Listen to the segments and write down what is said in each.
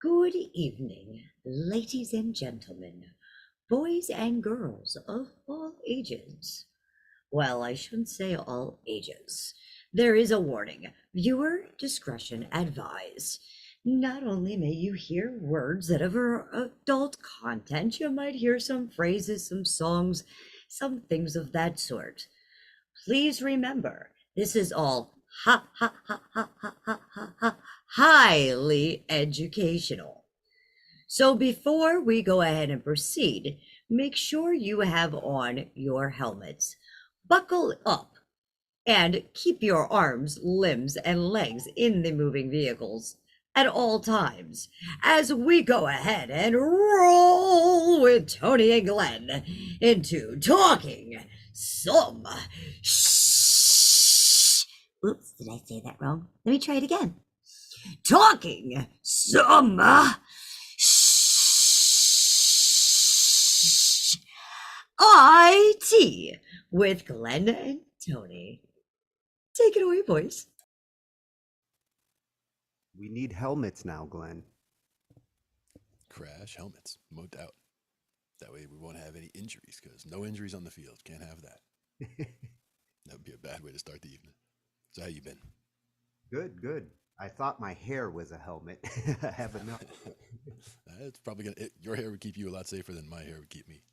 Good evening, ladies and gentlemen, boys and girls of all ages. Well, I shouldn't say all ages. There is a warning. Viewer discretion advised. Not only may you hear words that are adult content, you might hear some phrases, some songs, some things of that sort. Please remember, this is all highly educational. So before we go ahead and proceed, make sure you have on your helmets. Buckle up and keep your arms, limbs, and legs in the moving vehicles at all times as we go ahead and roll with Tony and Glenn into talking some shh. Oops, did I say that wrong? Let me try it again. Talking some shh. IT with Glenn and Tony. Take it away, boys. We need helmets now, Glenn. Crash helmets, no doubt. That way we won't have any injuries, because no injuries on the field. Can't have that. That would be a bad way to start the evening. So how you been? Good, good. I thought my hair was a helmet. I have enough. It's probably gonna. Your hair would keep you a lot safer than my hair would keep me.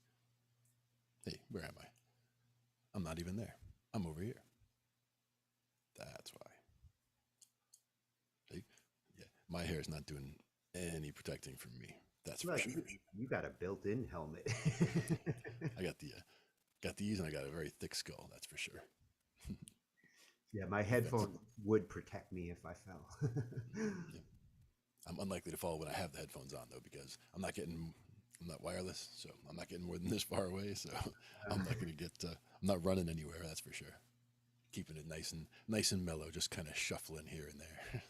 Hey, where am I? I'm not even there. I'm over here. That's why. See? Yeah, my hair is not doing any protecting from me. That's for sure. You got a built-in helmet. I got these, and I got a very thick skull. That's for sure. Yeah, my headphones would protect me if I fell. Yeah. I'm unlikely to fall when I have the headphones on, though, because I'm not wireless, so I'm not getting more than this far away. So I'm not going to get. I'm not running anywhere. That's for sure. Keeping it nice and mellow, just kind of shuffling here and there.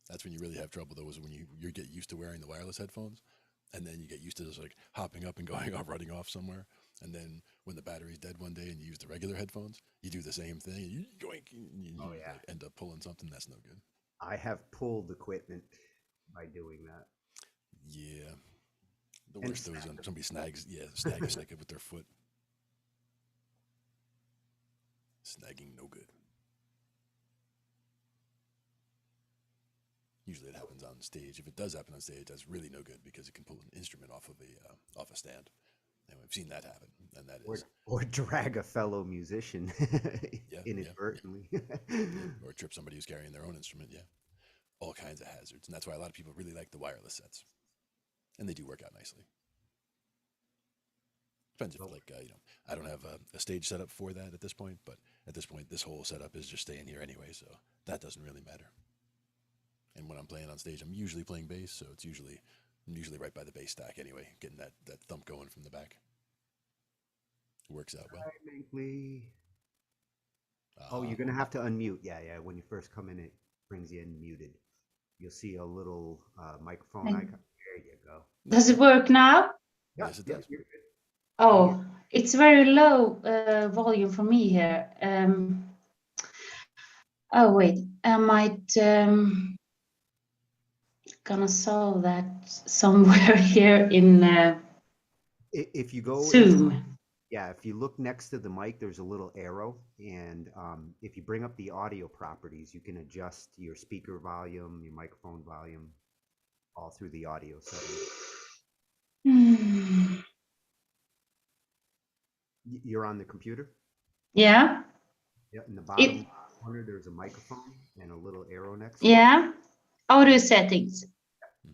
That's when you really have trouble, though, is when you get used to wearing the wireless headphones, and then you get used to just like hopping up and going off, running off somewhere. And then when the battery's dead one day and you use the regular headphones, you do the same thing. And you like, end up pulling something that's no good. I have pulled equipment by doing that. Yeah. The worst though is when somebody snags it with their foot. Snagging no good. Usually it happens on stage. If it does happen on stage, that's really no good because it can pull an instrument off of a stand. And we've seen that happen, and that is or drag a fellow musician inadvertently. Yeah. Or trip somebody who's carrying their own instrument. Yeah, all kinds of hazards, and that's why a lot of people really like the wireless sets, and they do work out nicely. Depends if I don't have a stage setup for that at this point, but at this point, this whole setup is just staying here anyway, so that doesn't really matter. And when I'm playing on stage, I'm usually playing bass, so I'm usually right by the bass stack anyway, getting that thump going from the back. It works out well. Oh, you're going to have to unmute. Yeah. When you first come in, it brings you in muted. You'll see a little microphone icon. There you go. Does it work now? Yes, it does. You're good. Oh, it's very low volume for me here. Oh, wait. I might gonna solve that somewhere here in if you go Zoom. If you look next to the mic, there's a little arrow, and if you bring up the audio properties, you can adjust your speaker volume, your microphone volume, all through the audio settings. You're on the computer? Yeah. Yeah, in the bottom corner, there's a microphone and a little arrow next to it. Yeah. Audio settings.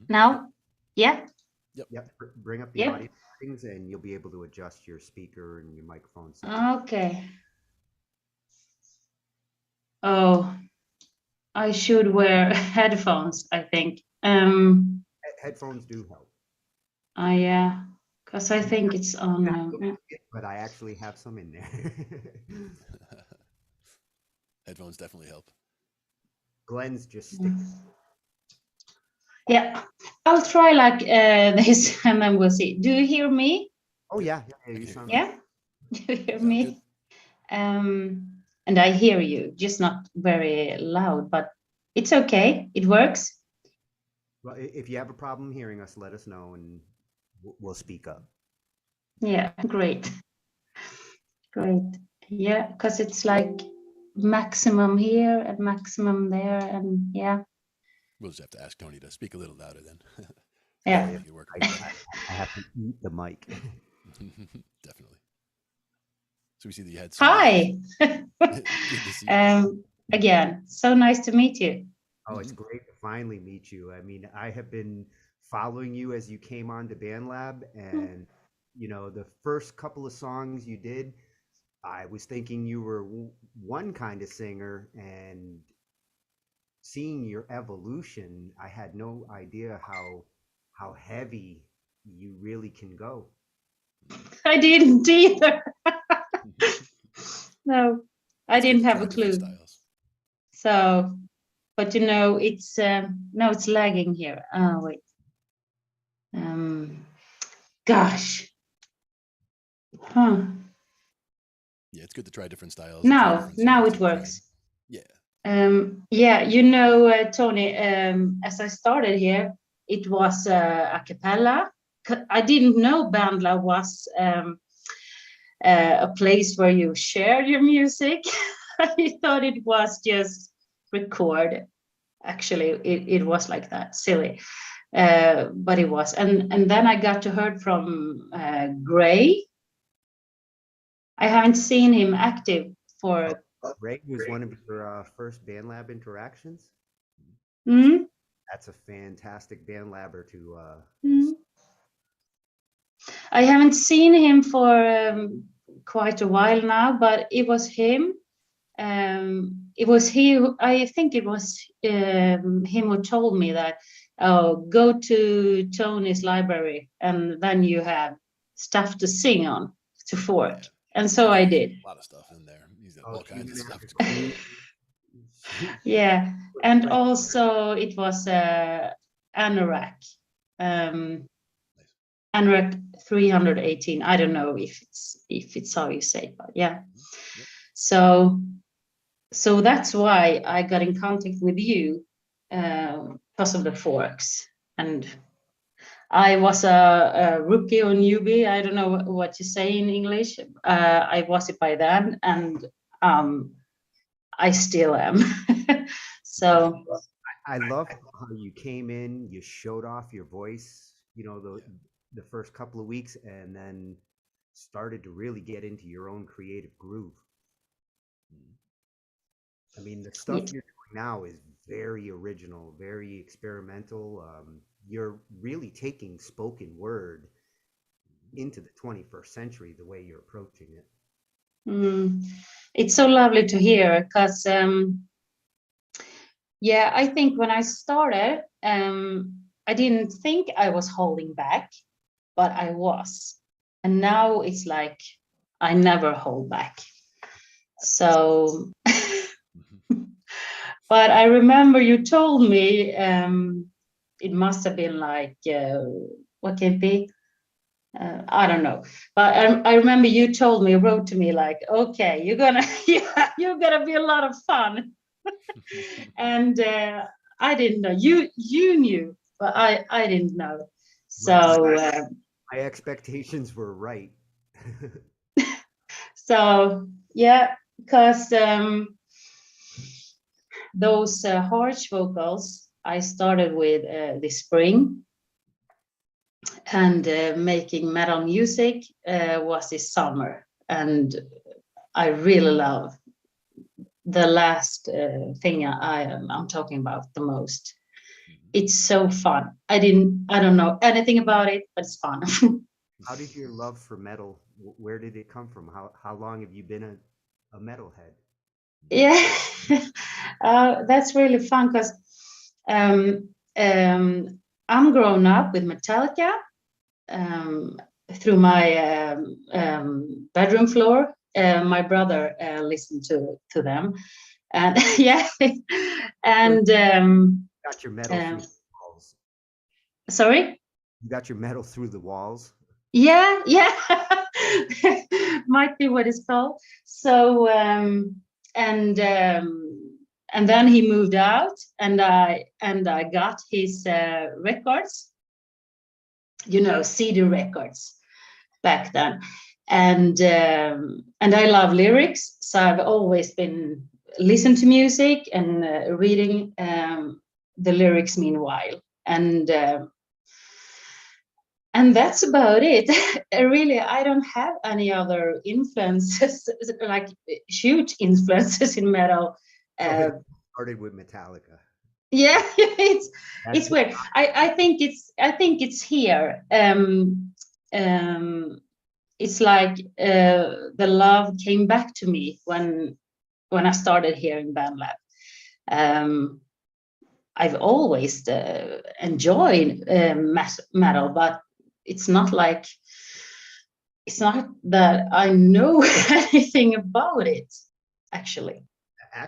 Now? Yeah? Yep. Bring up the audio settings, and you'll be able to adjust your speaker and your microphone settings. Okay. Oh, I should wear headphones, I think. Headphones do help. Yeah, because I think it's on. But I actually have some in there. Headphones definitely help. Glenn's just sticks. Yeah, I'll try like this, and then we'll see. Do you hear me? Oh yeah. Yeah, you hear me? And I hear you, just not very loud, but it's okay. It works. Well, if you have a problem hearing us, let us know and we'll speak up. Yeah, great. Great. Yeah, because it's like maximum here and maximum there, and yeah. We'll just have to ask Tony to speak a little louder then. Yeah. Hopefully it'll work a bit I have to eat the mic. better. Definitely. So we see that you had some. Hi. Good to see you. Again, so nice to meet you. Oh, it's great to finally meet you. I mean, I have been following you as you came on to BandLab, and you know, the first couple of songs you did, I was thinking you were one kind of singer, and seeing your evolution, I had no idea how heavy you really can go. I didn't either. No, I It's good didn't to have try a different clue. styles. So, but you know, it's no, it's lagging here. Oh wait. Gosh. Huh. Yeah, it's good to try different styles and try different Now songs it and try- works. Yeah. Yeah, you know, Tony, as I started here, it was a cappella. I didn't know BandLab was a place where you share your music. I thought it was just record. Actually, it was like that, silly. But it was. And then I got to hear from Gray. I haven't seen him active for... Ray was one of your first BandLab interactions. Hmm? That's a fantastic BandLabber to. I haven't seen him for quite a while now, but it was him. It was I think it was him who told me that, oh, go to Tony's library and then you have stuff to sing on to fork. Yeah. And so I did. A lot of stuff in there. He's got Oh, all kinds of stuff. Yeah, and also it was Anorak. Anorak 318. I don't know if it's how you say it, but yeah. Yep. So that's why I got in contact with you because of the forks. And I was a rookie or newbie. I don't know what you say in English. I was it by then, and I still am. So I love how you came in, you showed off your voice, you know, the first couple of weeks, and then started to really get into your own creative groove. I mean, the stuff you're doing now is very original, very experimental. You're really taking spoken word into the 21st century, the way you're approaching it. It's so lovely to hear, because yeah, I think when I started, I didn't think I was holding back, but I was. And now it's like I never hold back. So, but I remember you told me it must have been like, what can it be? I don't know, but I remember you told me, wrote to me like, okay, you're gonna be a lot of fun. And I didn't know. You knew, but I didn't know. So my expectations were right. so yeah, because those harsh vocals I started with this spring, and making metal music was this summer, and I really love the last thing I'm talking about the most. It's so fun. I don't know anything about it, but it's fun. How did your love for metal, where did it come from? How long have you been a metalhead? Yeah, that's really fun, because I'm grown up with Metallica through my bedroom floor. My brother listened to them, and yeah, and Got your metal through the walls. sorry. You got your metal through the walls. Yeah, might be what it's called. So and and then he moved out, and I got his records, you know, CD records back then, and I love lyrics, so I've always been listening to music and reading the lyrics meanwhile, and that's about it. Really, I don't have any other influences, like huge influences in metal. Started with Metallica. Yeah, it's That's weird. I think it's here. It's like the love came back to me when I started here in BandLab. I've always enjoyed metal, but it's not that I know anything about it, actually.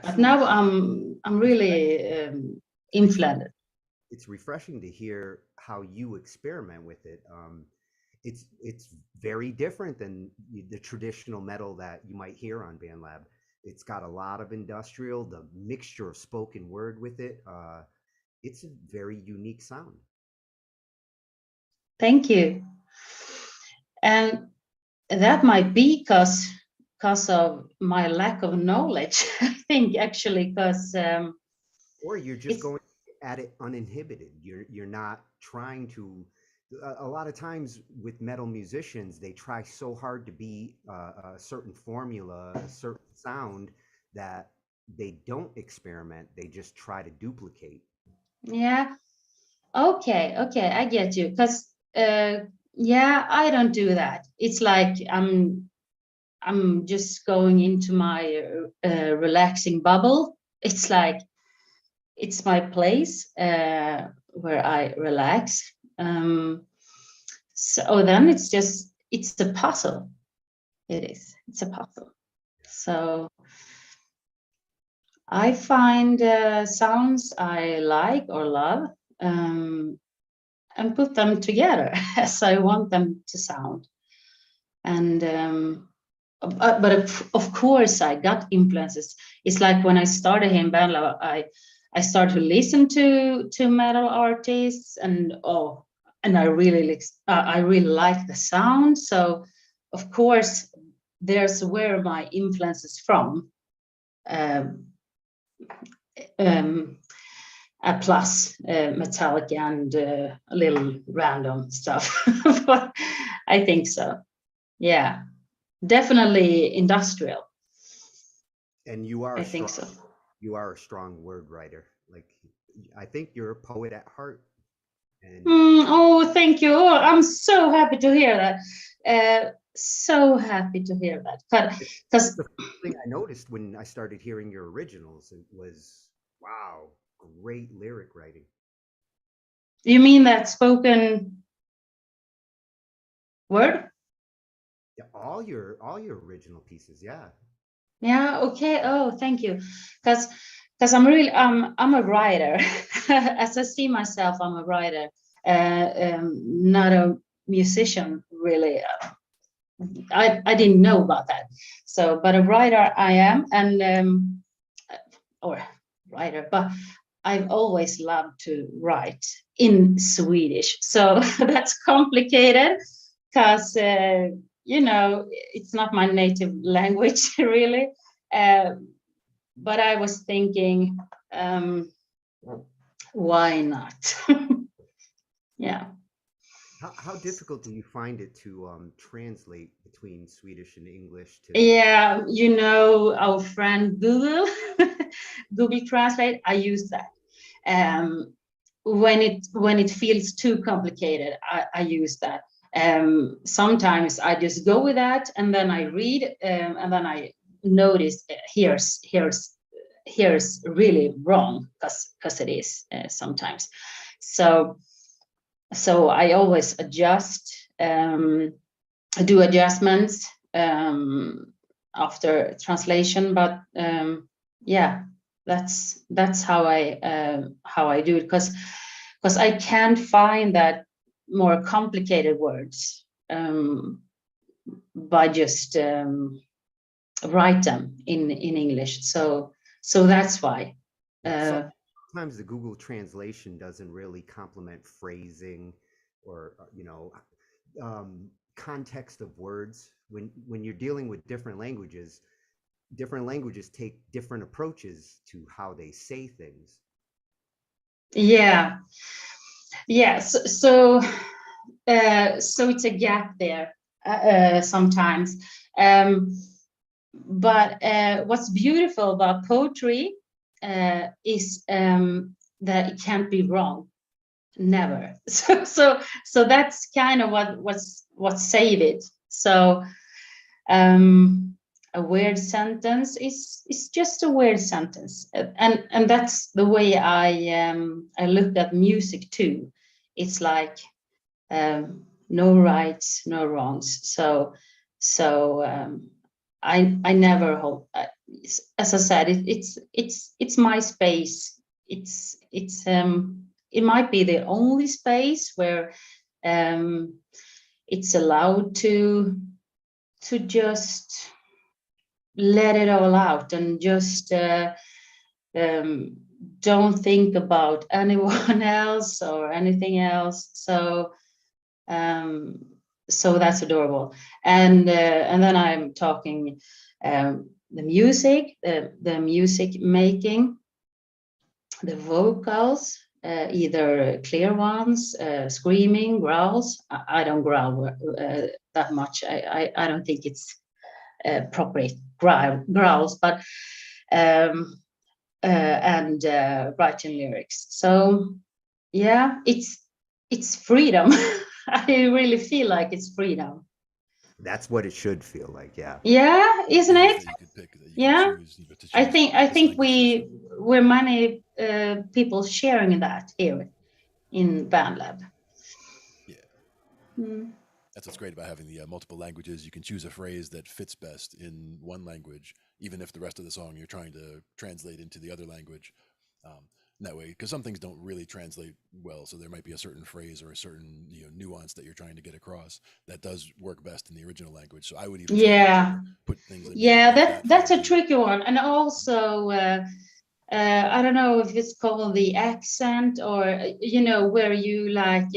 But now I'm really influenced. It's refreshing to hear how you experiment with it. It's very different than the traditional metal that you might hear on BandLab. It's got a lot of industrial, the mixture of spoken word with it. It's a very unique sound. Thank you. And that might be because of my lack of knowledge, I think, actually, because or you're just going at it uninhibited. You're not trying to. A lot of times with metal musicians, they try so hard to be a certain formula, a certain sound, that they don't experiment. They just try to duplicate. Yeah. Okay. I get you. Because yeah, I don't do that. It's like I'm just going into my relaxing bubble. It's like it's my place where I relax. So then it's a puzzle. It's a puzzle. So I find sounds I like or love, and put them together as I want them to sound. And but of course I got influences. It's like when I started in BandLab, I started to listen to metal artists, and I really like the sound. So of course there's where my influences from. Plus Metallica and a little random stuff. But I think so. Yeah, definitely industrial. And you are I think so. You are a strong word writer. Like, I think you're a poet at heart. And oh, thank you. Oh, I'm so happy to hear that. So happy to hear that. Because the first thing I noticed when I started hearing your originals, it was, wow, great lyric writing. You mean that spoken word? Yeah, all your original pieces, yeah. Yeah. Okay. Oh, thank you. Because I'm a writer. As I see myself, I'm a writer, not a musician really. I didn't know about that. So, but a writer I am, and or writer, but I've always loved to write in Swedish. So that's complicated because you know, it's not my native language really. But I was thinking, why not? Yeah. How difficult do you find it to translate between Swedish and English to? Yeah, you know, our friend Google, Google Translate, I use that. When it feels too complicated, I use that. Sometimes I just go with that, and then I read, and then I notice here's really wrong, because it is sometimes. So I always adjust, do adjustments after translation, but yeah, that's how I do it, because I can't find that more complicated words by just write them in English. So that's why. Sometimes the Google translation doesn't really complement phrasing or context of words. When you're dealing with different languages take different approaches to how they say things. Yeah. Yes. So it's a gap there sometimes. But what's beautiful about poetry is that it can't be wrong, never. So that's kind of what save it. So a weird sentence is just a weird sentence, and that's the way I looked at music too. It's like no rights, no wrongs. So I never hope. As I said, it's my space. It might be the only space where it's allowed to just let it all out and just don't think about anyone else or anything else. So that's adorable. And then I'm talking the music, the music making, the vocals, either clear ones, screaming, growls. I don't growl that much. I don't think it's proper growls, but and writing lyrics. So yeah, it's freedom. I really feel like it's freedom. That's what it should feel like. Yeah. Yeah, isn't it? Yeah. I think we're many people sharing that here in BandLab. Yeah. That's what's great about having the multiple languages. You can choose a phrase that fits best in one language, even if the rest of the song you're trying to translate into the other language. That way, because some things don't really translate well, so there might be a certain phrase or a certain nuance that you're trying to get across that does work best in the original language. So I would even put things in that's a tricky one. And also I don't know if it's called the accent or where you like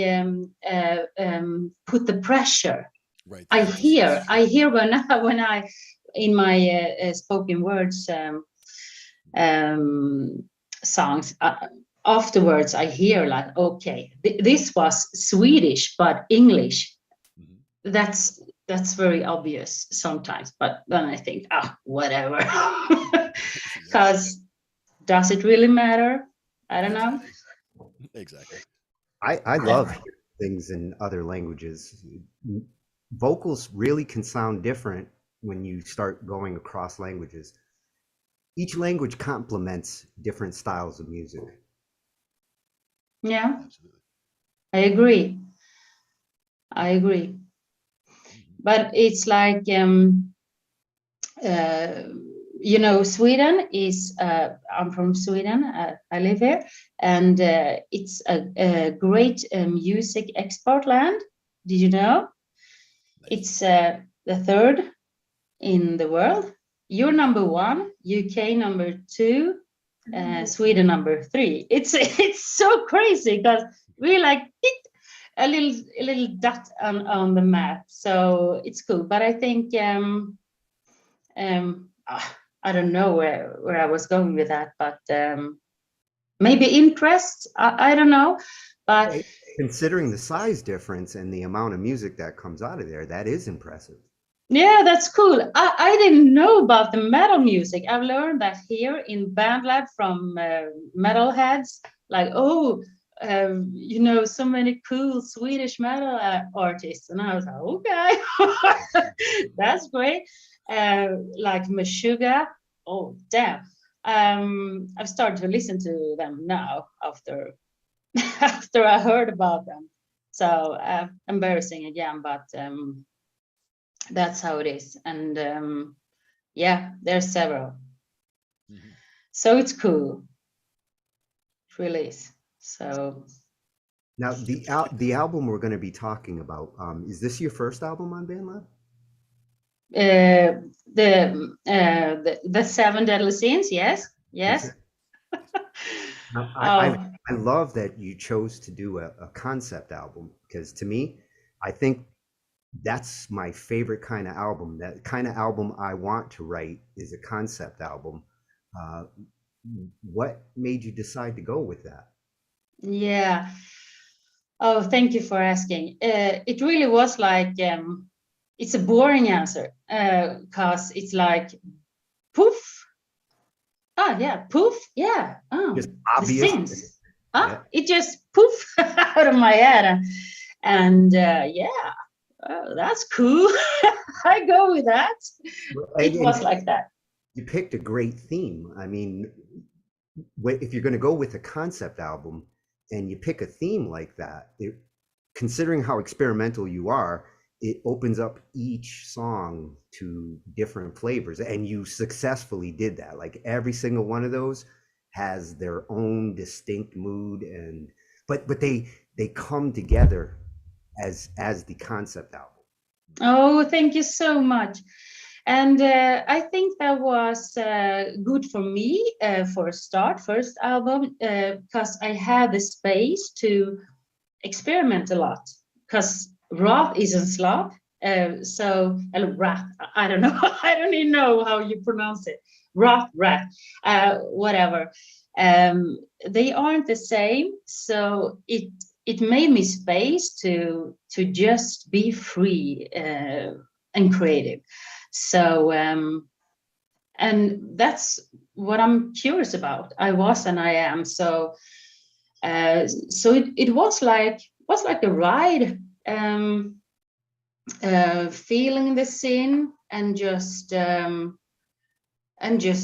put the pressure. Right. I hear when I in my spoken words songs, afterwards I hear like, okay, this was Swedish but English. That's very obvious sometimes, but then I think, whatever. Because does it really matter? I don't know. Exactly. I love things in other languages. Vocals really can sound different when you start going across languages. Each language complements different styles of music. Yeah, absolutely. I agree. But it's like Sweden is. I'm from Sweden. I live here, and it's a great music export land. Did you know? It's the third in the world. You're number 1, UK number 2, Sweden number 3. It's so crazy because we're like a little dot on the map. So it's cool. But I think I don't know where I was going with that, but maybe interest. I don't know. But considering the size difference and the amount of music that comes out of there, that is impressive. Yeah, that's cool. I didn't know about the metal music. I've learned that here in BandLab from metalheads, like, so many cool Swedish metal artists. And I was like, okay, that's great. Like Meshuggah. Oh, damn. I've started to listen to them now after I heard about them. So embarrassing again, but that's how it is. And there's several. So it's cool. It really is. So now the album we're going to be talking about, is this your first album on BandLab? The 7 Deadly Sins, yes. Now, Oh, I love that you chose to do a concept album because to me, I think that's my favorite kind of album. That kind of album I want to write is a concept album. Uh, what made you decide to go with that? yeah. Oh, thank you for asking. It really was like, it's a boring answer, because it's like, poof. Oh, yeah, poof. Yeah. Oh, Just the obvious. sins. Ah, Yeah. it just poof out of my head. And yeah, oh, that's cool. I go with that. It was And like that. you picked a great theme. I mean, if you're going to go with a concept album and you pick a theme like that, considering how experimental you are, it opens up each song to different flavors. And you successfully did that. Like every single one of those has their own distinct mood, and but they come together as the concept album. Oh, thank you so much. And I think that was good for me for a start, first album, because I had the space to experiment a lot. Because Roth isn't Slav, Roth, I don't know, I don't even know how you pronounce it. Roth, whatever. They aren't the same, so it made me space to just be free and creative. So and that's what I'm curious about. I was and I am. So it was like a ride, feeling the sin and just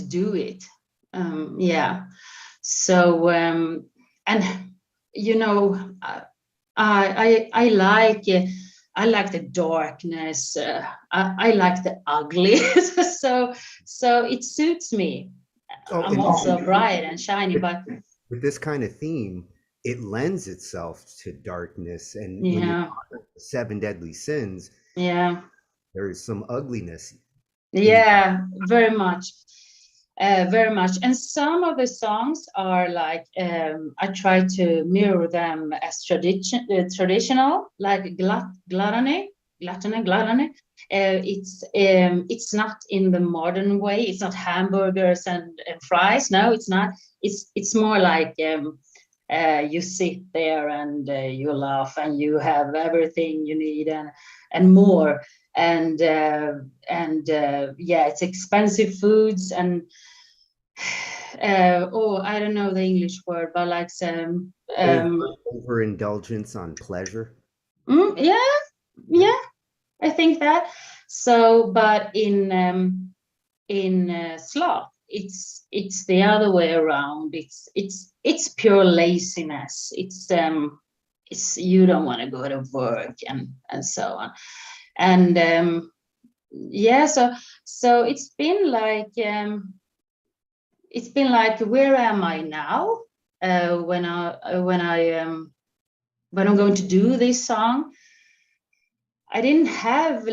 do it. Yeah. So and you know, I like I like the darkness. I like the ugly. So it suits me. Oh, I'm also bright and shiny, but with this kind of theme, it lends itself to darkness. And when you're yeah, talking about the seven deadly sins, yeah, there's some ugliness in yeah, very much. Very much. And some of the songs are like, I try to mirror them as traditional, like gluttony. It's not in the modern way. It's not hamburgers and fries. No, it's not. It's more like you sit there and you laugh and you have everything you need and more. Yeah, it's expensive foods and oh, I don't know the English word, but like some overindulgence on pleasure. yeah, Yeah. yeah, I think that. So, but in Slav, it's the other way around. It's pure laziness. It's you don't want to go to work and so on. And yeah, so it's been like, where am I now? When I'm going to do this song, I didn't have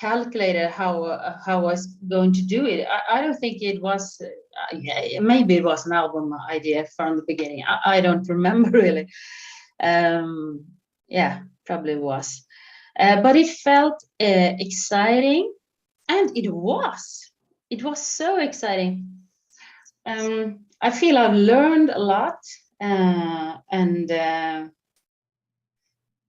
calculated how I was going to do it. I don't think it was. Yeah, maybe it was an album idea from the beginning. I don't remember really. Yeah, probably was. But it felt exciting, and it was. It was so exciting. I feel I've learned a lot, and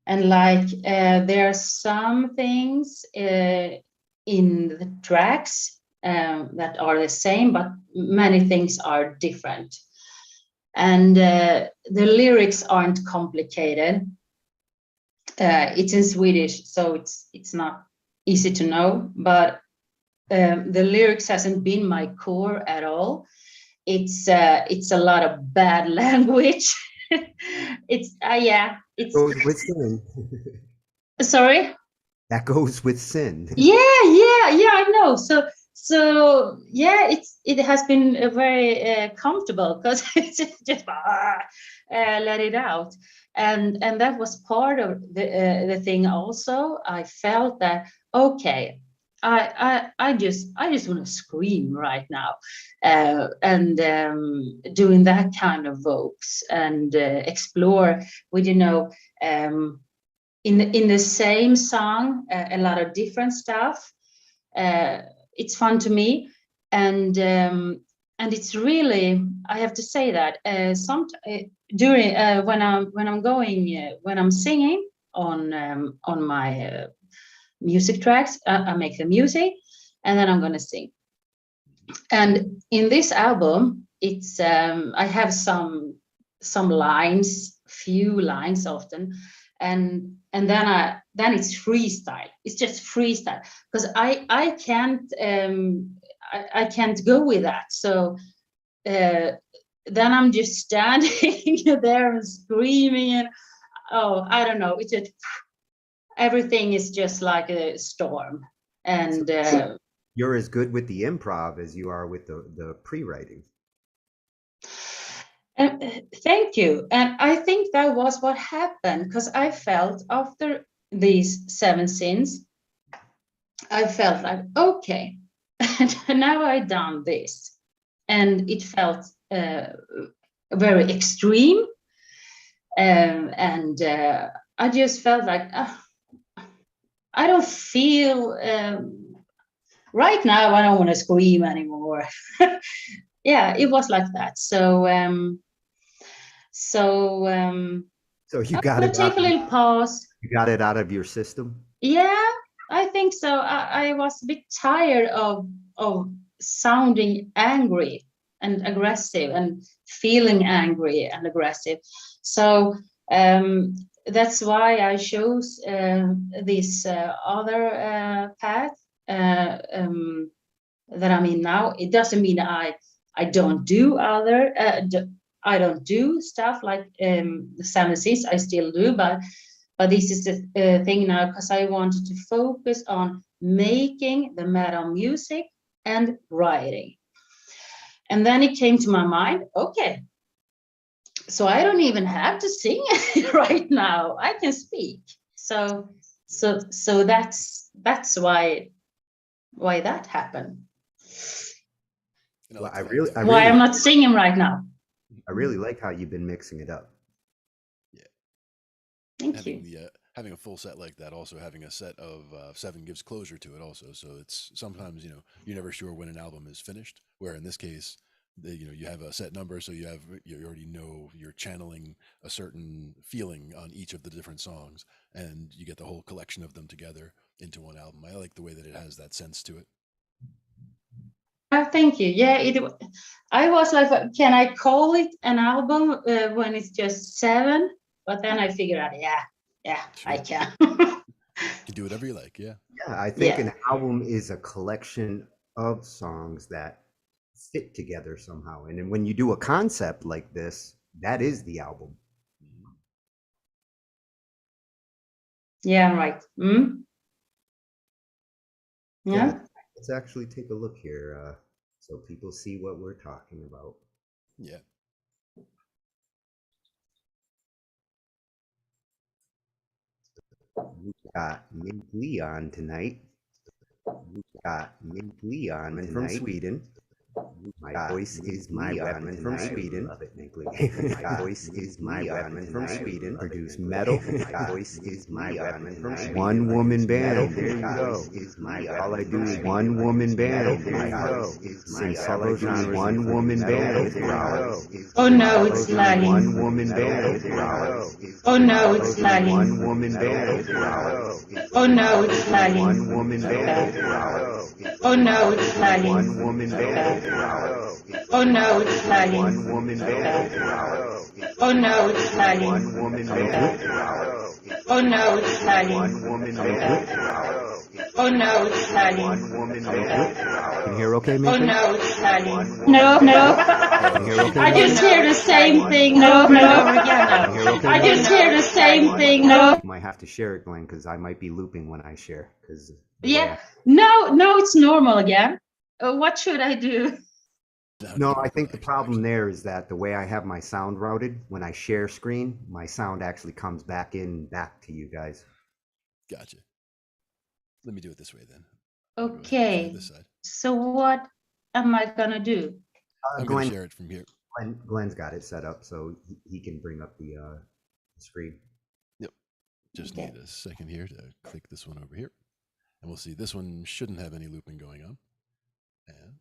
like there are some things in the tracks that are the same, but many things are different. And the lyrics aren't complicated. It's in Swedish, so it's not easy to know, but the lyrics hasn't been my core at all. It's a lot of bad language. It's yeah, it's Goes with sin. sorry. That goes with sin. Yeah, I know. So yeah, it has been very comfortable because it's just let it out, and that was part of the thing. Also, I felt that okay, I just want to scream right now, and doing that kind of vocals and explore with in the same song a lot of different stuff. It's fun to me, and it's really, I have to say that during when I'm singing on my music tracks, I make the music, and then I'm gonna sing. And in this album, it's I have some lines, few lines often, and then it's freestyle. It's just freestyle because I can't go with that. So then I'm just standing there and screaming, and I don't know. It's just everything is just like a storm, and You're as good with the improv as you are with the pre-writing. thank you. And I think that was what happened, because I felt after these 7 scenes, I felt like, okay, now I've done this, and it felt very extreme, and I just felt like I don't feel right now. I don't want to scream anymore. Yeah, it was like that. So you I'm got gonna it. take a little pause. You got it out of your system. Yeah, I think so. I was a bit tired of sounding angry and aggressive and feeling angry and aggressive. So that's why I chose this other path that I'm in now. It doesn't mean I don't do other I don't do stuff like the 70s. I still do, but this is the thing now, because I wanted to focus on making the metal music and writing. And then it came to my mind, okay, so I don't even have to sing right now. I can speak. So that's why that happened. Well, why I'm not singing right now. I really like how you've been mixing it up. Yeah. Thank you. Having a full set like that, also having a set of 7 gives closure to it also. So it's sometimes, you're never sure when an album is finished, where in this case, you have a set number, so you already know you're channeling a certain feeling on each of the different songs, and you get the whole collection of them together into one album. I like the way that it has that sense to it. Thank you. Yeah, I was like, can I call it an album when it's just 7? But then I figured out, yeah, sure. I can. You can do whatever you like, yeah. Yeah, I think an album is a collection of songs that fit together somehow. And then when you do a concept like this, that is the album. Yeah, right. Yeah. Let's actually take a look here so people see what we're talking about. Yeah. We got Mint Leon tonight. We got Mint Leon from Sweden. My voice is my weapon from Sweden. Love it, my voice is my weapon from Sweden. Produce metal. My voice is my weapon from Sweden. One woman band. There you go. All I do is one woman band. There you go. Sing several genres. One woman band. Oh no, it's lagging. One woman band. Oh no, it's lagging. One woman band. Oh no, it's lagging. One woman band. Oh no, it's lagging. One woman band. Oh no, it's lagging. One woman band. Oh no, it's lagging. One woman band. Oh no, it's lagging. One woman band. Oh no, it's lagging. One woman band. Can you hear okay, maybe? Oh no, it's lagging. No. Can you hear okay? I just hear the same thing. No. I just hear the same thing. No. You might have to share it, Glenn, because I might be looping when I share. Yeah. No, it's normal again. What should I do? No, I think the problem there is that the way I have my sound routed, when I share screen, my sound actually comes back to you guys. Gotcha. Let me do it this way then. I'll go ahead and share Okay. this side. So what am I gonna do? I'm going to Glenn, share it from here. Glenn's got it set up so he can bring up the screen. Yep. Just Okay. need a second here to click this one over here. And we'll see this one shouldn't have any looping going on. And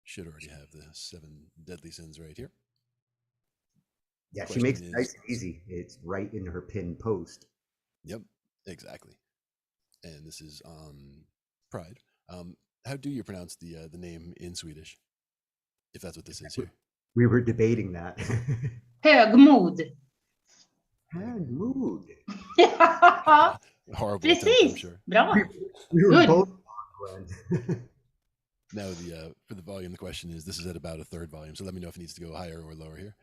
should already have the 7 deadly sins right here. Yeah, she Question makes it is- nice and easy. It's right in her pinned post. Yep, exactly. And this is on Pride. How do you pronounce the name in Swedish? If that's what this is here. We were debating that. Högmod. Had mood. Horrible attempt, I'm Precis. sure. Bra. We were Good. both wrong, Glenn. Now, for the volume, the question is, this is at about a third volume. So let me know if it needs to go higher or lower here.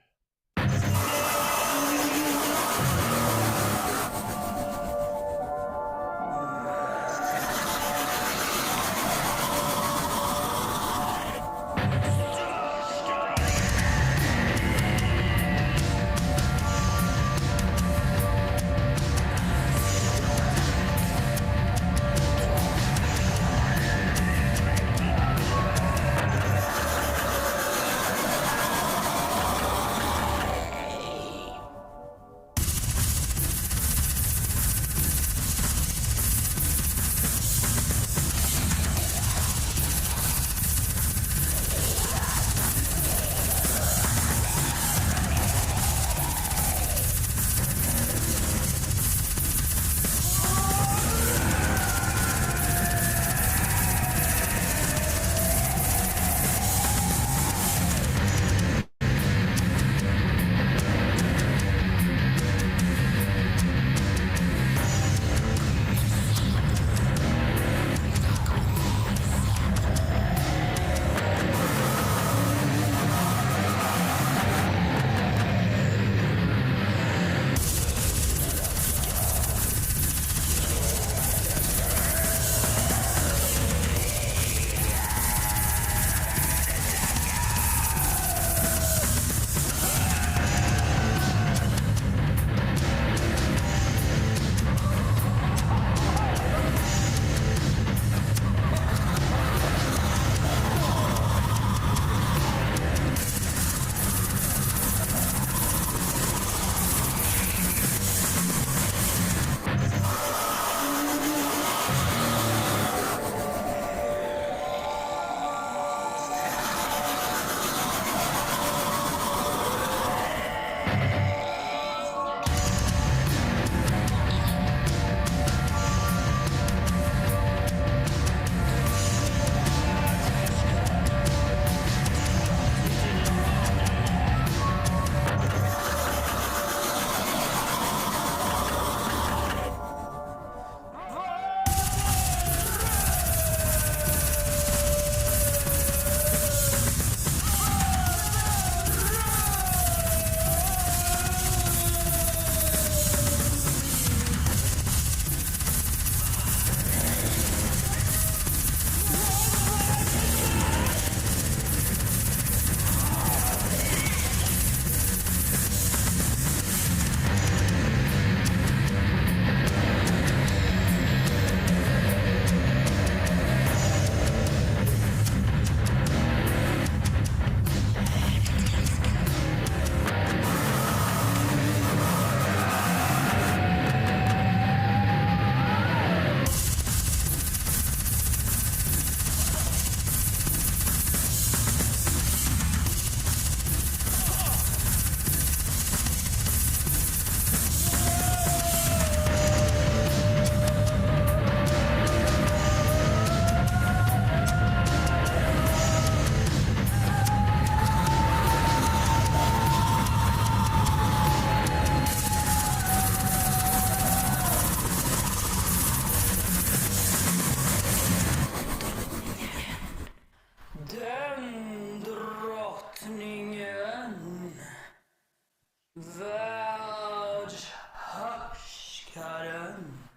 Världshärskaren.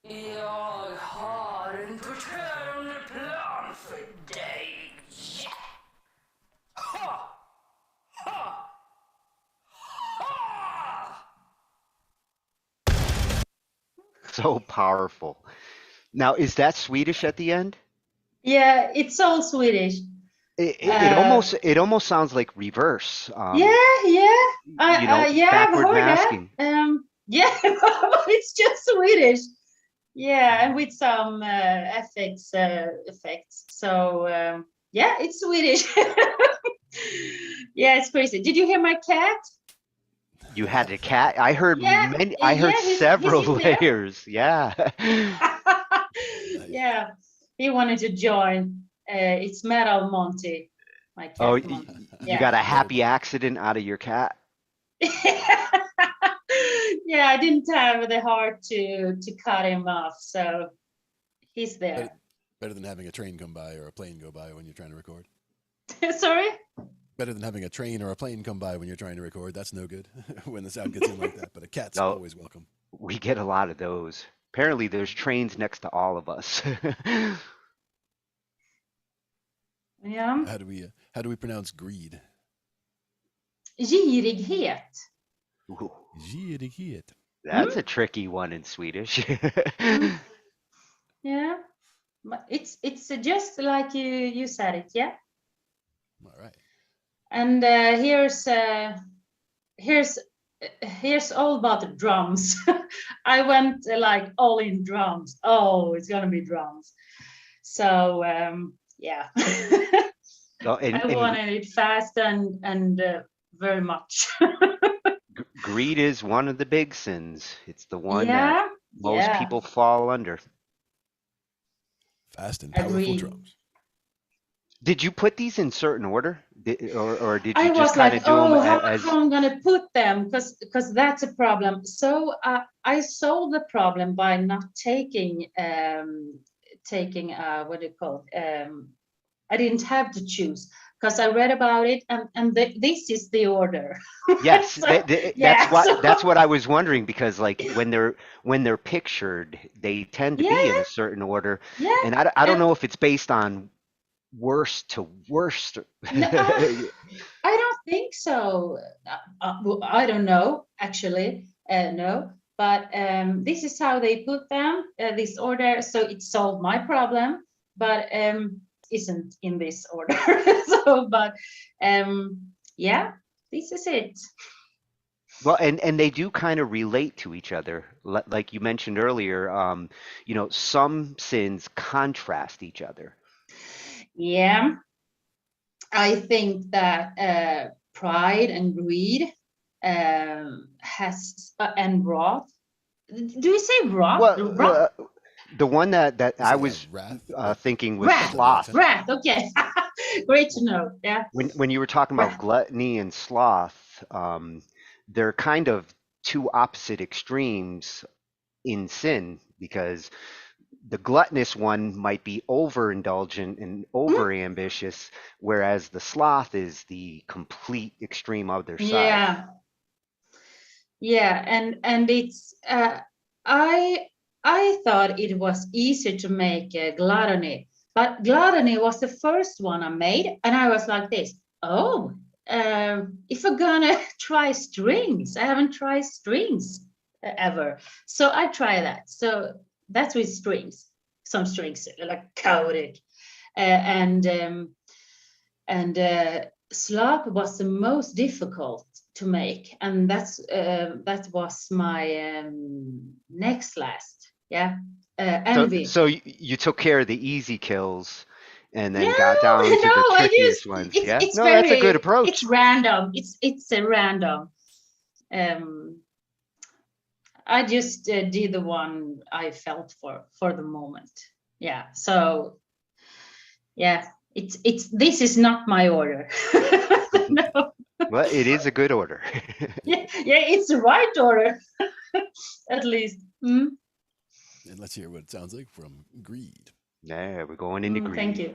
Jag har en förtörande plan för dig. Ha! Ha! Ha! So powerful. Now, is that Swedish at the end? Yeah, it's all Swedish. It Uh, it almost sounds like reverse. yeah. Yeah, I've Backward heard that. masking. Yeah, but it's just Swedish. Yeah, and with some effects. So yeah, it's Swedish. Yeah, it's crazy. Did you hear my cat? You had a cat. I heard Yeah, many. I heard yeah, he's several in here. layers. Yeah. Nice. Yeah, he wanted to join. It's Metal Monty, my Oh, cat Monty. you Yeah. got a Metal happy Monty. accident out of your cat. Yeah, I didn't have the heart to cut him off, so he's Better, there. better than having a train come by or a plane go by when you're trying to record. Sorry? Better than having a train or a plane come by when you're trying to record. That's no good when the sound gets in like that. But a cat's No, always welcome. we get a lot of those. Apparently, there's trains next to all of us. Yeah. How do we pronounce greed? Girighet. Ooh, Girighet. that's a tricky one in Swedish. Mm, yeah. But it's just like you said it, yeah. All right. And here's all about the drums. I went like all in drums. Oh, it's gonna be drums. So yeah. Oh, I wanted it fast and very much. greed is one of the big sins. It's the one that Yeah, most yeah, people fall under. Fast and powerful agree. drums. Did you put these in certain order, or did I you just was kind like, of do them oh, as? how I'm gonna put them, because that's a problem. So I solved the problem by not taking what do you call it? I didn't have to choose because I read about it, and this is the order. Yes, So, yeah, that's so what I was wondering, because like when they're pictured, they tend to be in yeah, a certain order, yeah, and I don't and know if it's based on worst to worst. no, I don't think so. Well, I don't know actually. No, but this is how they put them. This order, so it solved my problem, but isn't in this order. So, but yeah, this is it. Well, and they do kind of relate to each other, like you mentioned earlier. Some sins contrast each other. Yeah, I think that pride and greed has and wrath. Do you say wrath? Well, the one that You I say was wrath, but thinking was Wrath, depends on the sloth. intent. wrath. Okay, great to know. Yeah, When you were talking about wrath. gluttony and sloth, they're kind of two opposite extremes in sin, because the gluttonous one might be overindulgent and Mm, over ambitious, whereas the sloth is the complete extreme other side. yeah, yeah, and it's I I thought it was easier to make gluttony, but gluttony was the first one I made, and I was like this. Oh, if I'm gonna try strings, I haven't tried strings ever, so I try that. So that's with strings, some strings like coded, and slop was the most difficult to make, and that was my next last. Yeah, So, envy. so you took care of the easy kills and No, then got down to no, the I trickiest just ones. it's Yeah? it's No, that's a good very approach. it's random. It's a random. Um, I just did the one I felt for the moment. Yeah. So yeah, it's this is not my order. No. Well, it is a good order. Yeah, it's the right order, at least. And let's hear what it sounds like from greed. Yeah, we're going into Thank greed. you.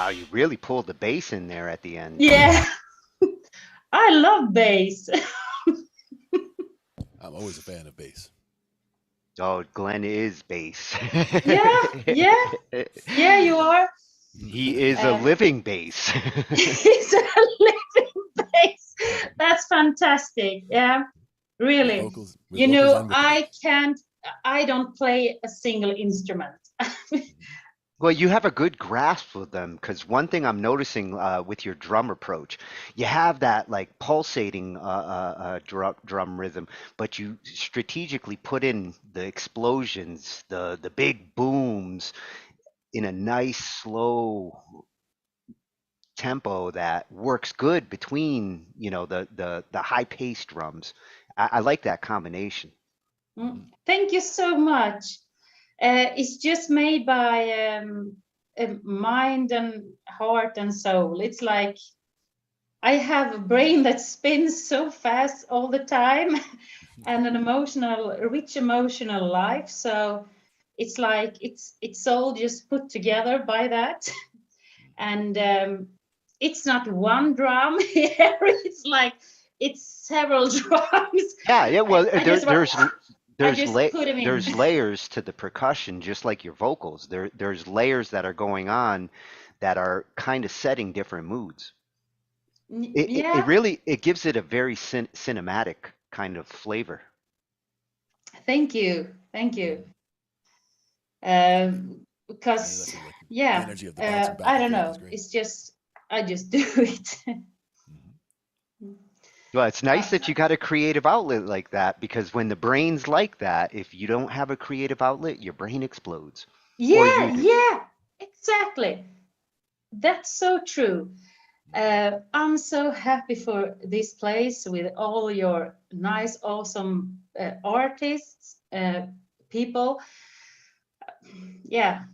Wow, you really pulled the bass in there at the end. Yeah, I love bass. I'm always a fan of bass. Oh, Glenn is bass. Yeah, yeah, yeah, you are. He is a living bass. He's a living bass. That's fantastic. Yeah, really. Vocals, with You vocals know, and with the bass. I don't play a single instrument. Well, you have a good grasp of them because one thing I'm noticing with your drum approach, you have that like pulsating drum rhythm, but you strategically put in the explosions, the big booms in a nice slow tempo that works good between, the high paced drums. I like that combination. Thank you so much. It's just made by mind and heart and soul. It's like I have a brain that spins so fast all the time and a rich emotional life. So it's like it's all just put together by that. And it's not one drum here. It's like it's several drums. Yeah, well, I just put them in. there's layers to the percussion, just like your vocals. There's layers that are going on that are kind of setting different moods. It really gives it a very cinematic kind of flavor. Thank you. Because The energy of the bouncing back I and don't forth know. is great. It's just I just do it. Well, it's nice that you got a creative outlet like that because when the brain's like that, if you don't have a creative outlet, your brain explodes. Yeah, exactly. That's so true. I'm so happy for this place with all your nice, awesome artists, people. Yeah,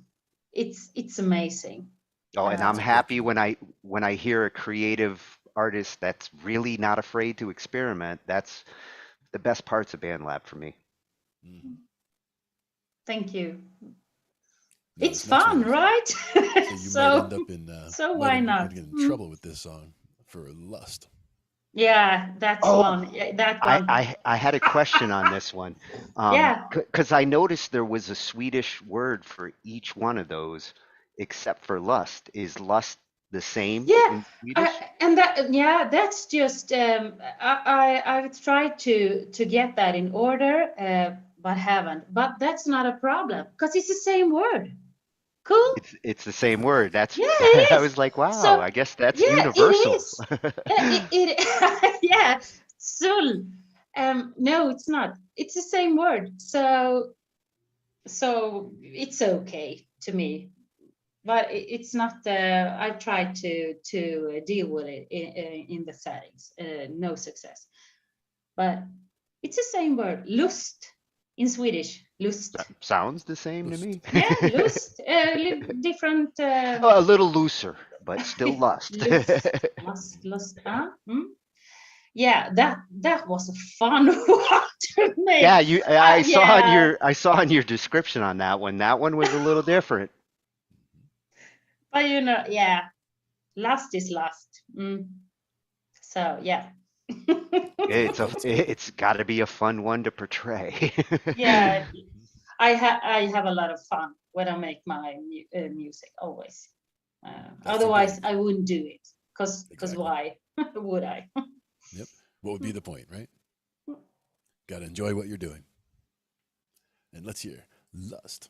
it's amazing. Oh, and I'm happy when I hear a creative artist that's really not afraid to experiment. That's the best parts of Band Lab for me. Thank you. No, It's this next fun, one is- right? So you might end up in so might why end- not? might get in trouble with this song for lust. Yeah, that's Oh, one. Yeah, that one. I had a question on this one. Yeah. Because I noticed there was a Swedish word for each one of those, except for lust. Is lust the same Yeah, in Swedish? and that's just I've tried to get that in order, but haven't. But that's not a problem because it's the same word. Cool. It's the same word. That's Yeah, it I is. was like, wow, So I guess that's yeah, universal. it is. Yeah, sul. No, it's not. It's the same word. So it's okay to me. But it's not. I tried to deal with it in the settings. No success. But it's the same word. Lust in Swedish. Lust. Sounds the same to Lust. me. Yeah, lust. Oh, Different. a little looser, but still lust. Lust. Yeah, that was a fun one to make. Yeah, I saw yeah. I saw in your description on that one. That one was a little different. But yeah, lust is lust. So yeah. It's got to be a fun one to portray. Yeah, I have a lot of fun when I make my music always. Otherwise, I wouldn't do it. Because Exactly. why would I? Yep. What would be the point, right? Got to enjoy what you're doing. And let's hear lust.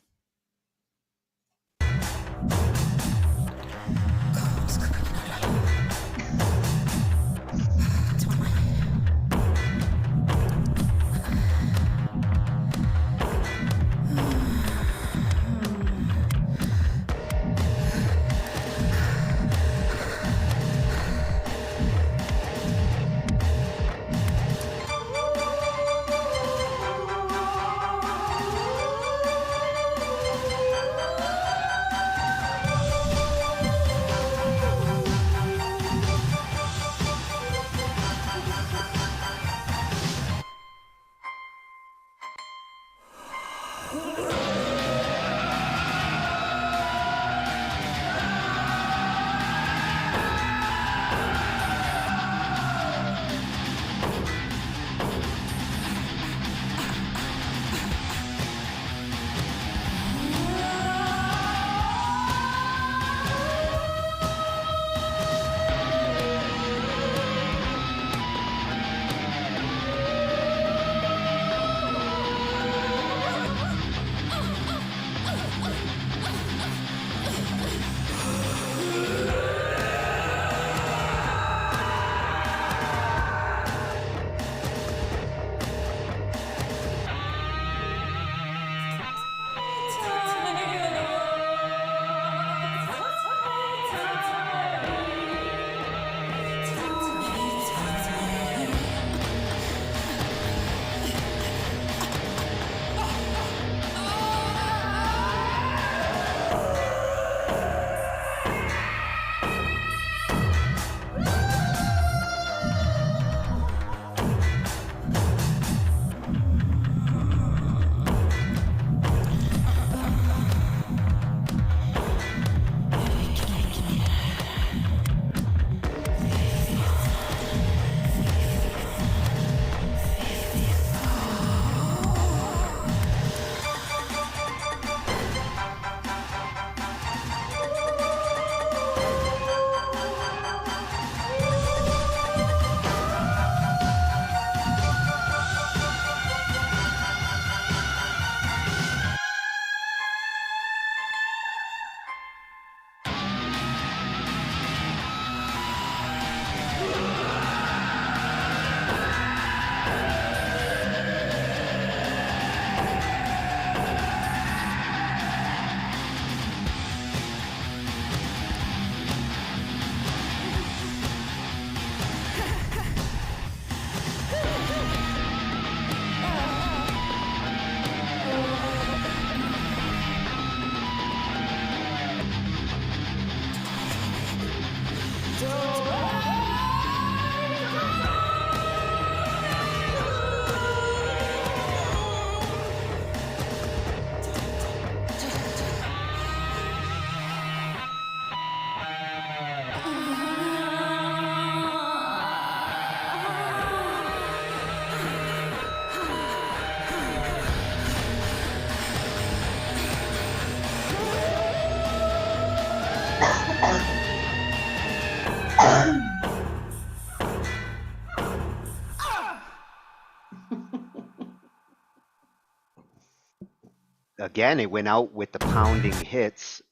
again, it went out with the pounding hits.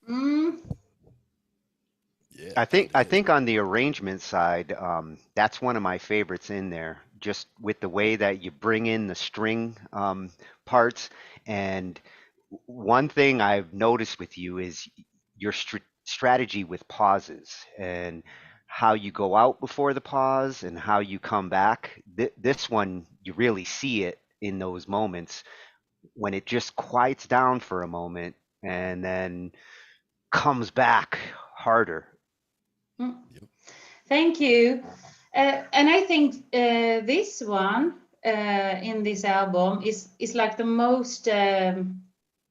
Mm, Yeah, I pounding hits. think on the arrangement side, that's one of my favorites in there. Just with the way that you bring in the string parts, and one thing I've noticed with you is your strategy with pauses and how you go out before the pause and how you come back. This one, you really see it in those moments when it just quiets down for a moment and then comes back harder. mm. Yep. Thank you. And I think this one in this album is like the most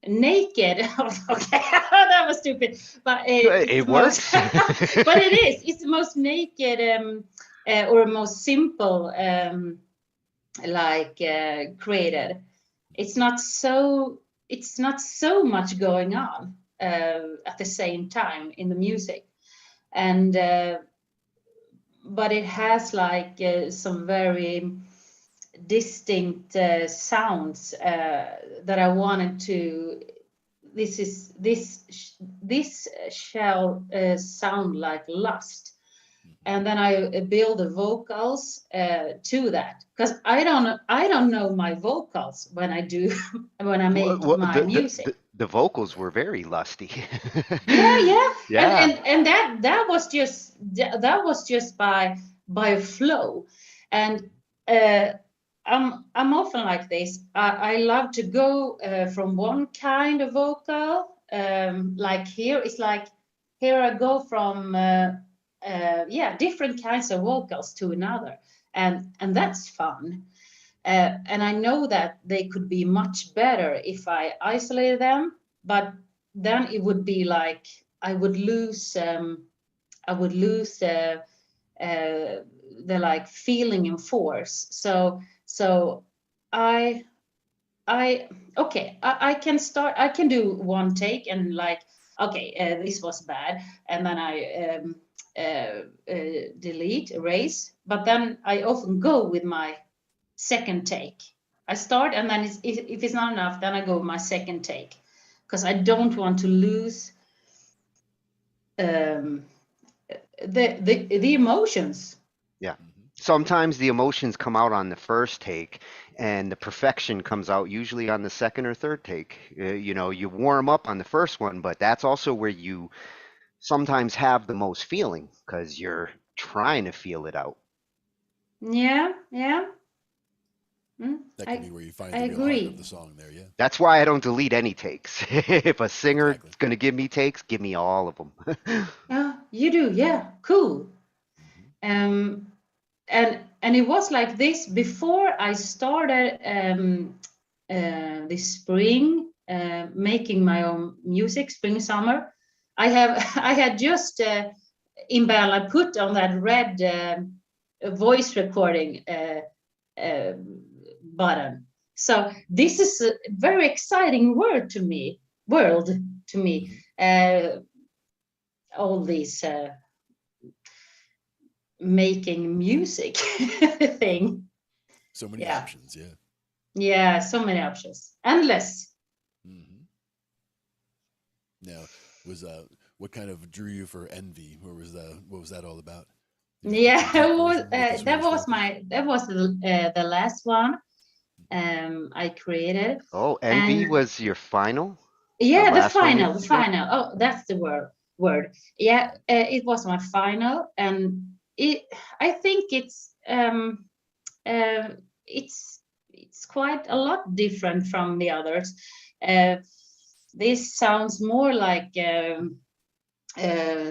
naked. Okay, that was stupid, but it's It the most. works. But it is. It's the most naked or most simple, created. It's not so. It's not so much going on at the same time in the music, and. But it has like some very distinct sounds that I wanted to. This shall sound like lust, and then I build the vocals to that because I don't know my vocals when I do when I make my music. The vocals were very lusty. Yeah, Yeah. and that was just by flow, and I'm often like this. I love to go from one kind of vocal, like here it's like here I go from different kinds of vocals to another, and that's fun. And I know that they could be much better if I isolated them, but then it would be like I would lose the like feeling and force. So I I can start. I can do one take and like okay, this was bad, and then I delete, erase. But then I often go with my second take. I start and then if it's not enough, then I go with my second take because I don't want to lose the emotions. Yeah. Sometimes the emotions come out on the first take, and the perfection comes out usually on the second or third take. You warm up on the first one, but that's also where you sometimes have the most feeling because you're trying to feel it out. Yeah. That can be where you find I the real heart agree. of the song there, yeah. That's why I don't delete any takes. If a singer's Exactly. going to give me takes, give me all of them. Yeah, you do. Yeah, cool. And it was like this before I started this spring making my own music, spring summer. I had just in Bella put on that red voice recording button. So this is a very exciting world to me. All these making music thing. So many Yeah. options, yeah. Yeah, so many options. Endless. Hmm. Now, was what kind of drew you for Envy? What was that all about? Yeah, That was the last one I created. Oh, Envy And was your final? yeah, the last one you final, the did? final. Oh, that's the word. Yeah, it was my final, and I think it's quite a lot different from the others. This sounds more like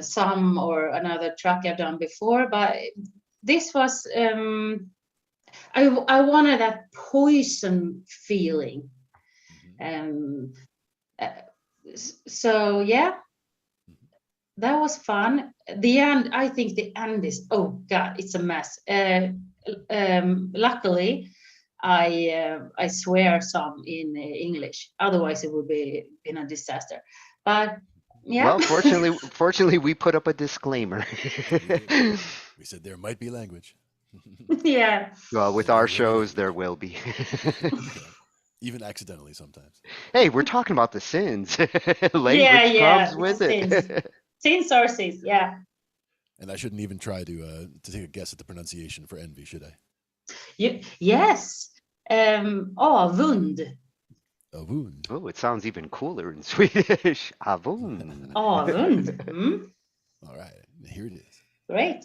some or another track I've done before, but this was I wanted that poison feeling. So yeah, that was fun. The end, I think the end is, oh God, it's a mess. Luckily, I swear some in English. Otherwise, it would be been a disaster. But yeah. Well, fortunately, we put up a disclaimer. We said there might be language. Yeah. Well, with So our there will be shows, there language. will be. even accidentally sometimes. Hey, we're talking about the sins. Yeah, Language yeah, comes it's with sins. it. Sins are sins, yeah. And I shouldn't even try to take a guess at the pronunciation for envy, should I? Yes. Avund. A wound. Oh, it sounds even cooler in Swedish. Avund. Avund. All right, here it is. Great.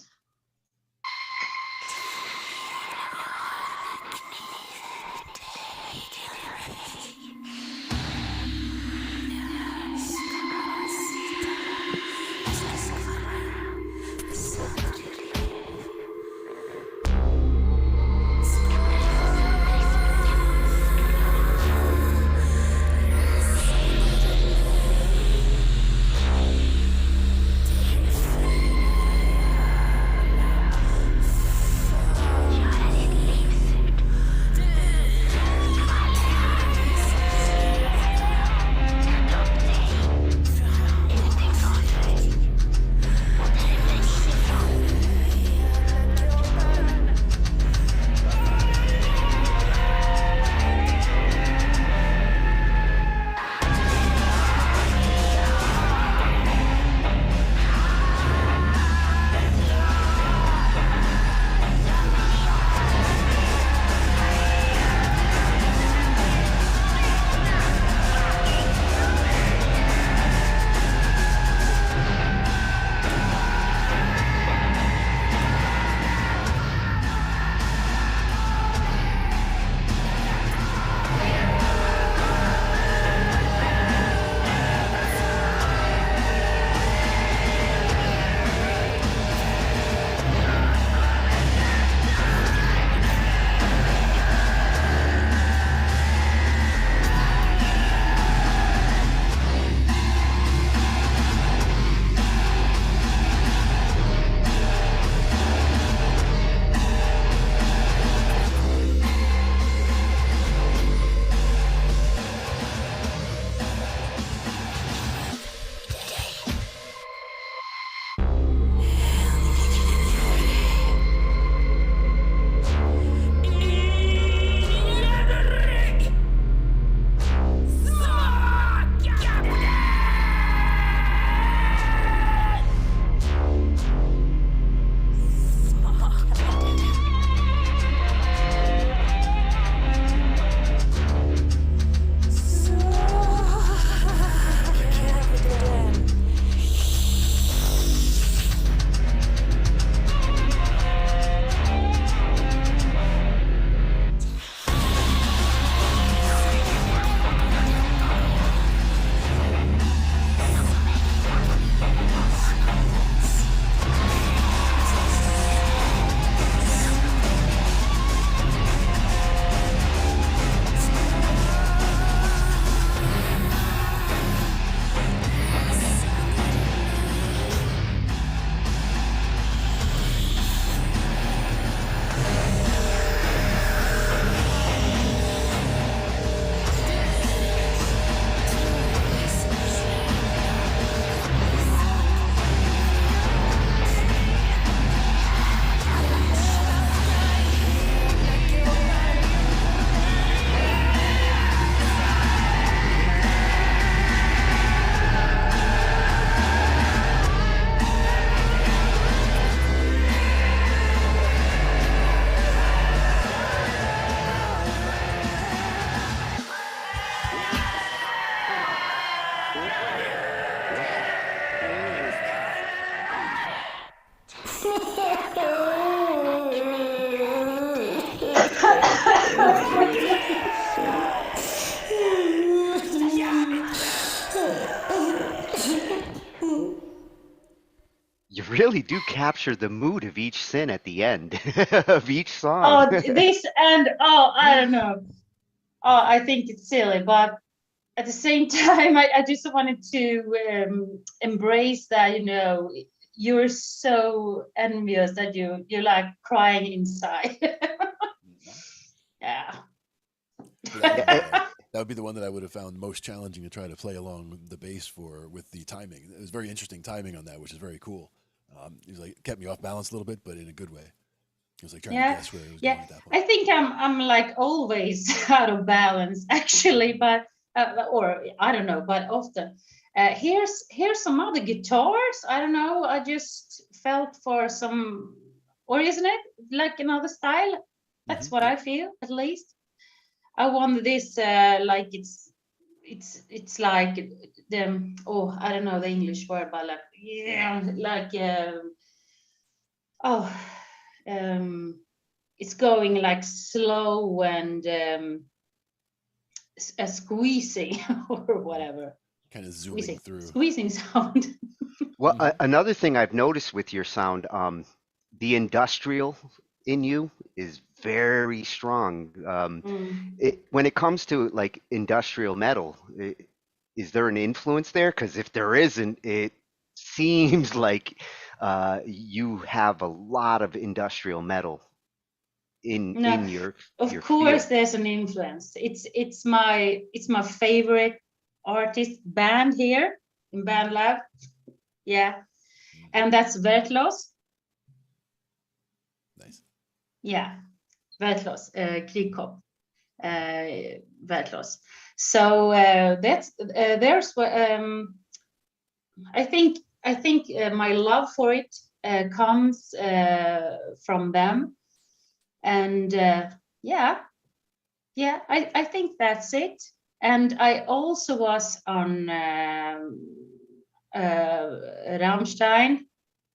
You really do capture the mood of each sin at the end of each song. Oh, this and I don't know. I think it's silly, but at the same time, I just wanted to embrace that, you're so envious that you're like crying inside. Yeah. That would be the one that I would have found most challenging to try to play along the bass for with the timing. It was very interesting timing on that, which is very cool. It was like kept me off balance a little bit, but in a good way. It was like trying to Yeah, guess where it was yeah. going at that I point. think I'm like always out of balance actually, but or I don't know, but often. Here's some other guitars. I don't know. I just felt for some, or isn't it like another style? That's what Yep. I feel, at least. I want this like it's like the, oh, I don't know the English word, but like, yeah, like oh it's going like slow and a squeezing or whatever. Kind of zooming through. Squeezing sound. Well, Mhm. another thing I've noticed with your sound, the industrial in you is very strong. When it comes to like industrial metal, is there an influence there? Because if there isn't, it seems like you have a lot of industrial metal No, in your of feel. course there's an influence. It's my favorite artist band here in Band Lab. Yeah, and that's Vertlos. Nice. Yeah, Vertlos, Krigkop, Vertlos. So that's there's I think my love for it comes from them, and yeah, I think that's it. And I also was on Rammstein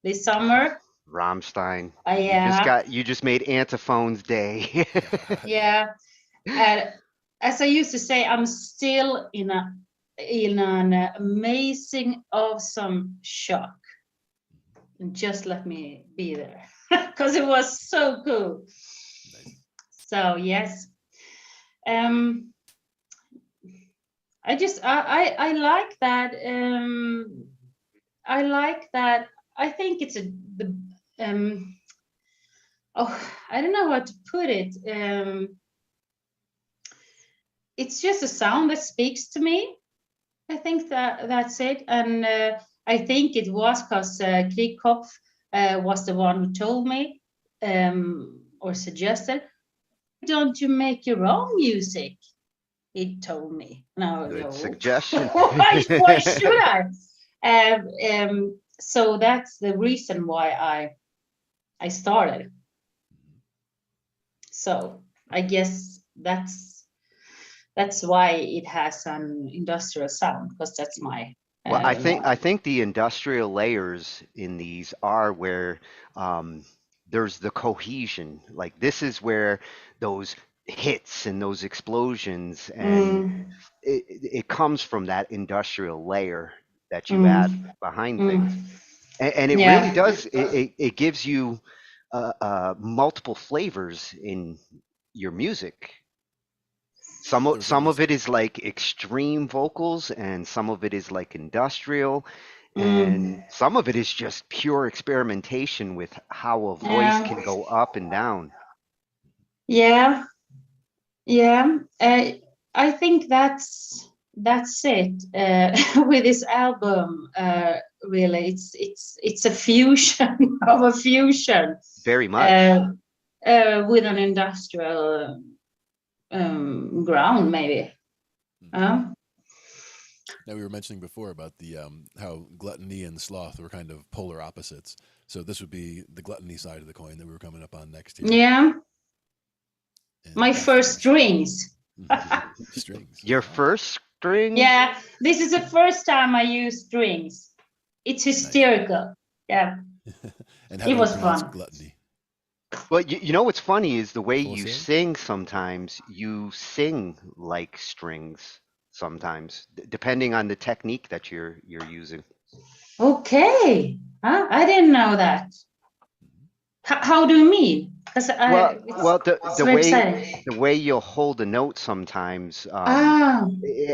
this summer. Rammstein. Yeah, You just made Antiphone's day. yeah. As I used to say, I'm still in an amazing, awesome shock. And just let me be there because it was so cool. Nice. So yes, um, I like that. I like that. I think it's oh, I don't know how to put it. It's just a sound that speaks to me. I think that's it. And I think it was because Krigkopf was the one who told me or suggested, don't you make your own music? He told me. No, Good no. suggestion. Why should I? So that's the reason why I started. So I guess that's why it has an industrial sound, because that's my Well, I think the industrial layers in these are where there's the cohesion. Like this is where those hits and those explosions, and it comes from that industrial layer that you add behind things, and it really yeah. does. It gives you multiple flavors in your music. There was Some of almost it is like extreme vocals, and some of it is like industrial, and Mm, some of it is just pure experimentation with how a voice yeah. can go up and down. Yeah. Yeah. I think that's it with this album. Really, it's a fusion of a fusion Very much. uh, with an industrial ground, maybe. Uh, Now we were mentioning before about the how gluttony and sloth were kind of polar opposites. So this would be the gluttony side of the coin that we were coming up on next here. yeah. And My that's the first nice strings. strings. Your Wow. first string? Yeah, this is the first time I use strings. It's Nice. hysterical. Yeah, And how it do we was pronounce fun. gluttony? Well, you know what's funny is the way Full you sail? sing sometimes, you sing like strings sometimes, depending on the technique that you're using. Okay, huh? I didn't know that. How do you mean? Because Well, it's very exciting. the way you'll hold a note sometimes, Ah,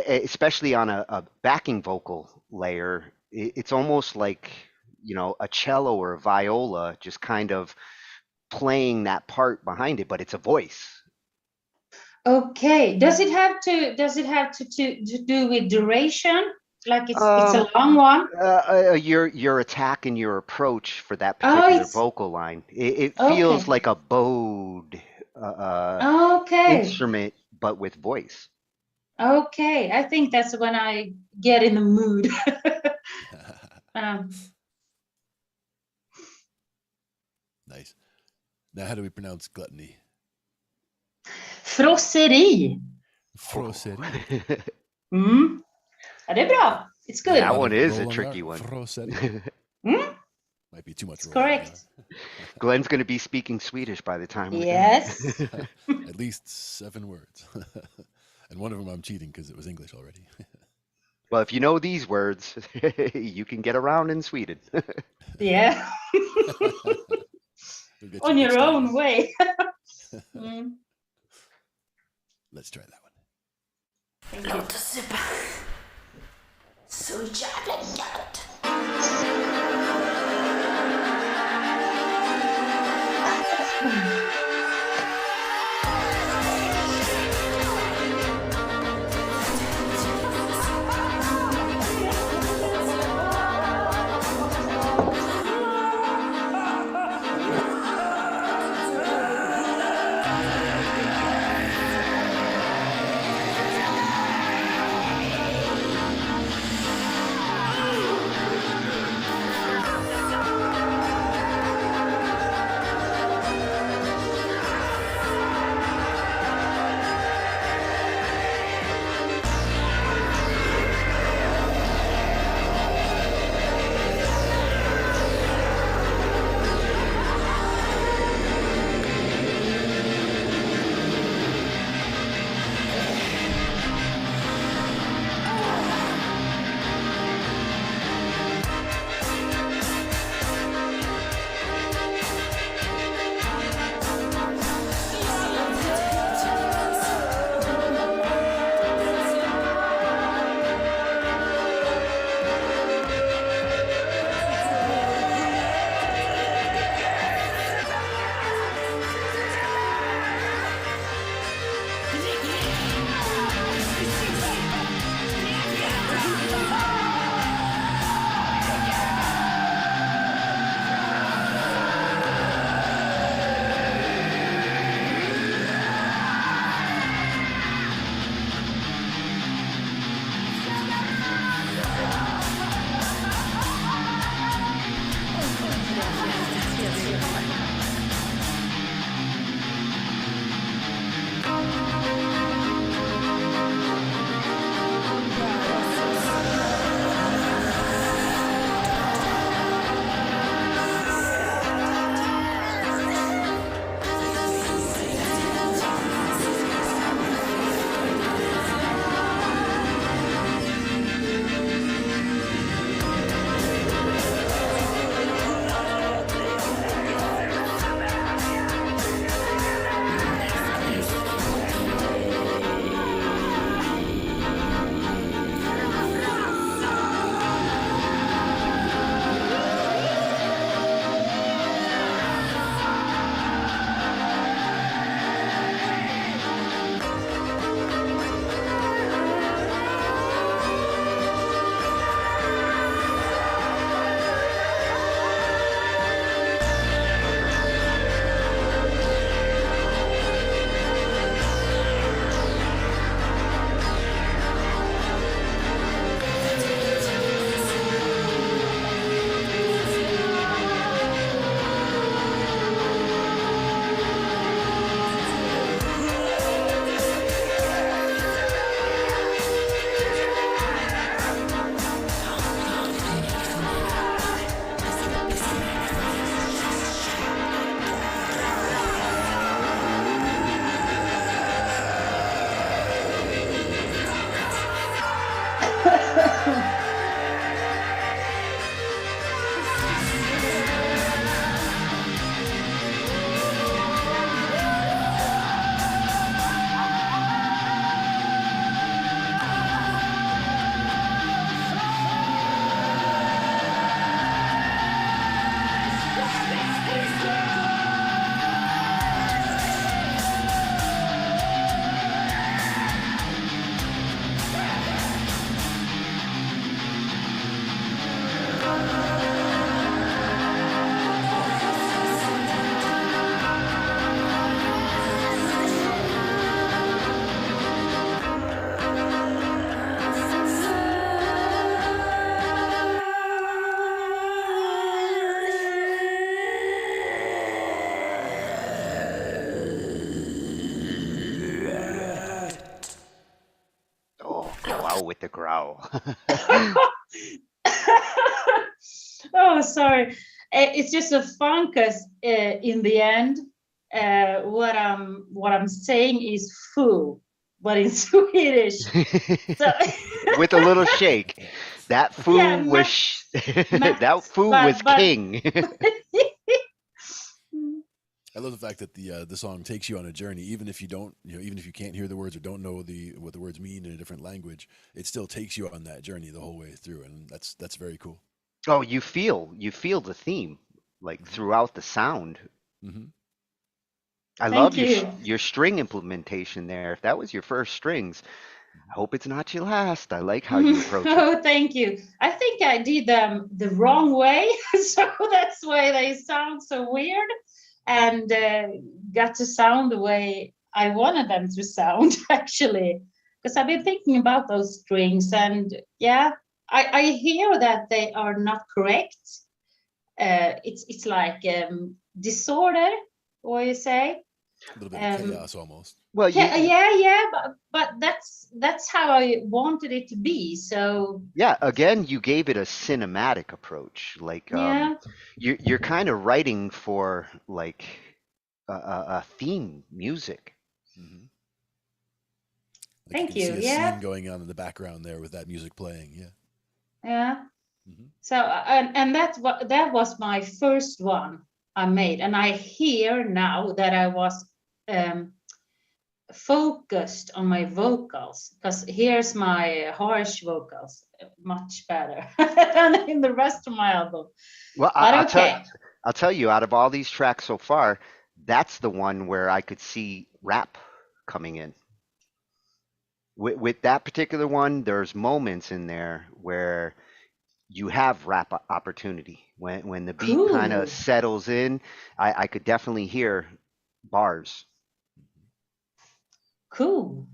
especially on a backing vocal layer, it's almost like, you know, a cello or a viola just kind of playing that part behind it, but it's a voice. okay. Does it have to do with duration? Like it's a Um, long one. your attack and your approach for that Oh, particular it's vocal line, it feels okay. like a bowed Okay. instrument, but with voice. Okay. I think that's when I get in the mood. um, Nice. Now, how do we pronounce gluttony? frosseri. Frosseri. Mm. Ja, det är bra. It's Is that a good. That lot one of is a roll on the R? tricky one. Frosseri. Mm? Might be too much It's roll on the correct. Glenn's going to be speaking Swedish by the time we're Yes. done. R. At least 7 words. And one of them I'm cheating because it was English already. Well, if you know these words, you can get around in Sweden. Yeah. You'll get On good your start. own way. Mm. Let's try that one. Thank you. Låter super. Så jävla gött. growl with the growl. Oh, sorry. It's just a fun because in the end, what I'm saying is foo, but in Swedish. So With a little shake. That foo yeah, was Matt, that foo was but king. I love the fact that the song takes you on a journey, even if you don't, even if you can't hear the words or don't know what the words mean in a different language, it still takes you on that journey the whole way through, and that's very cool. Oh, you feel the theme like throughout the sound. Hmm. I thank love you. your string implementation there. If that was your first strings, I hope it's not your last. I like how you approach it. Oh, thank you. I think I did them the wrong way, so that's why they sound so weird, and got to sound the way I wanted them to sound, actually. Because I've been thinking about those strings, and yeah, I hear that they are not correct. It's like disorder, what you say? A little bit of chaos almost. Well, Yeah, but that's how I wanted it to be. So yeah, again, you gave it a cinematic approach. Like yeah, you're kind of writing for like a theme music. Hmm. Like thank you you. can see a Yeah, scene going on in the background there with that music playing. Yeah. yeah. Hmm. So and that was my first one I made, and I hear now that I was um, focused on my vocals, because here's my harsh vocals much better than in the rest of my album. Well, But okay, I'll tell you, out of all these tracks so far, that's the one where I could see rap coming in. With that particular one, there's moments in there where you have rap opportunity. When the beat kind cool, of settles in, I could definitely hear bars. cool.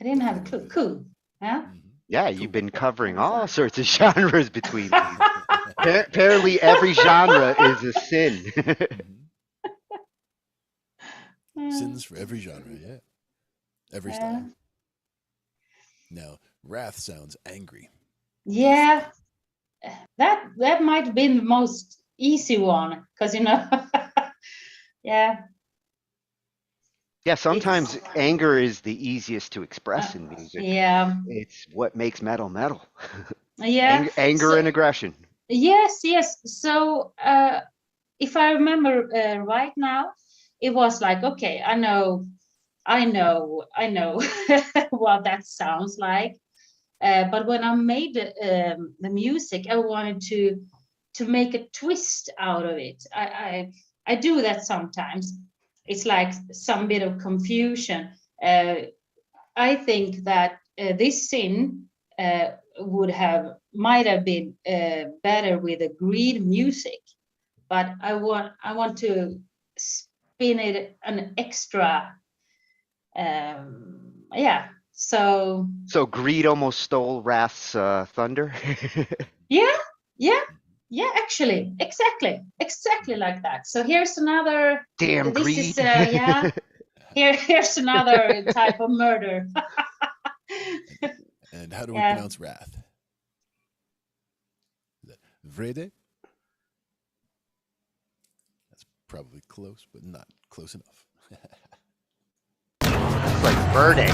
I didn't have a clue. Cool, yeah. Hmm. Yeah, Cool. you've been covering all sorts of genres between these. Apparently, every genre is a sin. Hmm. Sins for every genre. Yeah. Every style. Now, wrath sounds angry. Yeah, that might have been the most easy one, because yeah, Yeah, it's sometimes anger is the easiest to express in music. yeah, It's what makes metal metal. yeah. Anger and So aggression. yes. So if I remember right now, it was like, okay, I know what that sounds like. But when I made the music, I wanted to make a twist out of it. I do that sometimes. It's like some bit of confusion. I think that this scene might have been better with a greed music, but I want to spin it an extra. Yeah. So So greed almost stole Wrath's thunder. yeah, yeah, yeah. Actually, exactly like that. So here's another. Damn This greed. is yeah. Here's another type of murder. And how do we Yeah. pronounce wrath? Is that vrede? That's probably close, but not close enough. It's like burning.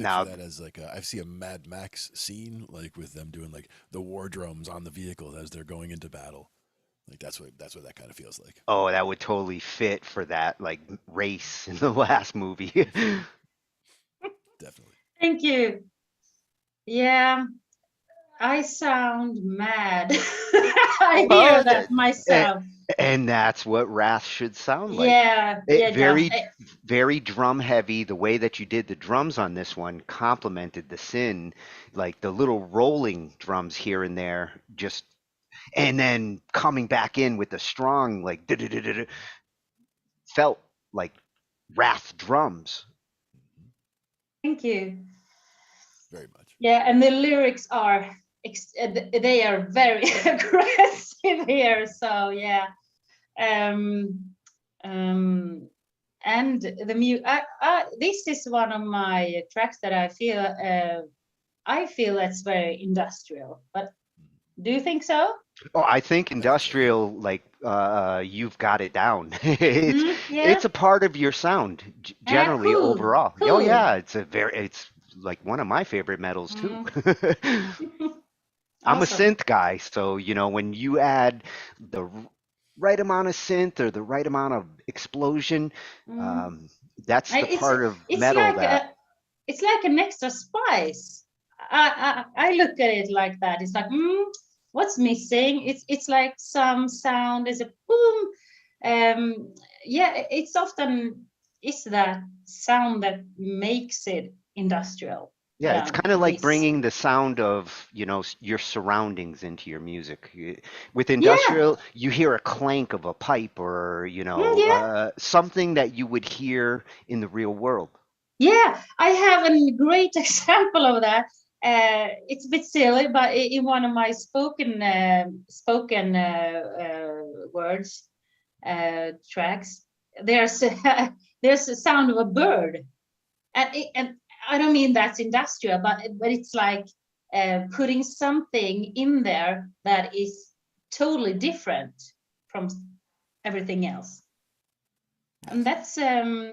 picture Now, that as like I see a Mad Max scene, like with them doing like the war drums on the vehicles as they're going into battle. Like that's what that kind of feels like. oh, that would totally fit for that like race in the last movie. Definitely. Thank you. Yeah, I sound mad. I hear Well, that a- myself. and that's what Wrath should sound like. Yeah, yeah, it does. Very drum heavy. The way that you did the drums on this one complemented the Sin, like the little rolling drums here and there, just and then coming back in with the strong like felt like Wrath drums. Thank you. Very much. Yeah, and the lyrics are they are very aggressive here. So yeah, um, and this is one of my tracks that I feel that's very industrial. But do you think so? Oh, I think I think so. Yeah. industrial, like you've got it down. It's Yeah. it's a part of your sound generally Cool. overall. Oh Cool. yeah, it's like one of my favorite metals too. I'm a Awesome. synth guy, so when you add the right amount of synth or the right amount of explosion, that's the It's part of it's metal like that it's like an extra spice. I look at it like that. It's like, what's missing? It's like some sound is a boom. Yeah, it's often that sound that makes it industrial. yeah, it's kind of like Miss. bringing the sound of, your surroundings into your music. With Yeah. industrial, you hear a clank of a pipe or, Yeah. something that you would hear in the real world. Yeah, I have a great example of that. It's a bit silly, but in one of my spoken words tracks, there's there's a sound of a bird, and I don't mean that's industrial, but it's like putting something in there that is totally different from everything else, and that's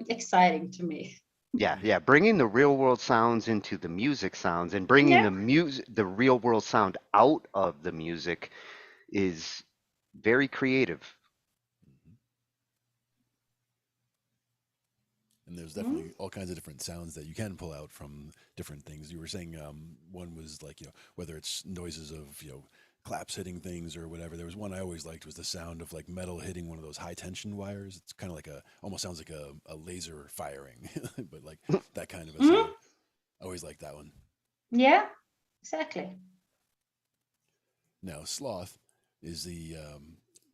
exciting to me. Yeah, bringing the real world sounds into the music sounds and bringing Yeah. the real world sound out of the music is very creative. And there's definitely all kinds of different sounds that you can pull out from different things. You were saying one was like, whether it's noises of, claps hitting things or whatever. There was one I always liked was the sound of like metal hitting one of those high tension wires. It's kind of like almost sounds like a laser firing, but like that kind of a sound. I always liked that one. Yeah, exactly. Now, Sloth is the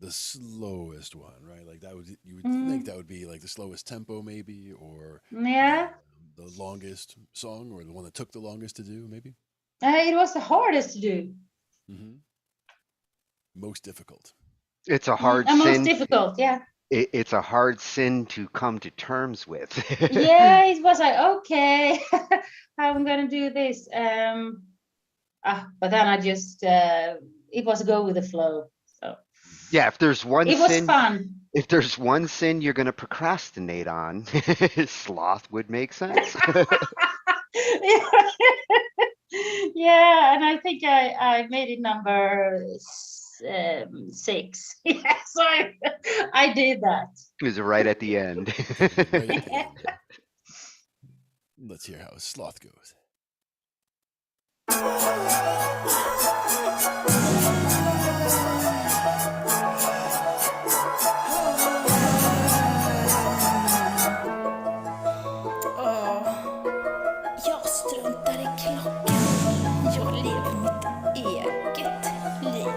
slowest one, right? Like that would you would think that would be like the slowest tempo, maybe, or Yeah. the longest song, or the one that took the longest to do, maybe. It was the hardest to do. Most difficult. It's a hard Most sin. difficult, yeah. It's a hard sin to come to terms with. Yeah, it was like, okay, how I'm gonna do this. But then I just it was go with the flow. So Yeah, if there's one it was sin, fun. if there's one sin you're gonna procrastinate on, sloth would make sense. Yeah, and I think I made it number 6. Yeah, so I did that. It was right at the end. Right at the end. Let's hear how Sloth goes. Jag struntar i klockan. Jag lever mitt eget liv.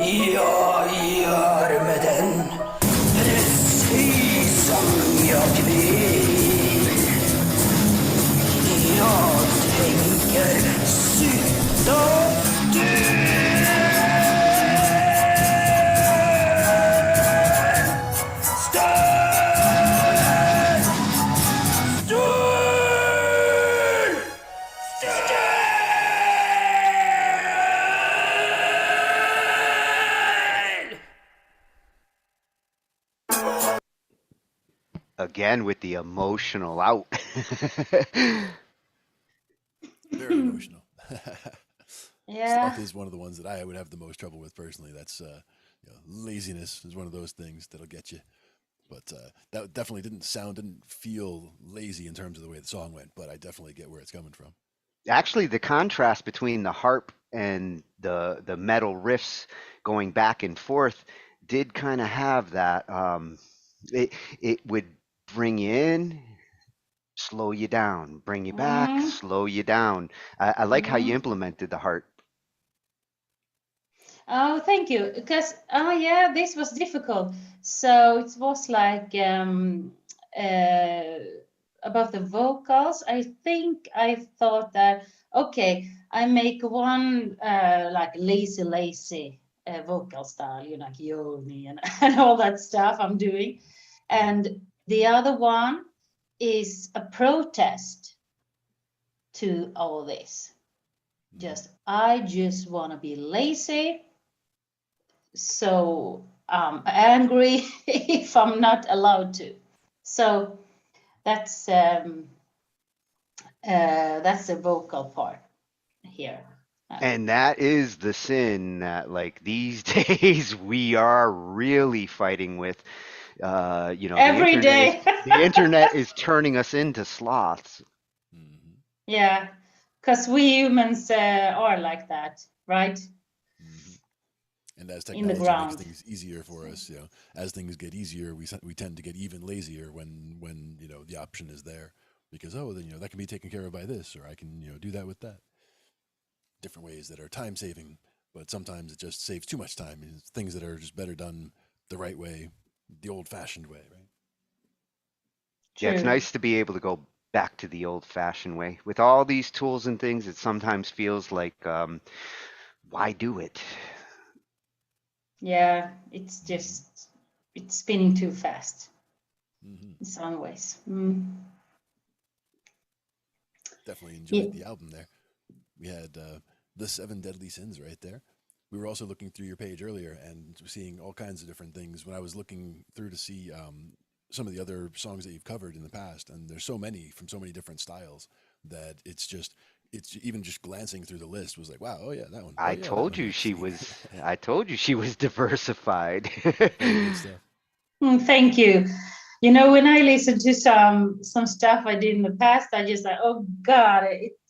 Jag gör med den precis som jag vill. Jag tänker sitta Again with the emotional out. Very emotional. Yeah. Sloth is one of the ones that I would have the most trouble with personally. That's laziness is one of those things that'll get you. But that definitely didn't feel lazy in terms of the way the song went. But I definitely get where it's coming from. Actually, the contrast between the harp and the metal riffs going back and forth did kind of have that. It would bring you in, slow you down, bring you back, Mhm. slow you down. I like how you Mhm. implemented the harp. Oh, thank you. Because yeah, this was difficult. So it was like about the vocals. I think I thought that okay, I make one like lazy vocal style, you know, like Yoni and all that stuff I'm doing, and the other one is a protest to all this. I just want to be lazy, so angry if I'm not allowed to. So that's the vocal part here. And that is the sin that, like, these days we are really fighting with. You know, Every day. the internet is turning us into sloths. Mm-hmm. Yeah, because we humans are like that, right? Mm-hmm. And as In the technology makes ground. things easier for us, as things get easier, we tend to get even lazier when the option is there because then that can be taken care of by this, or I can do that with that. Different ways that are time saving, but sometimes it just saves too much time. And it's things that are just better done the right way, the old fashioned way, right? Yeah, it's True. nice to be able to go back to the old-fashioned way. With all these tools and things, it sometimes feels like, why do it? Yeah, it's just it's spinning too fast Mm-hmm. in some ways. Definitely Yeah. enjoyed the album there. We had the Seven Deadly Sins right there. We were also looking through your page earlier and seeing all kinds of different things. When I was looking through to see some of the other songs that you've covered in the past, and there's so many from so many different styles that it's even just glancing through the list was like, wow, oh yeah, that one. Oh I yeah, that told one you looks she neat. was. I told you she was diversified. Very good stuff. Thank you. You know, when I listen to some stuff I did in the past, I just like, oh God,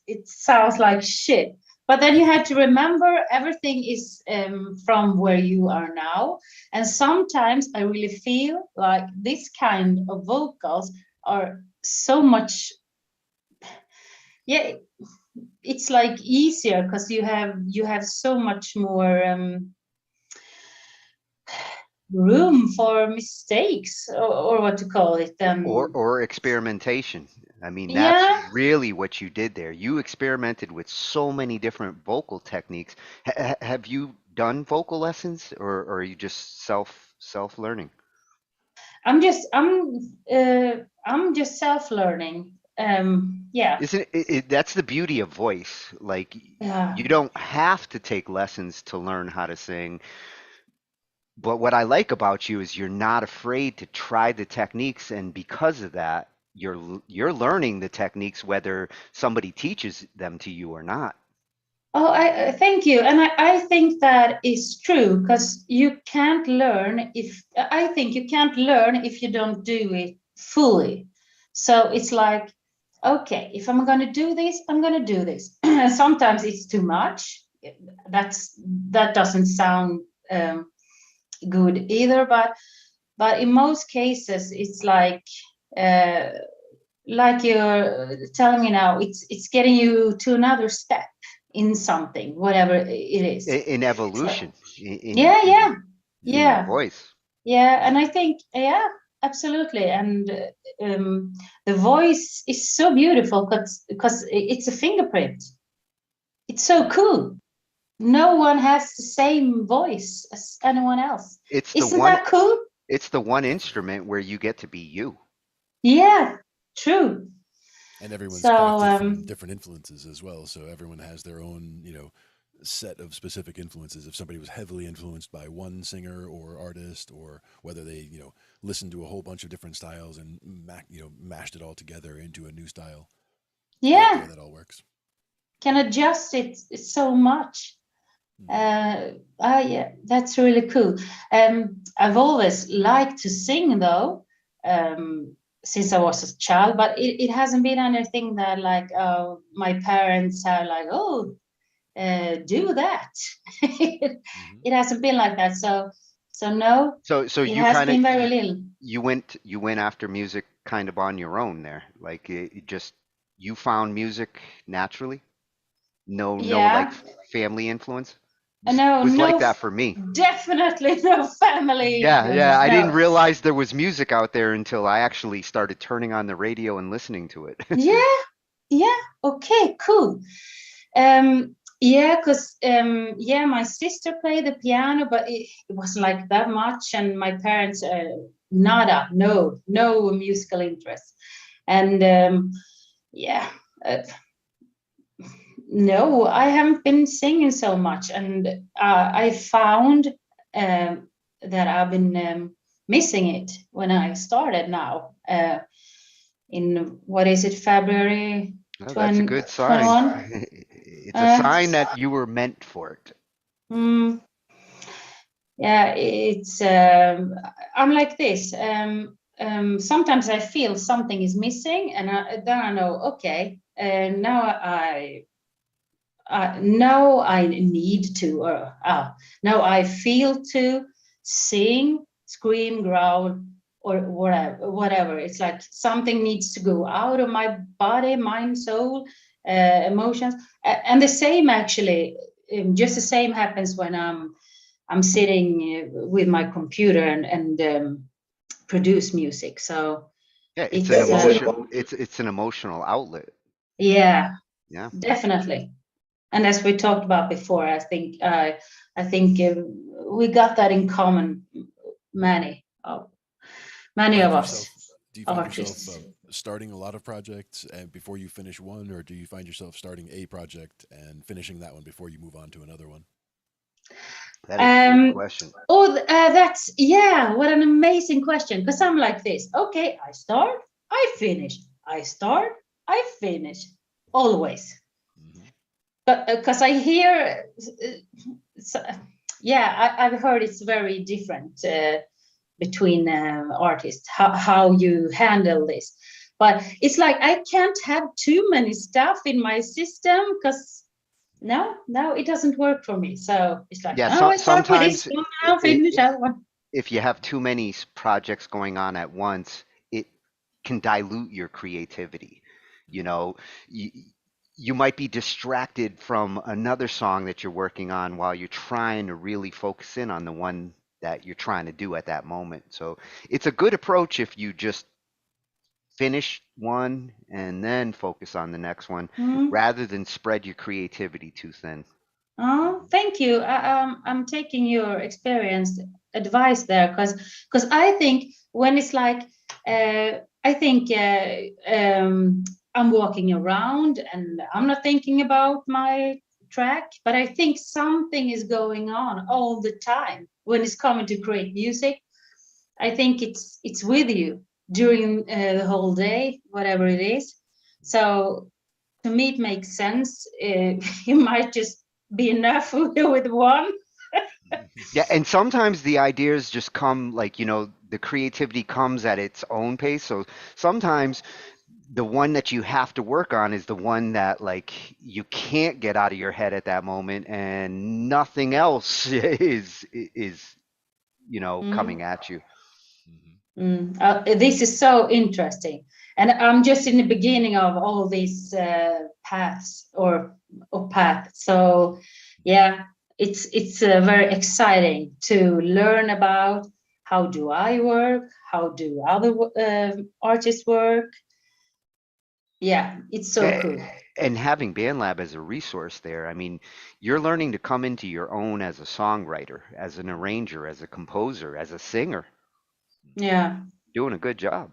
it sounds like shit. But then you have to remember everything is from where you are now. And sometimes I really feel like this kind of vocals are so much, yeah, it's like easier because you have so much more room for mistakes or what to call it. Or experimentation. I mean, that's Yeah. really what you did there. You experimented with so many different vocal techniques. Have you done vocal lessons, or are you just self learning? I'm just self-learning. Yeah. Isn't that's the beauty of voice. Like, Yeah. you don't have to take lessons to learn how to sing. But what I like about you is you're not afraid to try the techniques, and because of that, you're learning the techniques whether somebody teaches them to you or not. Oh, I thank you. And I think that is true because you can't learn if you don't do it fully. So it's like, okay, if I'm going to do this, I'm going to do this. Sometimes it's too much. That doesn't sound good either, but in most cases it's like you're telling me now, it's getting you to another step. in something, whatever it is. In evolution, Yeah, yeah, in your yeah, voice. yeah. And I think, yeah, absolutely. And the voice is so beautiful because it's a fingerprint. It's so cool. No one has the same voice as anyone else. It's the Isn't one. that cool? It's the one instrument where you get to be you. Yeah, true. And everyone's So crafted from different influences as well. So everyone has their own, set of specific influences. If somebody was heavily influenced by one singer or artist, or whether they, listened to a whole bunch of different styles and mashed it all together into a new style. I like the yeah, way that all works. can adjust it so much. Yeah, that's really cool. I've always liked to sing though, since I was a child, but it hasn't been anything that like my parents are like, oh, do that. It hasn't been like that. So no, So it you has kind of been very little. you went after music kind of on your own there. Like it just you found music naturally. No like Yeah. family influence. No, Was like no, that for me. definitely no family Yeah. influences. I didn't No. realize there was music out there until I actually started turning on the radio and listening to it. Yeah, yeah. Okay, cool. Yeah, because yeah, my sister played the piano, but it wasn't like that much, and my parents nada, no musical interest, and yeah, no, I haven't been singing so much, and I found that I've been missing it when I started now. In what is it, February Oh, that's a good sign. 2021? It's a sign that you were meant for it. Yeah, it's I'm like this. Sometimes I feel something is missing, and then I know, okay, now I need to, or now I feel to sing, scream, growl, or whatever. It's like something needs to go out of my body, mind, soul, emotions, and the same actually. Just the same happens when I'm sitting with my computer and produce music. So Yeah, it's an it's emotion. It's an emotional outlet. yeah, Yeah. definitely. And as we talked about before, I think we got that in common. Many of us Do you find yourself artists. starting a lot of projects and before you finish one, or do you find yourself starting a project and finishing that one before you move on to another one? That is a good question. Oh, that's, yeah, what an amazing question. Because I'm like this. Okay, I start, I finish. I start, I finish. Always. But because I hear, yeah, I've heard it's very different between artists, how you handle this. But it's like I can't have too many stuff in my system because no, it doesn't work for me. So it's like, Yeah, no, I start with this sometimes one, I'll finish that one. if you have too many projects going on at once, it can dilute your creativity. You know, you, you might be distracted from another song that you're working on while you're trying to really focus in on the one that you're trying to do at that moment. So it's a good approach if you just finish one and then focus on the next one rather than spread your creativity too thin. Oh, thank you. I'm taking your experience advice there because I think when it's like I think I'm walking around and I'm not thinking about my track, but I think something is going on all the time when it's coming to create music. I think it's with you during the whole day, whatever it is. So to me, it makes sense. You might just be enough with one. Yeah, and sometimes the ideas just come like, the creativity comes at its own pace. So sometimes the one that you have to work on is the one that like you can't get out of your head at that moment and nothing else is coming at you. This is so interesting. And I'm just in the beginning of all these paths or path. So yeah, it's very exciting to learn about how do I work, how do other artists work. Yeah, it's so cool. And having BandLab as a resource there, I mean, you're learning to come into your own as a songwriter, as an arranger, as a composer, as a singer. Yeah, Doing a good job.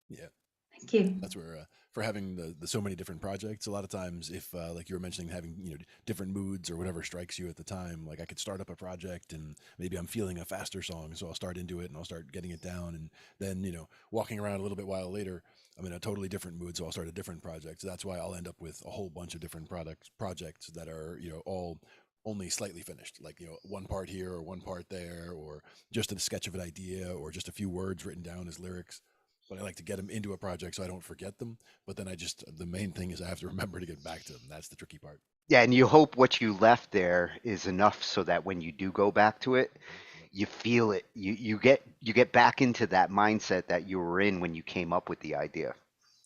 Yeah, thank you. that's where for having the so many different projects, a lot of times if like you were mentioning having different moods or whatever strikes you at the time, like I could start up a project and maybe I'm feeling a faster song, so I'll start into it and I'll start getting it down, and then walking around a little bit while later I'm in a totally different mood, so I'll start a different project. So that's why I'll end up with a whole bunch of different projects that are all only slightly finished, like one part here or one part there, or just a sketch of an idea or just a few words written down as lyrics. But I like to get them into a project so I don't forget them. But then the main thing is I have to remember to get back to them. That's the tricky part. Yeah, and you hope what you left there is enough so that when you do go back to it, you feel it. You get back into that mindset that you were in when you came up with the idea.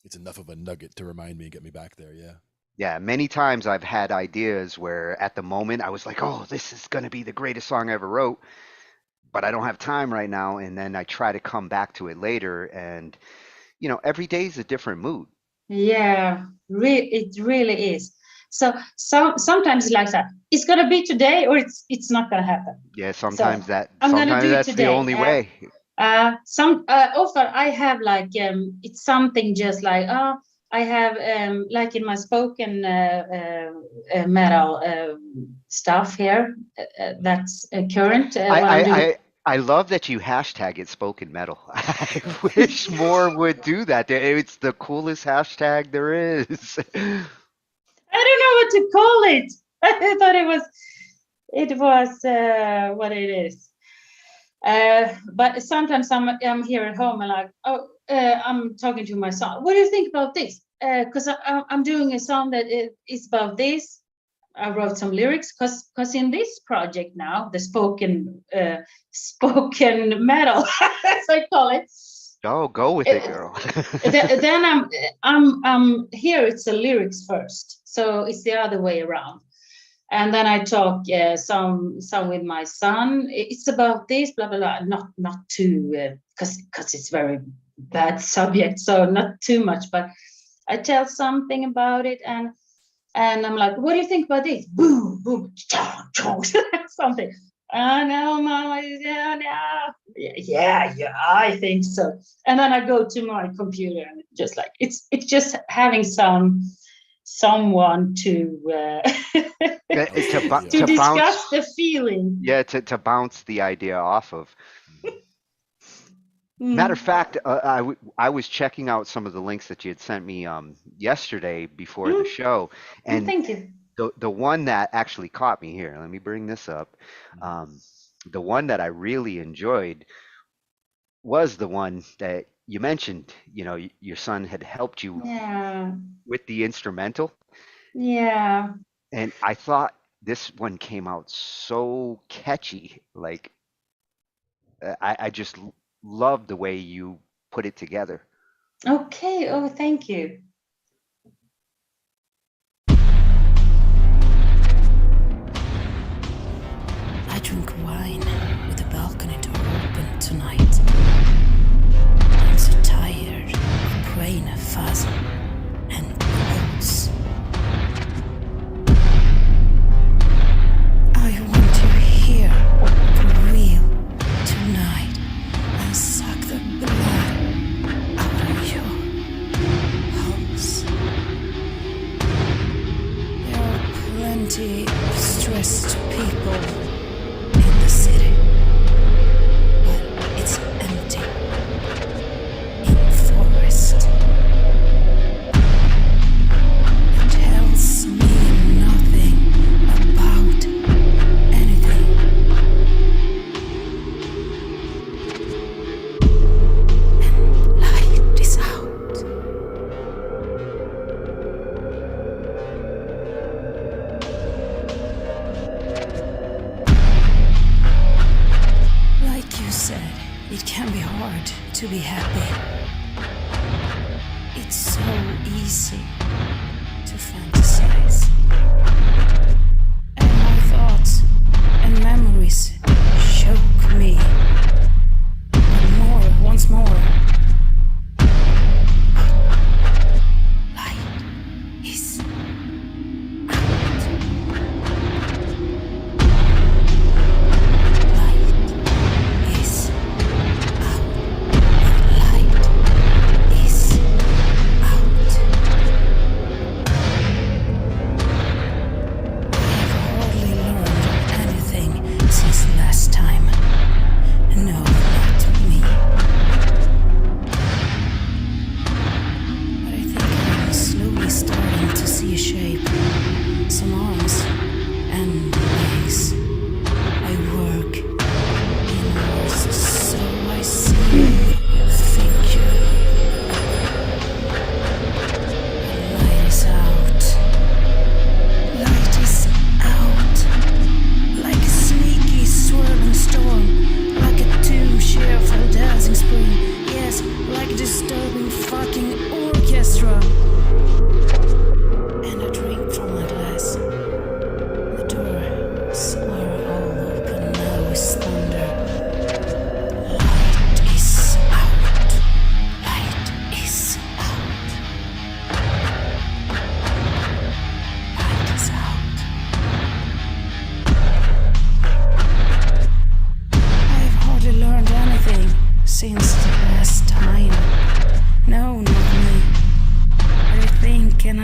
It's enough of a nugget to remind me and get me back there. Yeah. Yeah, many times I've had ideas where at the moment I was like, oh, this is going to be the greatest song I ever wrote, but I don't have time right now. And then I try to come back to it later. And, every day is a different mood. Yeah, it really is. So sometimes it's like that. It's gonna be today, or it's not gonna happen. Yeah, sometimes So I'm gonna do it that's today. the only way. Often I have like it's something just like I have like in my spoken metal stuff here that's current. What I'm doing. I love that you hashtag it spoken metal. I wish more would do that. It's the coolest hashtag there is. I don't know what to call it. I thought it was what it is. But sometimes I'm here at home and like, I'm talking to my son. What do you think about this? Because I'm doing a song that is about this. I wrote some lyrics because in this project now, the spoken metal, as I call it. Oh, go with it, girl. Then I'm here. It's the lyrics first, so it's the other way around. And then I talk some with my son. It's about this, blah blah blah. Not too because it's very bad subject, so not too much. But I tell something about it, and I'm like, what do you think about this? Boom, boom, chong, chong, something. No, Mama, yeah, I think so. And then I go to my computer and just like it's just having someone to to discuss the feeling. Yeah, to bounce the idea off of. Matter of fact, I was checking out some of the links that you had sent me yesterday before the show, and thank you. The one that actually caught me here. Let me bring this up. The one that I really enjoyed was the one that you mentioned. Your son had helped you with the instrumental. Yeah. And I thought this one came out so catchy. Like I just love the way you put it together. Okay. Oh, thank you. I drink wine with the balcony door open tonight. I'm so tired of praying a fuss and quotes. I want you here for real tonight and suck the blood out of your house. There are plenty of stressed people in the city, but it's empty in the forest. It tells me nothing about anything. And light is out. Like you said, it can be hard to be happy.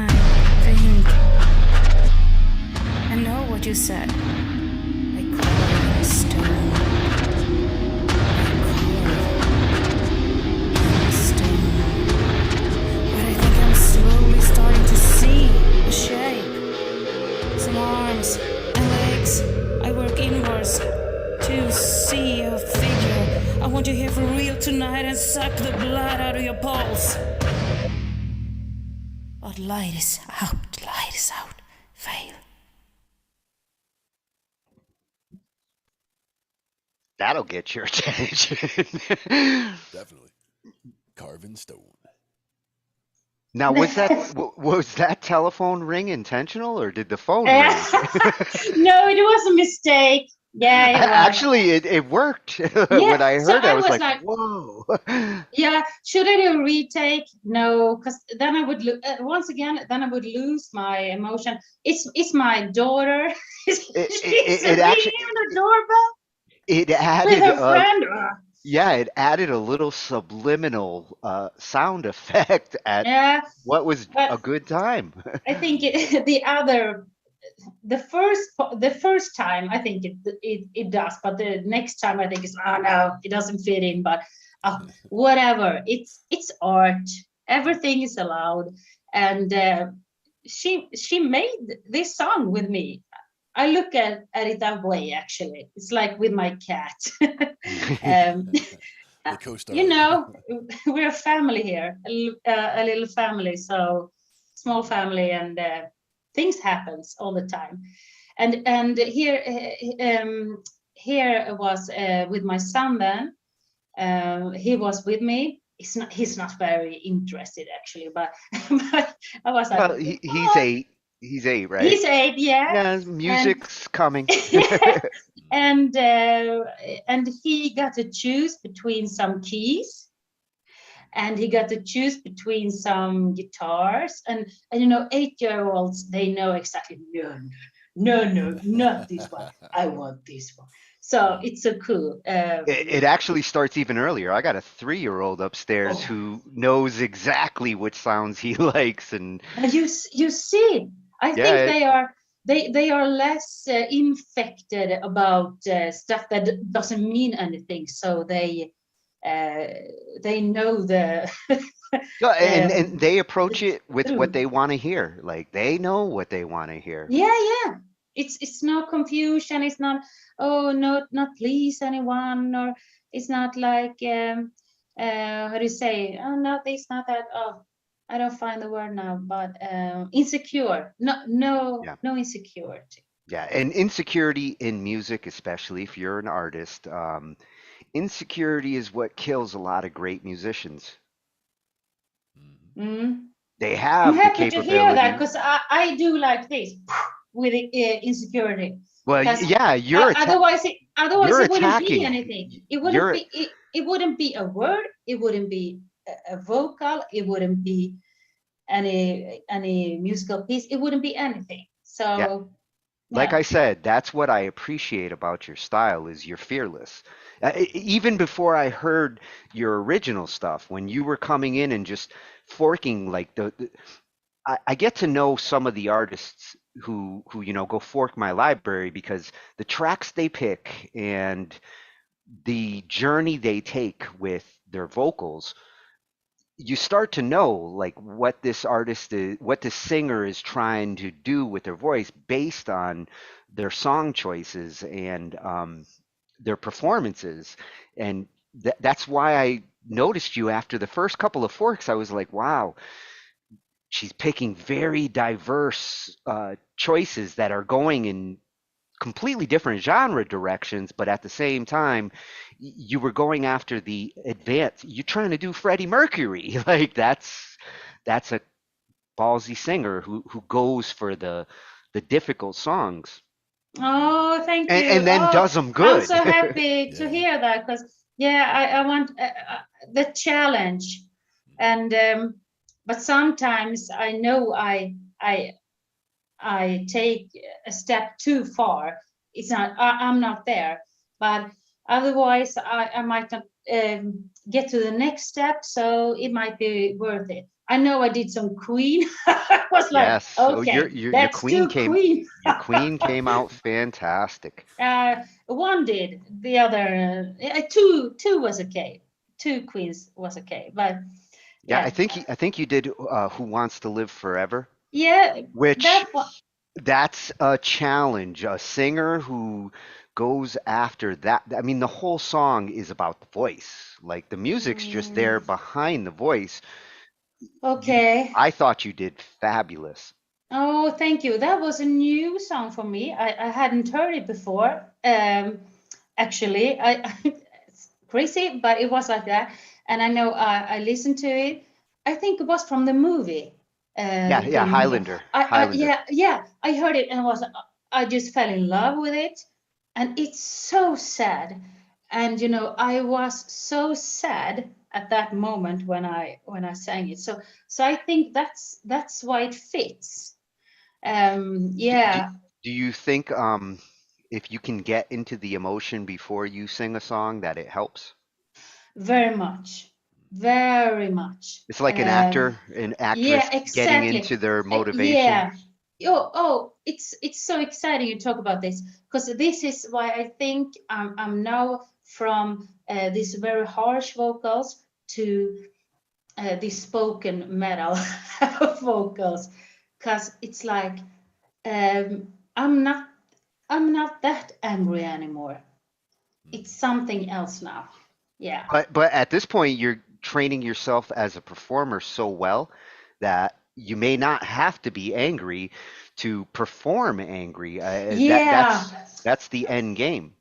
I think I know what you said. I carve in stone. But I think I'm slowly starting to see a shape. Some arms and legs. I work inwards to see a figure. I want you here for real tonight and suck the blood out of your pulse. But light is out. Fail. That'll get your attention. Definitely. Carve in stone. Now, was that telephone ring intentional, or did the phone ring? No, it was a mistake. Yeah, it was. Actually, it worked. When I so heard it, I I was was like, like, whoa. yeah, should I do a retake? No, because then I would once again. Then I would lose my emotion. It's my daughter. She's it ringing actually the doorbell it with added her friend. yeah, it added a little subliminal sound effect at Yeah, what was a but good time. I think the first time I think it does, but the next time I think it's no, it doesn't fit in. But whatever, it's art. Everything is allowed, and she made this song with me. I look at it that way. Actually, it's like with my cat. The co-star. You know, we're a family here, a little family, so small family, and things happens all the time. And here was with my son then. He was with me. He's not very interested actually, but, but I was like, Well, he's 8. He's 8, right? He's 8, yeah. Yeah, music's coming. Yeah. And he got to choose between some keys, and he got to choose between some guitars, and you know, 8-year-olds, they know exactly, no, not this one. I want this one. So it's so cool. It actually starts even earlier. I got a 3-year-old upstairs who knows exactly which sounds he likes, and you see, I think they are less infected about stuff that doesn't mean anything. So they know the no, and they approach it with what they want to hear. Like they know what they want to hear. Yeah. It's no confusion. It's not not please anyone, or it's not like how do you say? Oh no, this not that. Oh, I don't find the word now, but insecure. No insecurity. Yeah, and insecurity in music, especially if you're an artist, insecurity is what kills a lot of great musicians. Mm. They have I'm the happy to hear that, capability. because I do like this with insecurity. Well, yeah, Otherwise it wouldn't attacking. be anything. It wouldn't be a word. It wouldn't be a vocal. It wouldn't be any musical piece. It wouldn't be anything. So, Yeah. Like I said, that's what I appreciate about your style is you're fearless. Even before I heard your original stuff, when you were coming in and just forking like I get to know some of the artists who go fork my library, because the tracks they pick and the journey they take with their vocals, you start to know like what this artist is, what this singer is trying to do with their voice based on their song choices and their performances. And that's why I noticed you after the first couple of forks. I was like, wow, she's picking very diverse choices that are going in completely different genre directions, but at the same time, you were going after the advanced. You're trying to do Freddie Mercury, like that's a ballsy singer who goes for the difficult songs. Oh, thank you. And then does them good. I'm so happy to hear that, because I want the challenge, and but sometimes I know I take a step too far. It's not. I'm not there, but otherwise I might not get to the next step. So it might be worth it. I know I did some Queen. I was like, Yes. Oh, okay, your that's queen too came. Queen. Your queen came out fantastic. One did, the other two was okay. Two Queens was okay, but Yeah, yeah, I think you did Who Wants to Live Forever, yeah, which that one. that's a challenge. A singer who goes after that. I mean, the whole song is about the voice. Like the music's just there behind the voice. You, Okay. I thought you did fabulous. Oh, thank you. That was a new song for me. I hadn't heard it before. Actually, it's crazy, but it was like that. And I know I listened to it. I think it was from the movie, Yeah, the yeah, film movie. Highlander, Highlander. Yeah, I heard it and I just fell in love with it. And it's so sad. And I was so sad at that moment when I sang it. So I think that's why it fits. Do, do, Yeah, do you think if you can get into the emotion before you sing a song that it helps? very much, very much. It's like an actress Yeah, getting exactly. into their motivation. Yeah. Oh, it's so exciting you talk about this because this is why I think I'm now from these very harsh vocals to these spoken metal vocals, because it's like I'm not that angry anymore. It's something else now. Yeah. But at this point, you're training yourself as a performer so well that you may not have to be angry to perform angry. Yeah. That's the end game.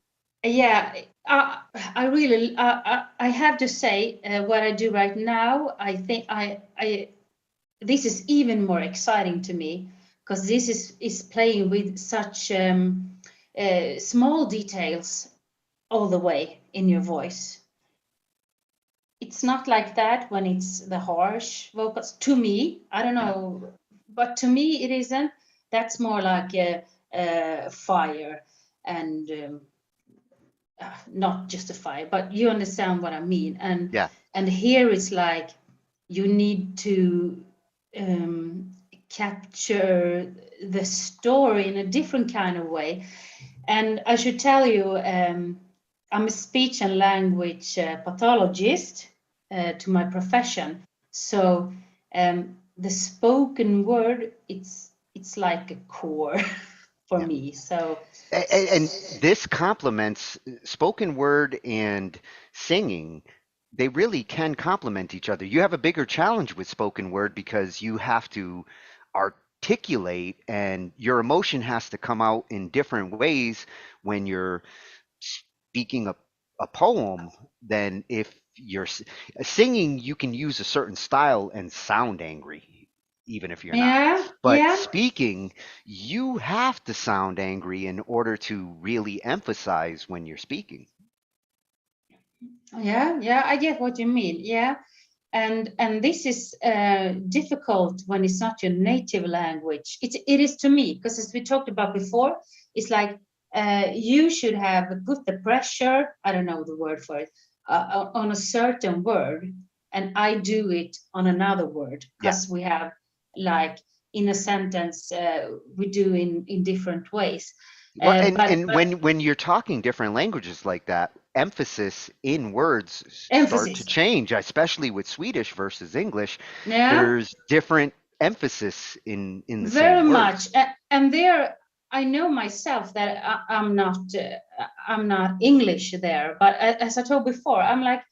Yeah. I really I have to say what I do right now. I think I this is even more exciting to me because this is playing with such small details all the way in your voice. It's not like that when it's the harsh vocals. To me, I don't Yeah. know, but to me it isn't. That's more like a fire and not just a fire, but you understand what I mean. Yeah. And here it's like you need to capture the story in a different kind of way. And I should tell you, I'm a speech and language pathologist to my profession. So the spoken word, it's like a core for Yeah. me. So And this complements spoken word and singing. They really can complement each other. You have a bigger challenge with spoken word because you have to articulate and your emotion has to come out in different ways when you're speaking a poem than if you're singing. You can use a certain style and sound angry, even if you're not. yeah, But yeah. speaking, you have to sound angry in order to really emphasize when you're speaking. Yeah, I get what you mean. Yeah, and this is difficult when it's not your native language. It is to me because as we talked about before, it's like you should have put the pressure. I don't know the word for it on a certain word, and I do it on another word Yeah. because we have like in a sentence we do in different ways. Well, But and when you're talking different languages like that, emphasis in words start to emphasis. change, especially with Swedish versus English. Yeah. There's different emphasis in the Very same much. words. And there, I know myself that I'm not English there. But as I told before, I'm like,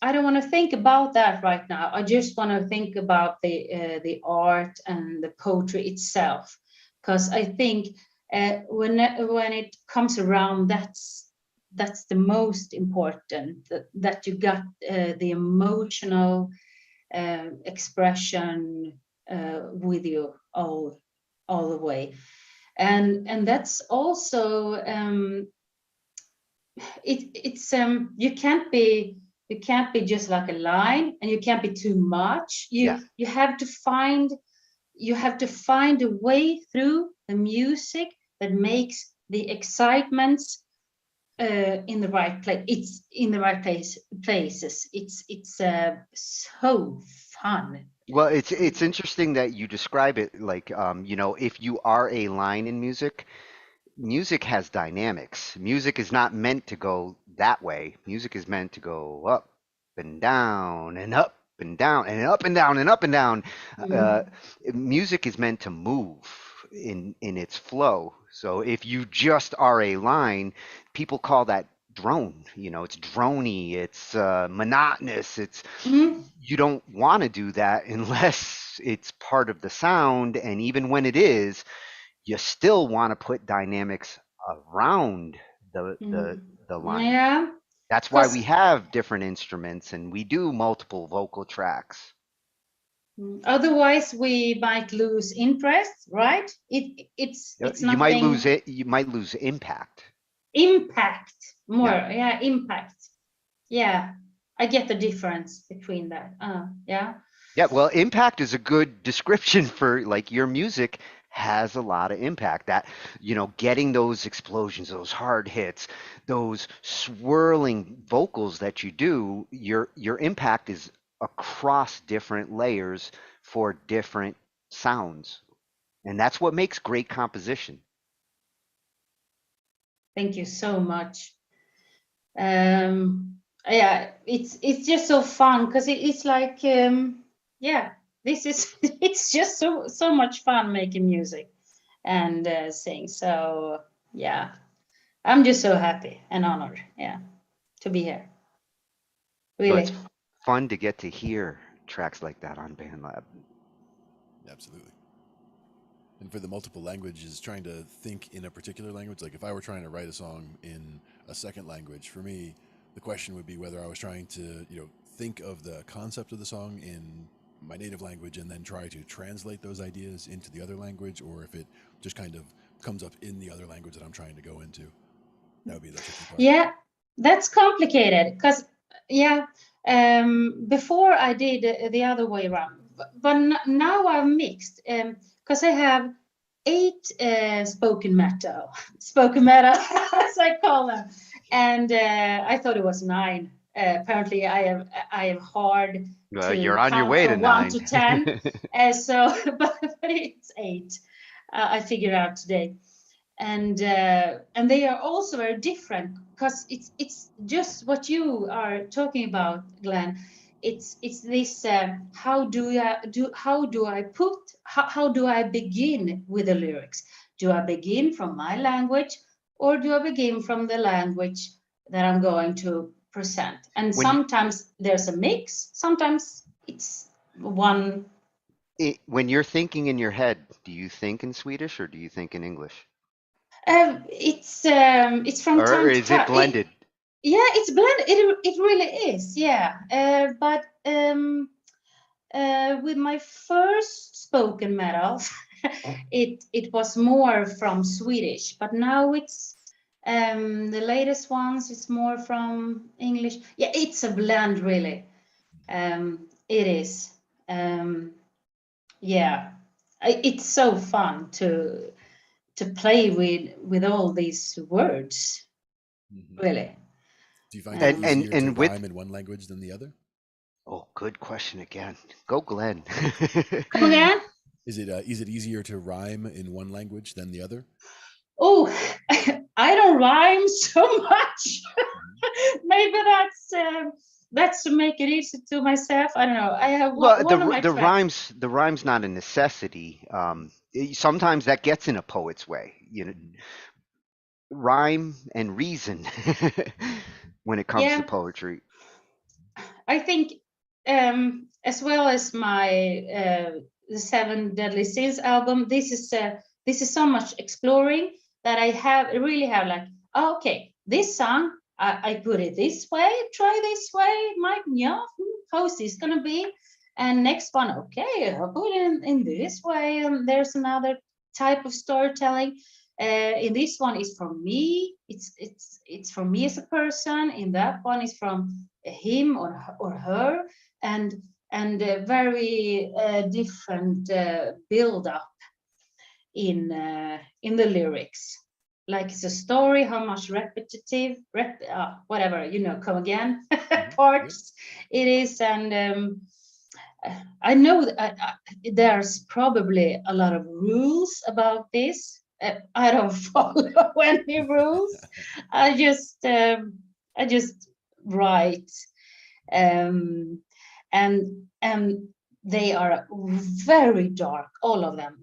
I don't want to think about that right now. I just want to think about the art and the poetry itself, because I think when it comes around, that's the most important. That you got the emotional expression with you all the way, and that's also it's you can't be just like a line, and you can't be too much. Yeah. You have to find a way through the music that makes the excitements in the right place. It's in the right places. It's so fun. Well, it's interesting that you describe it like, if you are a line in music, music has dynamics. Music is not meant to go that way. Music is meant to go up and down and up and down and up and down and up and down. Uh, Mm. Music is meant to move in its flow. So if you just are a line, people call that drone. It's drony, it's monotonous. It's Mm. You don't want to do that unless it's part of the sound, and even when it is, you still want to put dynamics around the the Mm. the line. Yeah, That's why because we have different instruments and we do multiple vocal tracks. otherwise we might lose interest, right? It's You might lose nothing it. You might lose impact. impact more. Yeah. Yeah, impact. Yeah, I get the difference between that. Yeah. Yeah. Well, impact is a good description for like your music has a lot of impact. That, getting those explosions, those hard hits, those swirling vocals that you do, your impact is across different layers for different sounds. And that's what makes great composition. Thank you so much. Yeah, it's just so fun because it's like yeah, this is it's just so much fun making music and sing. So yeah, I'm just so happy and honored, yeah, to be here. So it's Really. fun to get to hear tracks like that on BandLab. Absolutely. And for the multiple languages, trying to think in a particular language, like if I were trying to write a song in a second language, for me, the question would be whether I was trying to, think of the concept of the song in my native language and then try to translate those ideas into the other language, or if it just kind of comes up in the other language that I'm trying to go into. That would be the tricky part. Yeah, that's complicated because yeah, before I did the other way around, but now I'm mixed because I have 8 spoken metal as I call them, and I thought it was 9. Apparently, I have hard You're to on your count way to from 1 9. to 10, so but it's 8. I figured out today, and they are also very different because it's just what you are talking about, Glenn. It's this how do I begin with the lyrics? Do I begin from my language or do I begin from the language that I'm going to present? And When you, sometimes there's a mix, sometimes it's one. when you're thinking in your head, do you think in Swedish or do you think in English? It's from Or time to is it time. blended? Yeah, it's blended. It really is. Yeah. But with my first spoken metal, it was more from Swedish. But now it's the latest ones. It's more from English. Yeah, it's a blend, really. It is. Yeah, it's so fun to play with all these words. Mm-hmm. Really. Do you find it And easier to with rhyme in one language than the other? Oh, good question again. Go, Glenn. Come again? Is it easier to rhyme in one language than the other? Oh, I don't rhyme so much. Maybe that's to make it easy to myself. I don't know. I have Well, one of my the friends. rhyme's not a necessity. Sometimes that gets in a poet's way. Rhyme and reason when it comes to Yeah, poetry. I think as well as my the Seven Deadly Sins album, this is so much exploring that I really have like, oh, okay, this song I put it this way, try this way, Mike, yeah, how's this gonna be? And next one, okay, I'll put it in this way, and there's another type of storytelling. In this one is from me. It's from me as a person. In that one is from him or her, and very different build up in the lyrics. Like it's a story, how much repetitive, whatever, come again Mm-hmm. Yep. parts it is, and I know there's probably a lot of rules about this. I don't follow any rules. I just write, um, and they are very dark, all of them.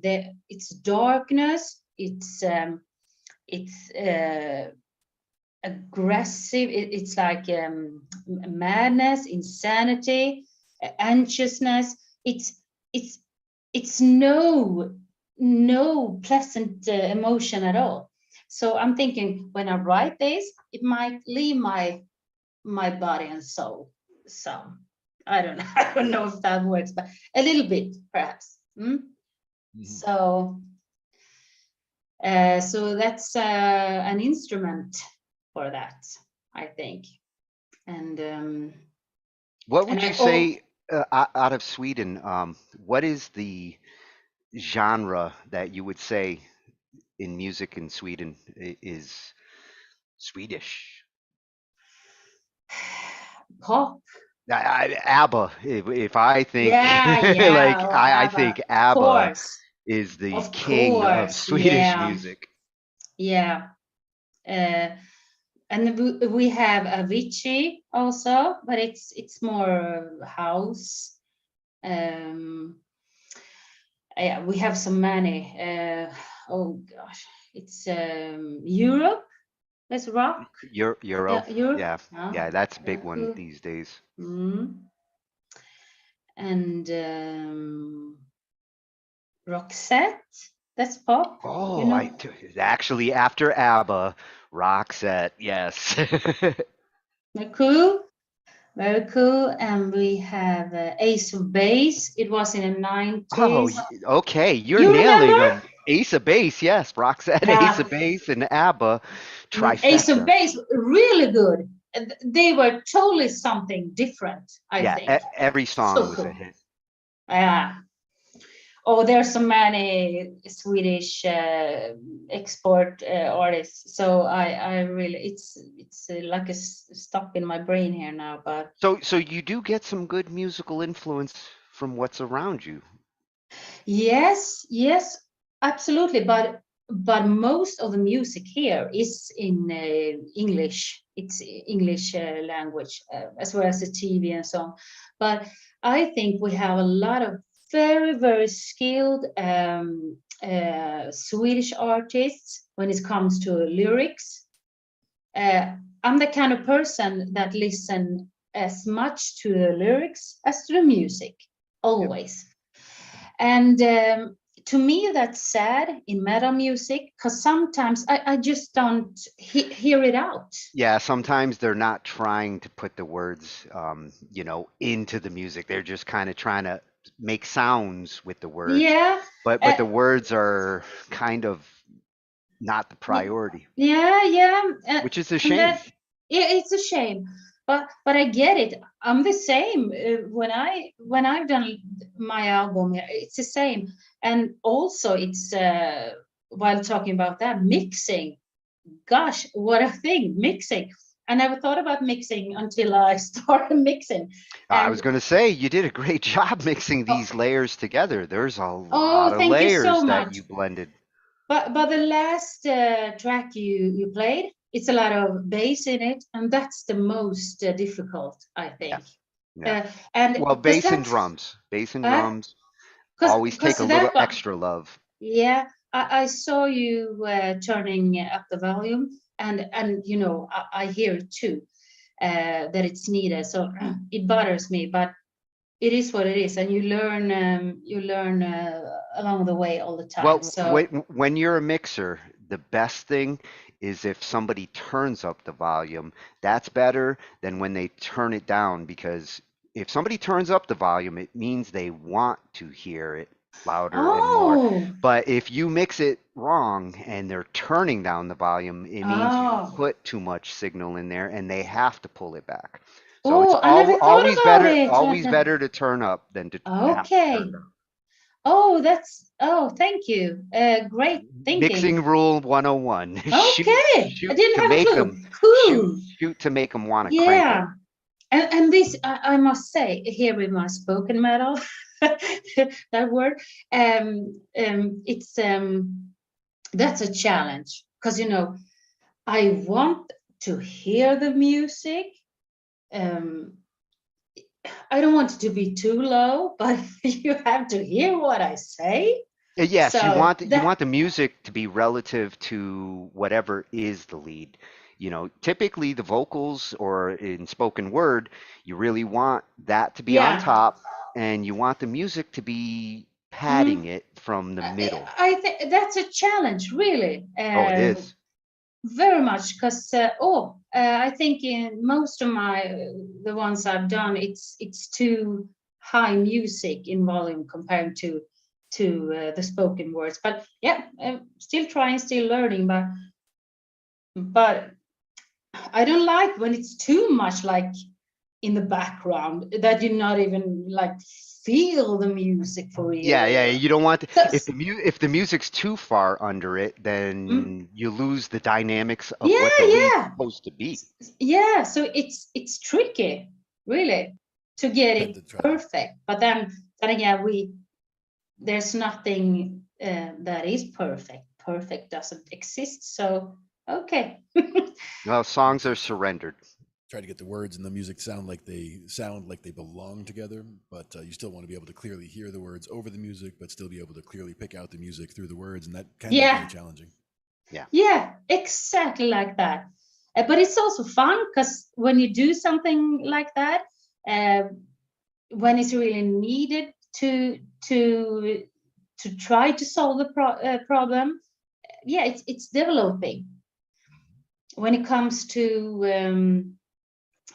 It's darkness. It's aggressive. It's like madness, insanity, anxiousness. It's no pleasant emotion at all. So I'm thinking when I write this, it might leave my body and soul. So I don't know. I don't know if that works, but a little bit perhaps. So so that's an instrument for that, I think. And What would and you say out of Sweden? What is the genre that you would say in music in Sweden is Swedish? pop. ABBA. If I think like Oh, I ABBA, think of ABBA course, is the of king of course, Swedish music. yeah. And we have Avicii also, but it's more house. Yeah, we have so many. Oh gosh, it's Europe. Let's rock. Euro, Yeah, Europe. yeah, Yeah, yeah, that's a big very one cool. these days. And Roxette. That's pop. You Oh, know. actually after ABBA, Roxette, yes. Very cool. Very cool. And we have Ace of Base. It was in the Oh, 90s. okay, you're You nailing remember? them. Ace of Base, yes, Roxette, Ace Yeah. of Base, and ABBA Ace of trifecta. Base, really good. They were totally something different, I Yeah, think. every song So was a cool. hit. Yeah. Oh, there's so many Swedish export artists. So I really, it's like stuck in my brain here now. But So you do get some good musical influence from what's around you. yes, absolutely. But most of the music here is in English. It's English language, as well as the TV and so on. But I think we have a lot of very skilled Swedish artists when it comes to lyrics. I'm the kind of person that listen as much to the lyrics as to the music, always. And to me, that's sad in metal music because sometimes I just don't hear it out. Yeah, sometimes they're not trying to put the words, into the music. They're just kind of trying to make sounds with the words, Yeah, but the words are kind of not the priority, yeah, which is a and shame. that yeah, it's a shame. But I get it. I'm the same when I've done my album. It's the same, and also it's while talking about that mixing. Gosh, what a thing, mixing. I never thought about mixing until I started mixing. I was And going to say you did a great job mixing oh, these layers together. There's a lot oh, of thank you layers so that much. you blended. But the last track you played, it's a lot of bass in it, and that's the most difficult, I Yeah, think. yeah. And Well, because that's bass and uh, drums always take because a little that one, extra love. yeah, I saw you turning up the volume, and I hear it too, that it's needed. So it bothers me, but it is what it is, and you learn along the way all the time. Well, So when you're a mixer, the best thing is if somebody turns up the volume. That's better than when they turn it down because if somebody turns up the volume, it means they want to hear it louder and more. oh But if you mix it wrong and they're turning down the volume, it means you oh put too much signal in there and they have to pull it back. So it's oh, I never thought about it like always that. better to turn up than to have to turn Okay. down. Thank you. Great thinking. Mixing rule 101. Okay, I Shoot didn't to have a make clue. them Cool. shoot to make them want to crank Yeah. up. And this I must say here with my spoken metal, that word, it's that's a challenge because I want to hear the music. I don't want it to be too low, but you have to hear what I say. Yes, you So want that, the music to be relative to whatever is the lead. Typically the vocals or in spoken word, you really want that to be on yeah, top, and you want the music to be padding mm, it from the middle. I think that's a challenge, really. Oh, it is. Very much, because I think in most of the ones I've done, it's too high music in volume compared to the spoken words. But yeah, still trying, still learning. But I don't like when it's too much like in the background that you not even like feel the music for real. Yeah, you don't want So, if the music's too far under it, mm, then you lose the dynamics of what yeah, the lead's yeah. supposed to be. Yeah, so it's tricky, really, to get Tend it to try to perfect. But then again, there's nothing that is perfect. Perfect doesn't exist. So okay. Well, you songs are just surrendered. try to get the words and the music sound like they belong together, but you still want to be able to clearly hear the words over the music, but still be able to clearly pick out the music through the words, and that can be very Yeah, challenging. Yeah. yeah, exactly like that. But it's also fun because when you do something like that, uh, when it's really needed to try to solve the problem, yeah, it's developing. When it comes to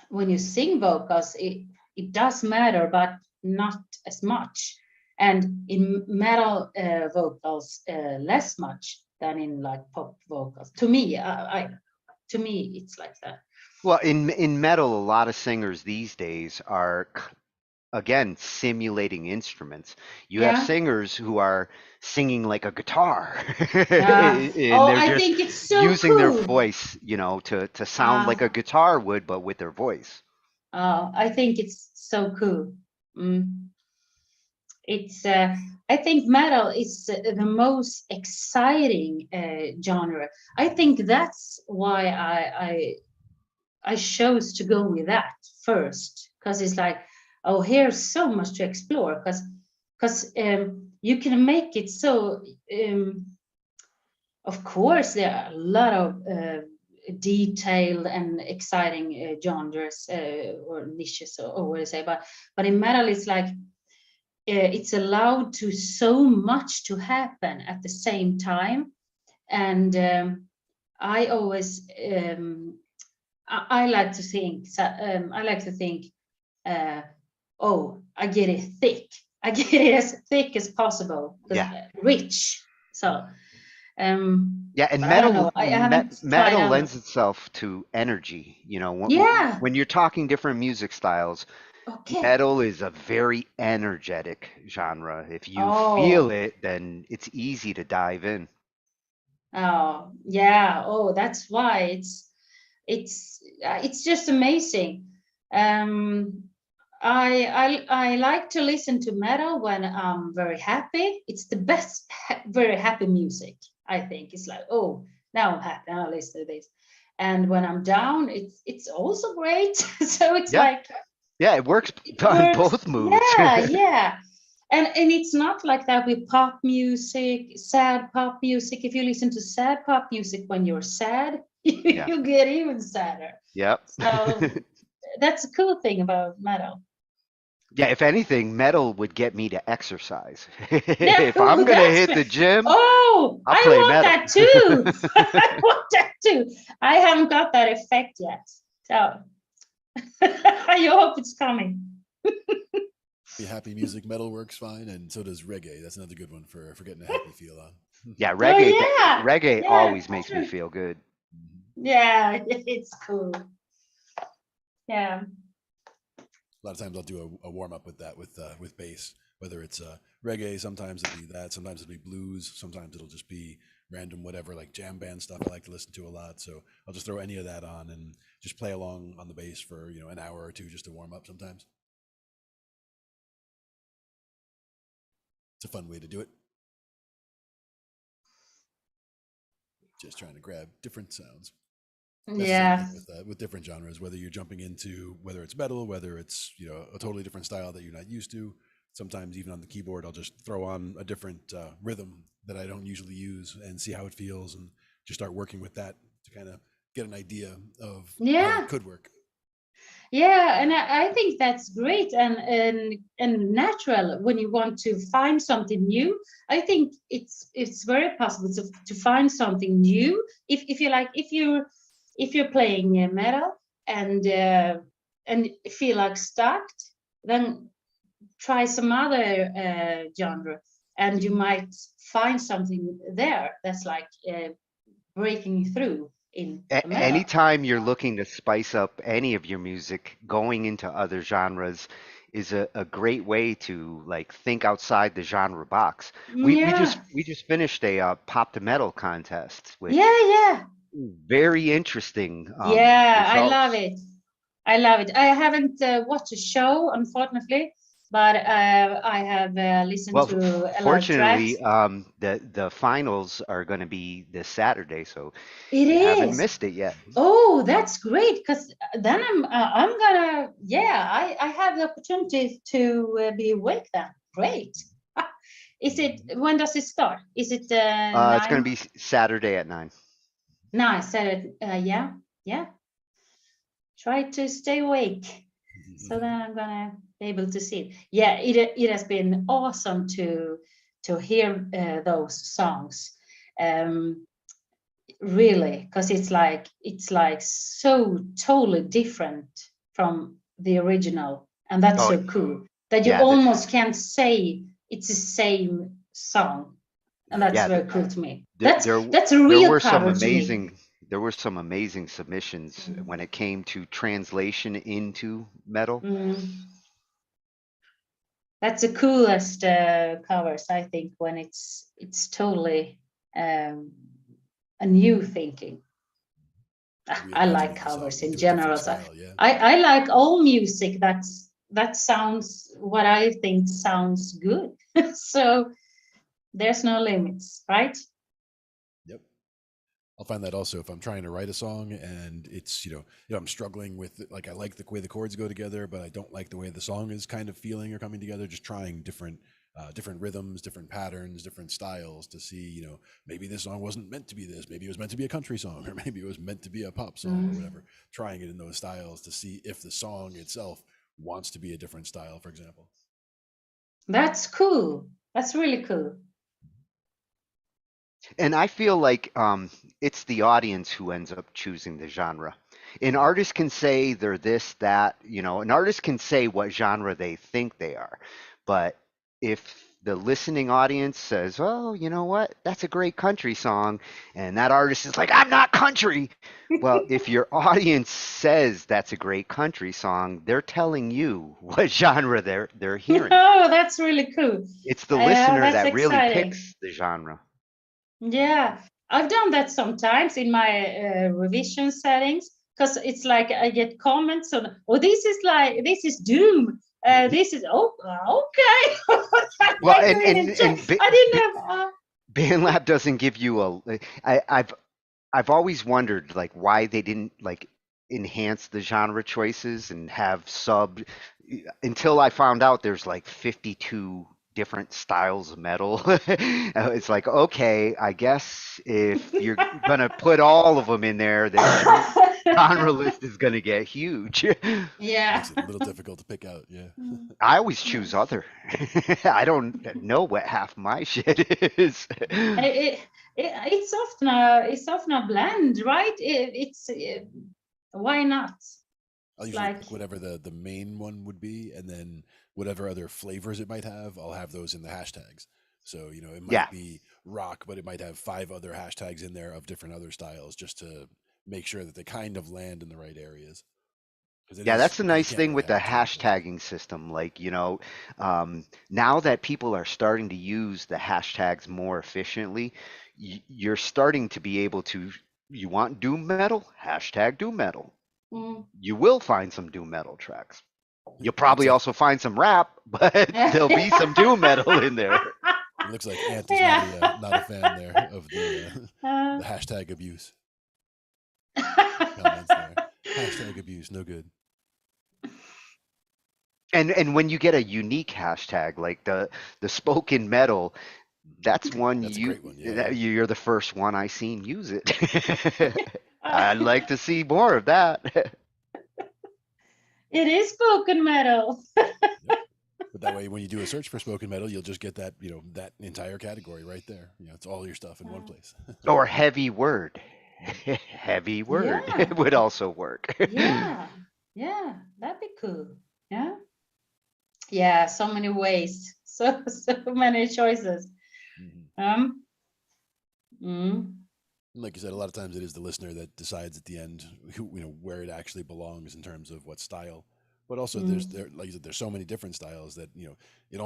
when you sing vocals, it does matter, but not as much. And in metal vocals, less much than in like pop vocals. To me, to me, it's like that. Well, in metal, a lot of singers these days are again simulating instruments. You have Yeah. singers who are singing like a guitar, and Oh, they're I just think it's so using their cool. voice, to sound Uh, like a guitar would, but with their voice. I think it's so cool. Mm. It's I think metal is the most exciting genre. I think that's why I chose to go with that first, because it's like, oh, here's so much to explore, because you can make it so of course there are a lot of detailed and exciting genres or niches, or what I say, but in metal it's like it's allowed to so much to happen at the same time. And I always I like to think oh, I get it thick. I get it as thick as possible, because Yeah. rich. So Yeah, and but I don't know, I haven't tried metal out. lends itself to energy. Yeah, When you're talking different music styles, okay. metal is a very energetic genre. If you feel Oh, it, then it's easy to dive in. oh, yeah. Oh, that's why it's just amazing. Um, I like to listen to metal when I'm very happy. It's the best, very happy music. I think it's like, oh, now I'm happy. Now I listen to this. And when I'm down, it's also great. So it's Yeah, like yeah, it works it on works. both moods. Yeah, yeah. And it's not like that with pop music, sad pop music. If you listen to sad pop music when you're sad, Yeah. you get even sadder. Yep. So that's a cool thing about metal. Yeah, if anything, metal would get me to exercise. Yeah, If I'm oh, gonna that's hit great. the gym, Oh, I'll I play want metal. that too. I want that too. I haven't got that effect yet. So I hope it's coming. Happy music, metal works fine, and so does reggae. That's another good one for getting a happy feel on. Yeah, Oh yeah. reggae Yeah, always makes me true. feel good. Mhm. Yeah, it's cool. Yeah. A lot of times I'll do a warm up with that with bass, whether it's reggae, sometimes it'll be that, sometimes it'll be blues, sometimes it'll just be random whatever, like jam band stuff I like to listen to a lot. So I'll just throw any of that on and just play along on the bass for, an hour or two just to warm up sometimes. It's a fun way to do it. Just trying to grab different sounds. That's the same Yeah. thing with different genres, whether you're jumping into, whether it's metal, whether it's, a totally different style that you're not used to. Sometimes even on the keyboard, I'll just throw on a different rhythm that I don't usually use and see how it feels, and just start working with that to kind of get an idea of how Yeah. it could work. Yeah, and I think that's great and natural when you want to find something new. I think it's very possible to find something new if you like, if you're playing metal and feel like stuck, then try some other genre, and you might find something there that's like breaking through in the metal. Anytime you're looking to spice up any of your music, going into other genres is a great way to like think outside the genre box. Yeah, We just finished a pop to metal contest, which yeah. very interesting Yeah, I results. love it. I love it. I haven't watched a show, unfortunately, but I have listened Well, to a lot of fortunately, tracks. the finals are going to be this Saturday, so It you haven't is. missed it yet. Oh, that's great. Because then I'm gonna, yeah, I have the opportunity to be awake then. Great. Is it, when does it start? Is it It's going to 9? be Saturday at 9. 9, Saturday, yeah. Try to stay awake. So then I'm gonna be able to see it. Yeah, it has been awesome to hear those songs, really, because it's like so totally different from the original, and that's Oh, so cool that you yeah, almost can't say it's the same song, and that's yeah. very cool to me. There, That's there, that's a there real were some cover to me. amazing, there were some amazing submissions when it came to translation into metal. Mm. That's the coolest covers, I think, when it's totally a new thinking. I like Reimagining the song covers in into a different general. So style, yeah. I like all music that sounds what I think sounds good. So there's no limits, right? Yep. I'll find that also if I'm trying to write a song and it's, I'm struggling with it, like I like the way the chords go together, but I don't like the way the song is kind of feeling or coming together. Just trying different rhythms, different patterns, different styles to see, maybe this song wasn't meant to be this. Maybe it was meant to be a country song, or maybe it was meant to be a pop song or whatever. Trying it in those styles to see if the song itself wants to be a different style, for example. That's cool. That's really cool. And I feel like it's the audience who ends up choosing the genre. An artist can say they're this, that, an artist can say what genre they think they are. But if the listening audience says, oh, you know what, that's a great country song, and that artist is like, I'm not country. Well, if your audience says that's a great country song, they're telling you what genre they're hearing. Oh, that's really cool. It's the listener That's that really exciting. picks the genre. Yeah, I've done that sometimes in my revision settings, because it's like I get comments on, oh, this is doom. This is okay. Well, I didn't have. BandLab doesn't give you I've always wondered like why they didn't like enhance the genre choices and have sub until I found out there's like 52 different styles of metal. It's like, okay, I guess if you're gonna put all of them in there, then your genre list is gonna get huge. Yeah. Makes it a little difficult to pick out, yeah. I always choose other. I don't know what half my shit is. It's often a blend, right? Why not? I'll usually Like, pick whatever the main one would be, and then whatever other flavors it might have, I'll have those in the hashtags. So, it might Yeah. be rock, but it might have 5 other hashtags in there of different other styles just to make sure that they kind of land in the right areas. 'Cause it Yeah, is that's the you nice can't thing really with the have it too much. hashtagging system. Like, now that people are starting to use the hashtags more efficiently, you're starting to be able to, you want doom metal? Hashtag doom metal. Mm. You will find some doom metal tracks. You'll It looks probably like also find some rap, but there'll be some doom metal in there. Ant is Yeah. not a fan there of the hashtag abuse comments there. Hashtag abuse, no good. And when you get a unique hashtag like the spoken metal, that's one That's a great one. Yeah, yeah. you're the first one I seen use it. I'd like to see more of that. It is spoken metal. Yep. But that way, when you do a search for spoken metal, you'll just get that that entire category right there. It's all your stuff in one place. Or heavy word. Heavy word Yeah. would also work. Yeah. Yeah. That'd be cool. Yeah. Yeah. So many ways. So many choices. Mhm. Mm. Like you said, a lot of times it is the listener that decides at the end where it actually belongs in terms of what style. But also, like you said, there's so many different styles that it's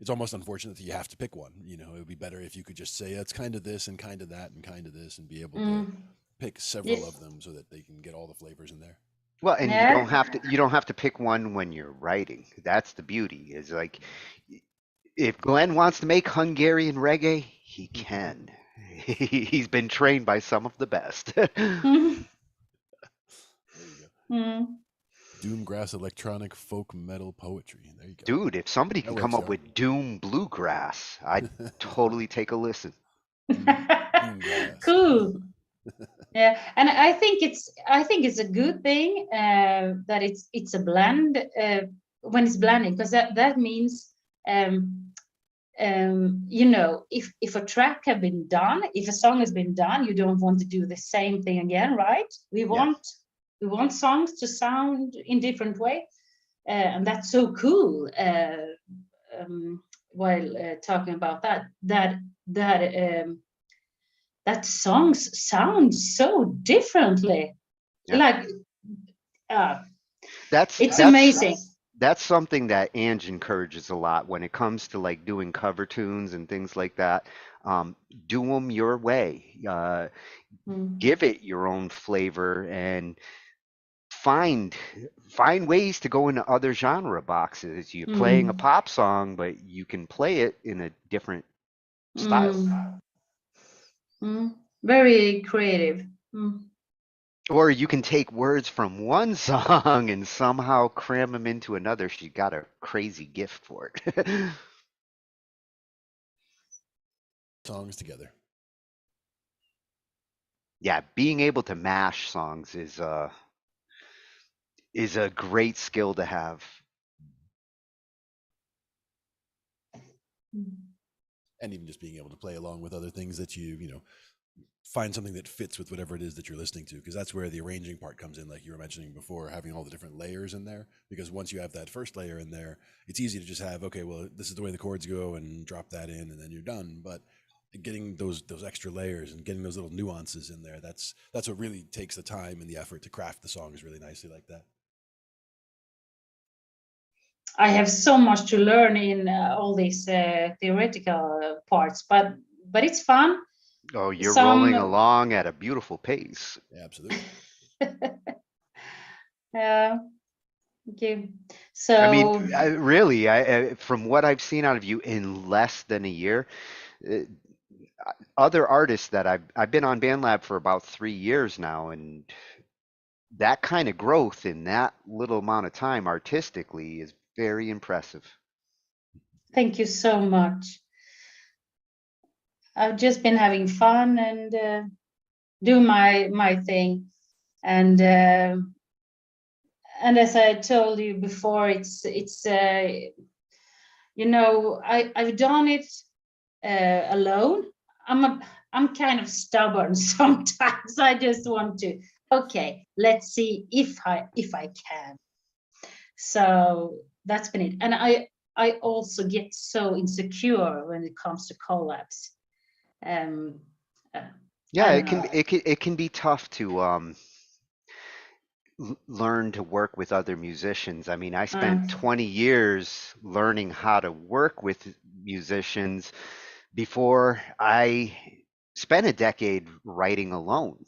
almost unfortunate that you have to pick one. It would be better if you could just say it's kind of this and kind of that and kind of this, and be able to pick several Yeah. of them so that they can get all the flavors in there. Well, and Yeah. you don't have to pick one when you're writing. That's the beauty. Is like if Glenn wants to make Hungarian reggae, he can. He's been trained by some of the best. Mm. There you go. Mm. Doomgrass electronic folk metal poetry. There you go. Dude, if somebody That can come works up out. with doom bluegrass, I'd totally take a listen. Doomgrass. Cool. Yeah, and I think it's a good thing that it's a blend when it's blending, because that means if a track have been done, if a song has been done, you don't want to do the same thing again, right? We want songs to sound in different way, and that's so cool. While talking about that songs sound so differently. Yeah. Like That's it's amazing. That's something that Ange encourages a lot when it comes to like doing cover tunes and things like that. Do them your way. Give it your own flavor and find ways to go into other genre boxes. You're playing a pop song, but you can play it in a different style. Very creative. Or you can take words from one song and somehow cram them into another. She got a crazy gift for it. Songs together. Yeah, being able to mash songs is a great skill to have. And even just being able to play along with other things that you find something that fits with whatever it is that you're listening to, because that's where the arranging part comes in, like you were mentioning before, having all the different layers in there. Because once you have that first layer in there, it's easy to just have, okay, well, this is the way the chords go, and drop that in, and then you're done. But getting those extra layers and getting those little nuances in there, that's what really takes the time and the effort to craft the songs really nicely like that. I have so much to learn in all these theoretical parts, but it's fun. Oh, you're rolling along at a beautiful pace. Absolutely. Yeah. Okay. So I mean, really, from what I've seen out of you in less than a year, other artists that I've been on BandLab for about 3 years now, and that kind of growth in that little amount of time artistically is very impressive. thank you so much. I've just been having fun and do my thing, and as I told you before, it's I've done it alone. I'm kind of stubborn sometimes. I just want to, okay, let's see if I can. So that's been it. And I also get so insecure when it comes to collabs. Yeah, it can be tough to learn to work with other musicians. I mean, I spent 20 years learning how to work with musicians before I spent a decade writing alone.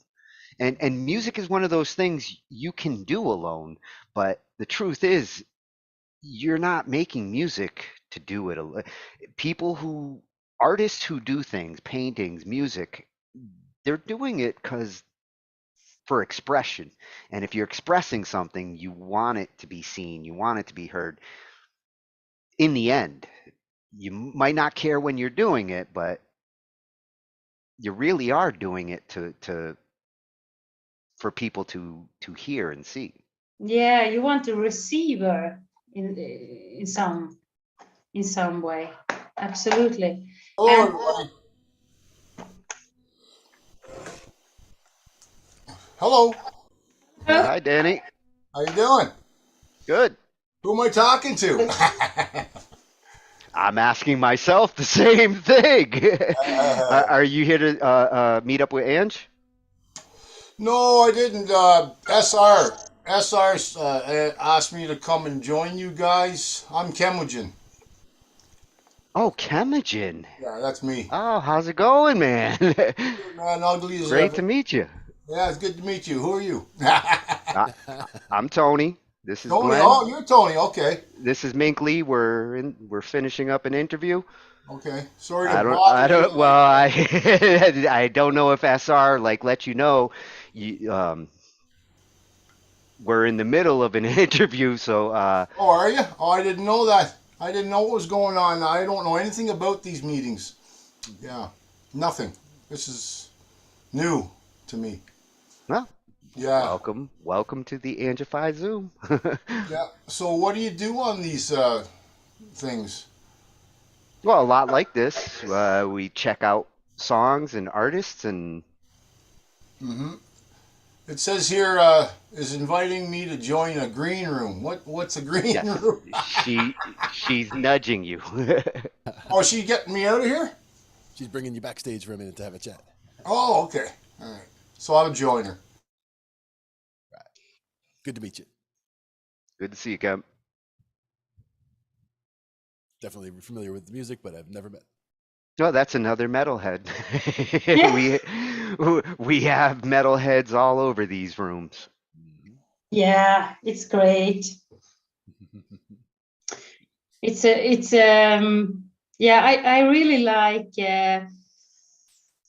And music is one of those things you can do alone, but the truth is you're not making music to do it alone. Artists who do things, paintings, music, they're doing it because for expression. And if you're expressing something, you want it to be seen, you want it to be heard. In the end, you might not care when you're doing it, but you really are doing it to for people to hear and see. Yeah, you want to receiver in some way. Absolutely. Hello, And everybody. Hello. Hi, Danny. How you doing? Good. Who am I talking to? I'm asking myself the same thing. Are you here to meet up with Ange? No, I didn't. SR asked me to come and join you guys. I'm Kemogen. Oh, Chemogen. Yeah, that's me. Oh, how's it going, man? Man, ugly as Great ever. to meet you. Yeah, it's good to meet you. Who are you? I'm Tony. This is Tony. Glenn. Oh, you're Tony. Okay. This is Minkley. We're finishing up an interview. Okay. Sorry to I don't bother I you. don't well I don't know if SR like let you know we're in the middle of an interview, so Oh, are you? Oh, I didn't know that. I didn't know what was going on. I don't know anything about these meetings. Yeah, nothing. This is new to me. well, Yeah. welcome to the Angified Zoom. Yeah. So what do you do on these things? Well, a lot like this. We check out songs and artists, and Hmm. It says here is inviting me to join a green room. What's a green yes, room? she's nudging you. Oh, she getting me out of here? She's bringing you backstage for a minute to have a chat. Oh, okay. All right. So I'll join her. Good to meet you. Good to see you, Kemp. Definitely familiar with the music, but I've never met. Oh, that's another metalhead. yeah, we have metalheads all over these rooms. yeah, it's great. It's yeah, I really like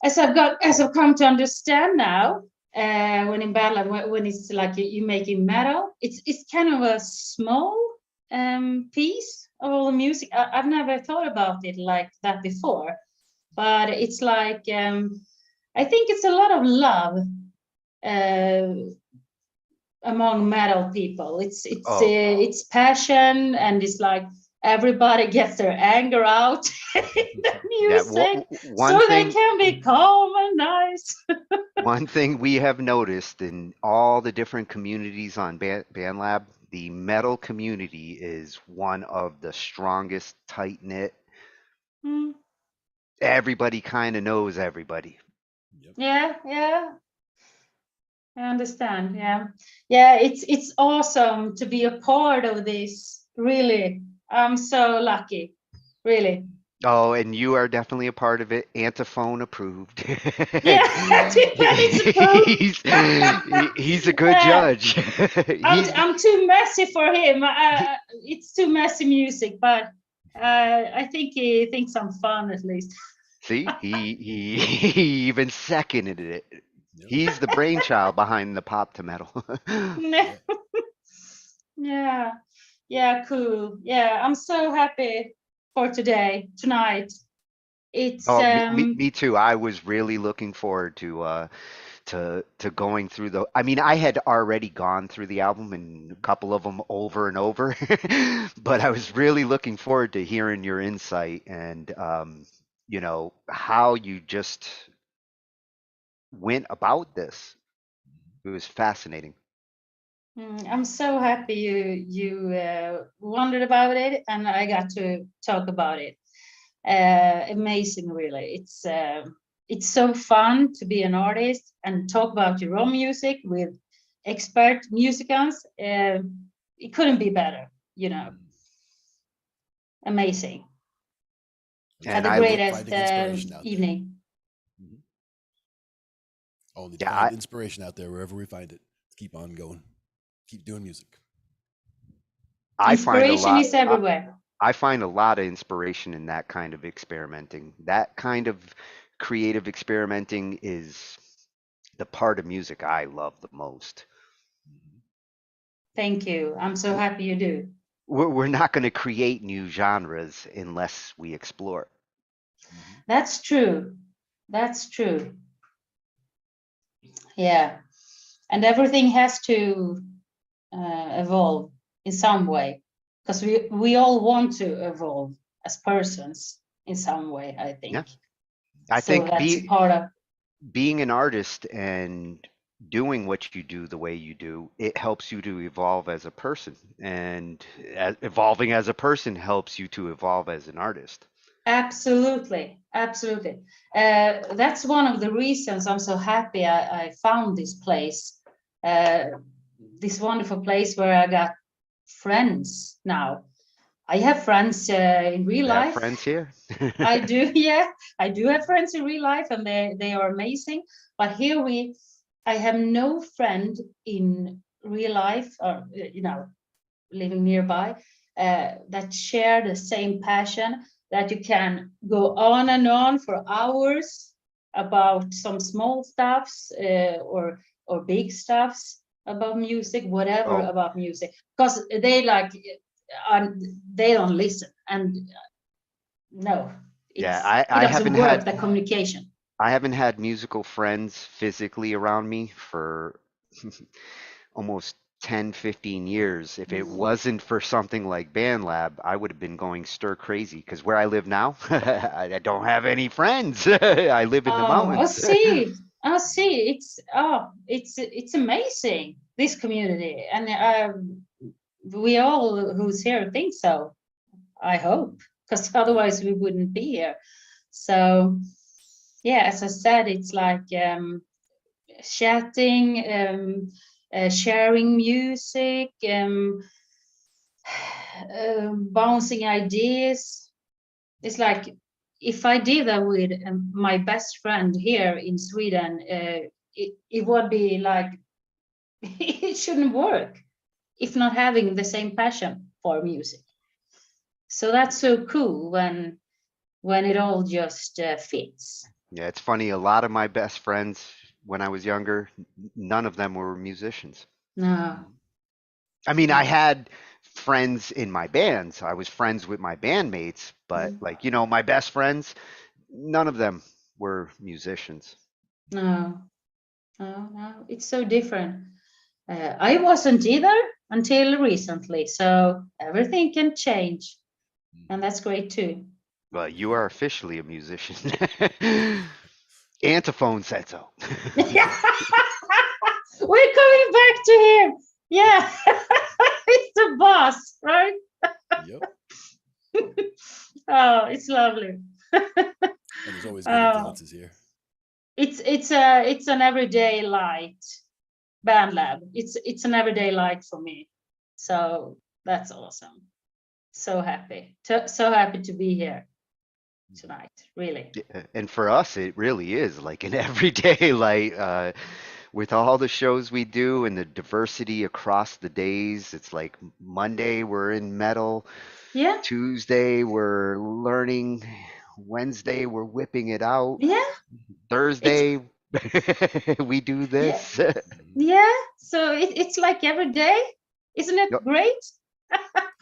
as I've come to understand now when in Berlin when it's like you making metal, it's kind of a small piece of all the music. I've never thought about it like that before, but it's like I think it's a lot of love among metal people. Oh, It's passion, and it's like everybody gets their anger out in the yeah. music, One so they thing, can be calm and nice. one thing we have noticed in all the different communities on BandLab, the metal community is one of the strongest, tight knit. Mm, Everybody kind of knows everybody. Yep. yeah, I understand. Yeah, it's awesome to be a part of this. Really, I'm so lucky. Really. Oh, and you are definitely a part of it. Antiphone approved. Yeah, it's approved. He's a good judge. I'm too messy for him. It's too messy music, but I think he thinks I'm fun at least. See, he even seconded it. Yep. He's the brainchild behind the pop to metal. Yeah, cool. Yeah, I'm so happy for tonight. It's Oh, me too. I was really looking forward to going through the. I mean, I had already gone through the album and a couple of them over and over, but I was really looking forward to hearing your insight and how you just went about this. It was fascinating. I'm so happy you wondered about it, and I got to talk about it. Amazing, really. It's so fun to be an artist and talk about your own music with expert musicians. It couldn't be better, you know. Amazing. Had And the I look- greatest finding inspiration out there. evening. Only Yeah, find inspiration out there wherever we find it. Keep on going. Keep doing music. I find a Inspiration lot. is everywhere. I find a lot of inspiration in that kind of experimenting. That kind of creative experimenting is the part of music I love the most. Thank you. I'm so happy you do. We're not going to create new genres unless we explore. That's true. That's true. Yeah. And everything has to evolve in some way, because we all want to evolve as persons in some way, I think. Yeah. I So think that's part of being an artist and doing what you do the way you do, it helps you to evolve as a person. And evolving as a person helps you to evolve as an artist. absolutely, absolutely. That's one of the reasons I'm so happy I found this place, this wonderful place where I got friends now. I have friends in real You have life. friends here? I do, yeah. I do have friends in real life, and they are amazing. But here I have no friend in real life, or you know, living nearby, that share the same passion, that you can go on and on for hours about some small stuffs, or big stuffs about music, whatever Oh. about music, because they like, they don't listen, and no, Yeah, it I doesn't haven't work, had the communication. I haven't had musical friends physically around me for almost 10, 15 years. If it wasn't for something like Band Lab, I would have been going stir crazy, because where I live now, I don't have any friends. I live in the I mountains. see. I see. It's amazing, this community, and we all who's here think so. I hope, because otherwise we wouldn't be here. So yeah, as I said, it's like chatting, sharing music, bouncing ideas. It's like, if I did that with my best friend here in Sweden, it would be like it shouldn't work if not having the same passion for music. So that's so cool when it all just fits. Yeah, it's funny. A lot of my best friends when I was younger, none of them were musicians. No. I mean, I had friends in my bands. I was friends with my bandmates, but like, my best friends, none of them were musicians. No, it's so different. I wasn't either until recently, so everything can change, and that's great too. Well, you are officially a musician. Antiphone said so. We're coming back to him. Yeah, it's the boss, right? Yep. Oh, it's lovely. And there's always good influences here. It's an everyday light. Band Lab. It's an everyday light for me. So that's awesome. So happy. So happy to be here tonight, really. And for us, it really is like an everyday light. With all the shows we do and the diversity across the days, it's like Monday we're in metal. Yeah. Tuesday we're learning. Wednesday we're whipping it out. Yeah. Thursday we do this. Yeah. So it's like every day. Isn't it great?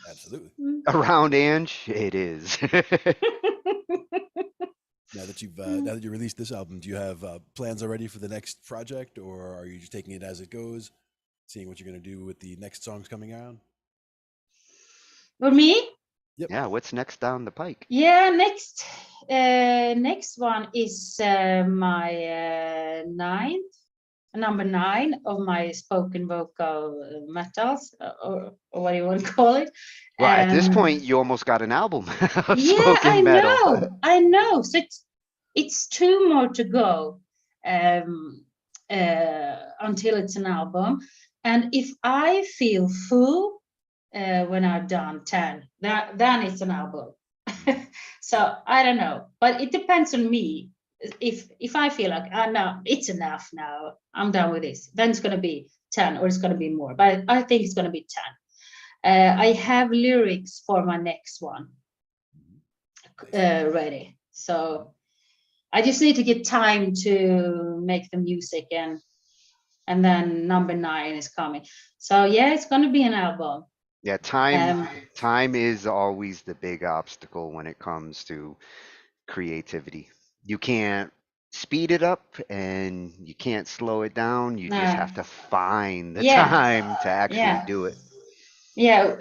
Absolutely. Around Ange, it is. Now that you released this album, do you have plans already for the next project, or are you just taking it as it goes, seeing what you're going to do with the next songs coming out? For me? Yep. Yeah, what's next down the pike? Yeah, next one is my number 9 of my spoken vocal metals, or what do you want to call it? Well, at this point, you almost got an album of Yeah, spoken metal. I know. So it's 2 more to go until it's an album. And if I feel full when I'm done 10, then it's an album. So I don't know, but it depends on me. If I feel like, no, it's enough now, I'm done with this, then it's going to be 10 or it's going to be more. But I think it's going to be 10. I have lyrics for my next one ready. So I just need to get time to make the music, and then number 9 is coming. So yeah, it's going to be an album. Yeah, time is always the big obstacle when it comes to creativity. You can't speed it up and you can't slow it down. You just have to find the time to actually do it. Yeah,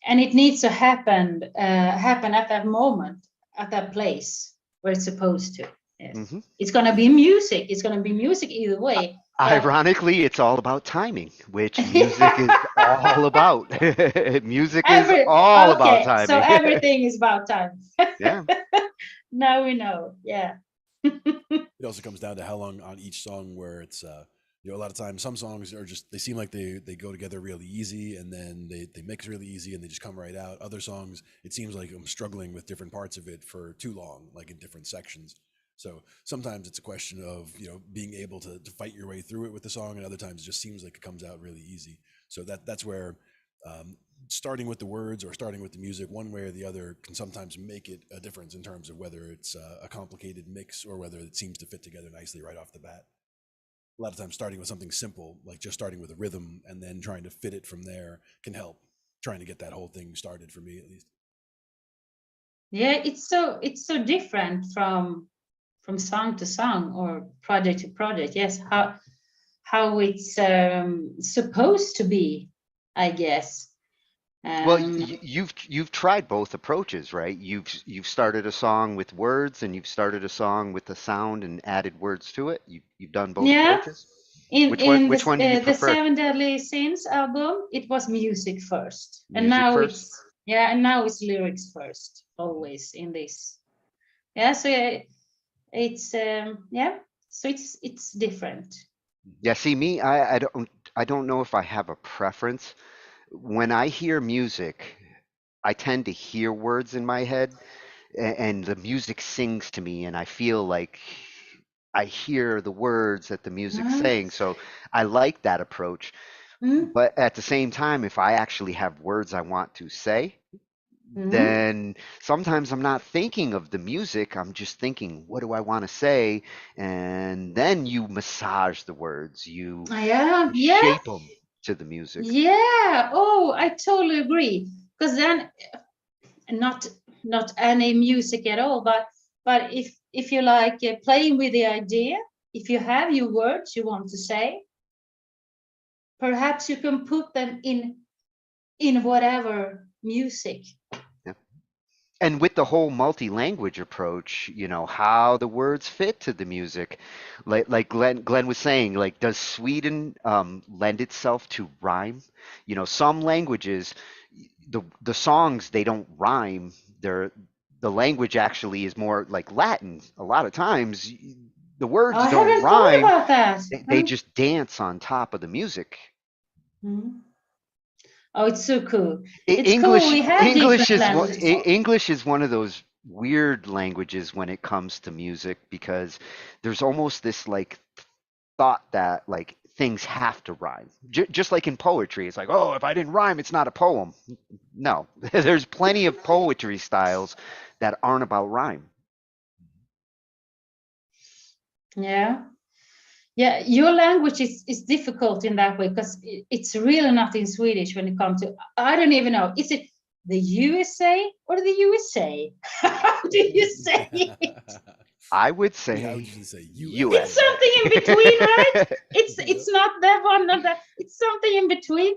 and it needs to happen at that moment, at that place where it's supposed to. Yes. It's going to be music. It's going to be music either way. Ironically, it's all about timing, which music is all about. Music is all about timing. So everything is about time. Yeah. Now we know. Yeah. It also comes down to how long on each song, where it's a lot of times some songs are just, they seem like they go together really easy, and then they mix really easy and they just come right out. Other songs, it seems like I'm struggling with different parts of it for too long, like in different sections. So sometimes it's a question of, being able to fight your way through it with the song, and other times it just seems like it comes out really easy. So that's where starting with the words or starting with the music, one way or the other, can sometimes make it a difference in terms of whether it's a complicated mix or whether it seems to fit together nicely right off the bat. A lot of times starting with something simple, like just starting with a rhythm and then trying to fit it from there, can help trying to get that whole thing started, for me at least. Yeah, it's so different from song to song or project to project. Yes, how it's supposed to be, I guess. Well, you've tried both approaches, right? You've started a song with words, and you've started a song with the sound and added words to it. You've done both approaches. Which one do you the prefer? 7 Deadly Sins album, it was music first, and Music now first? it's lyrics first, always in this. Yeah, so it's so it's different. Yeah, see me, I don't know if I have a preference. When I hear music, I tend to hear words in my head, and the music sings to me, and I feel like I hear the words that the music's saying. So I like that approach. But at the same time, if I actually have words I want to say, then sometimes I'm not thinking of the music. I'm just thinking, what do I want to say? And then you massage the words, you shape them to the music. Yeah. Oh, I totally agree. Because then, not any music at all, but if you like playing with the idea, if you have your words you want to say, perhaps you can put them in whatever music. And with the whole multi-language approach, how the words fit to the music, like Glenn was saying, like, does Sweden lend itself to rhyme? Some languages, the songs, they don't rhyme. The language actually is more like Latin. A lot of times, the words I don't haven't rhyme. thought about that. They just dance on top of the music. Oh, it's so cool. It's cool. We have different languages. English is one of those weird languages when it comes to music, because there's almost this like thought that like things have to rhyme. Just like in poetry, it's like, oh, if I didn't rhyme, it's not a poem. No, there's plenty of poetry styles that aren't about rhyme. Yeah. Yeah, your language is difficult in that way, because it's really not in Swedish when it comes to, I don't even know, is it the USA or the USA? How do you say it? I would say, US. It's something in between, right? It's not that one, not that. It's something in between.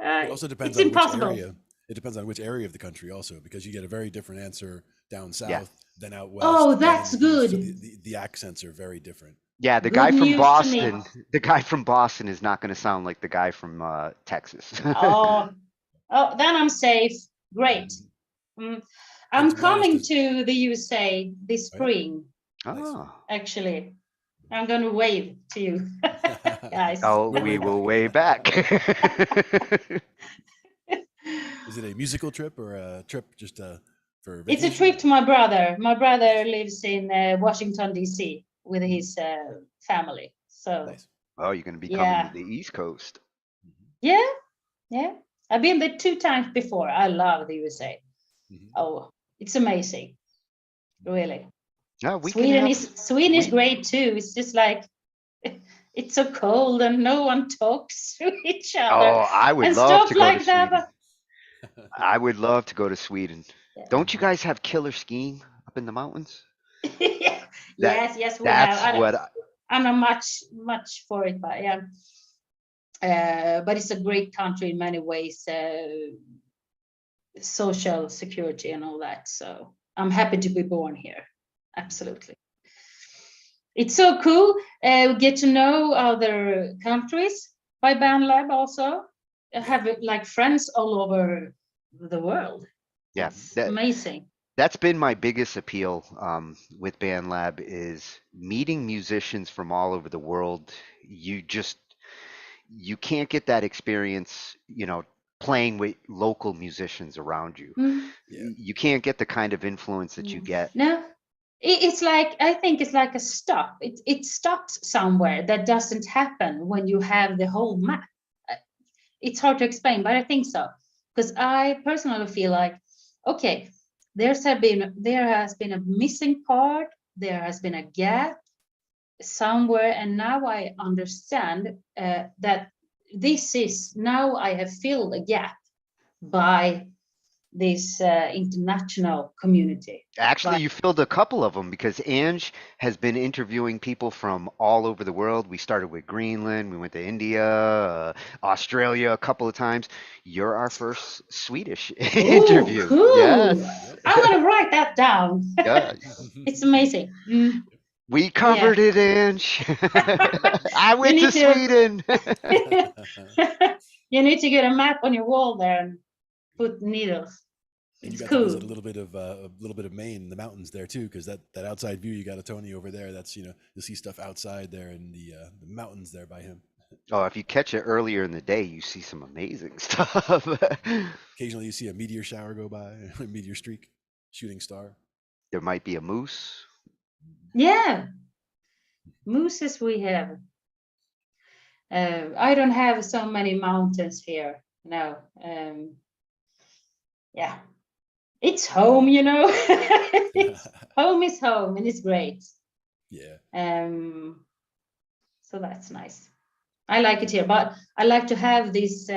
It also depends on which area. It depends on which area of the country also, because you get a very different answer down south than out west. Oh, that's good. So the accents are very different. Yeah, the guy from Boston is not going to sound like the guy from Texas. Oh, then I'm safe. Great. I'm coming to the USA this spring. Oh. Actually, I'm going to wave to you. guys. Oh, We're we way will back. way back. Is it a musical trip or a trip just for It's a vacation? trip to my brother. My brother lives in Washington, D.C. with his family. So, Nice. Oh, you're going to be coming yeah, to the East Coast. yeah, yeah. I've been there 2 times before. I love the USA. Mhm. Oh, it's amazing, really. Yeah, we can Sweden have. is great too. It's just like it's so cold and no one talks to each other Oh, I would and love stuff to go to like that. Sweden. But I would love to go to Sweden. yeah. Don't you guys have killer skiing up in the mountains? That Yes, we have. that's what I'm not much for it, but yeah. But it's a great country in many ways, social security and all that. So I'm happy to be born here. Absolutely. It's so cool. We get to know other countries by BandLab also. I have like friends all over the world. yeah, It's that amazing. that's been my biggest appeal with BandLab is meeting musicians from all over the world. You can't get that experience, playing with local musicians around you. Mm. Yeah. You can't get the kind of influence that you get. No, it's like I think it's like a stop. It stops somewhere that doesn't happen when you have the whole map. It's hard to explain, but I think so because I personally feel like okay, there has been a missing part, there has been a gap somewhere, and now I understand that this is now I have filled a gap by this international community. Actually, you filled a couple of them because Ange has been interviewing people from all over the world. We started with Greenland, we went to India, Australia a couple of times. You're our first Swedish Ooh, interview. cool. Yes. I'm gonna write that down. Yeah. It's amazing. We covered it, Ange. I You went need to to Sweden. you need to get a map on your wall there and put needles. And you It's got to visit cool. a little bit of Maine, the mountains there too, because that outside view you got of Tony over there. That's you'll see stuff outside there in the mountains there by him. Oh, if you catch it earlier in the day, you see some amazing stuff. Occasionally you see a meteor shower go by, a meteor streak, shooting star. There might be a moose. Yeah, mooses we have. I don't have so many mountains here. No. Yeah, it's home, home is home and it's great. Yeah. So that's nice. I like it here, but I like to have this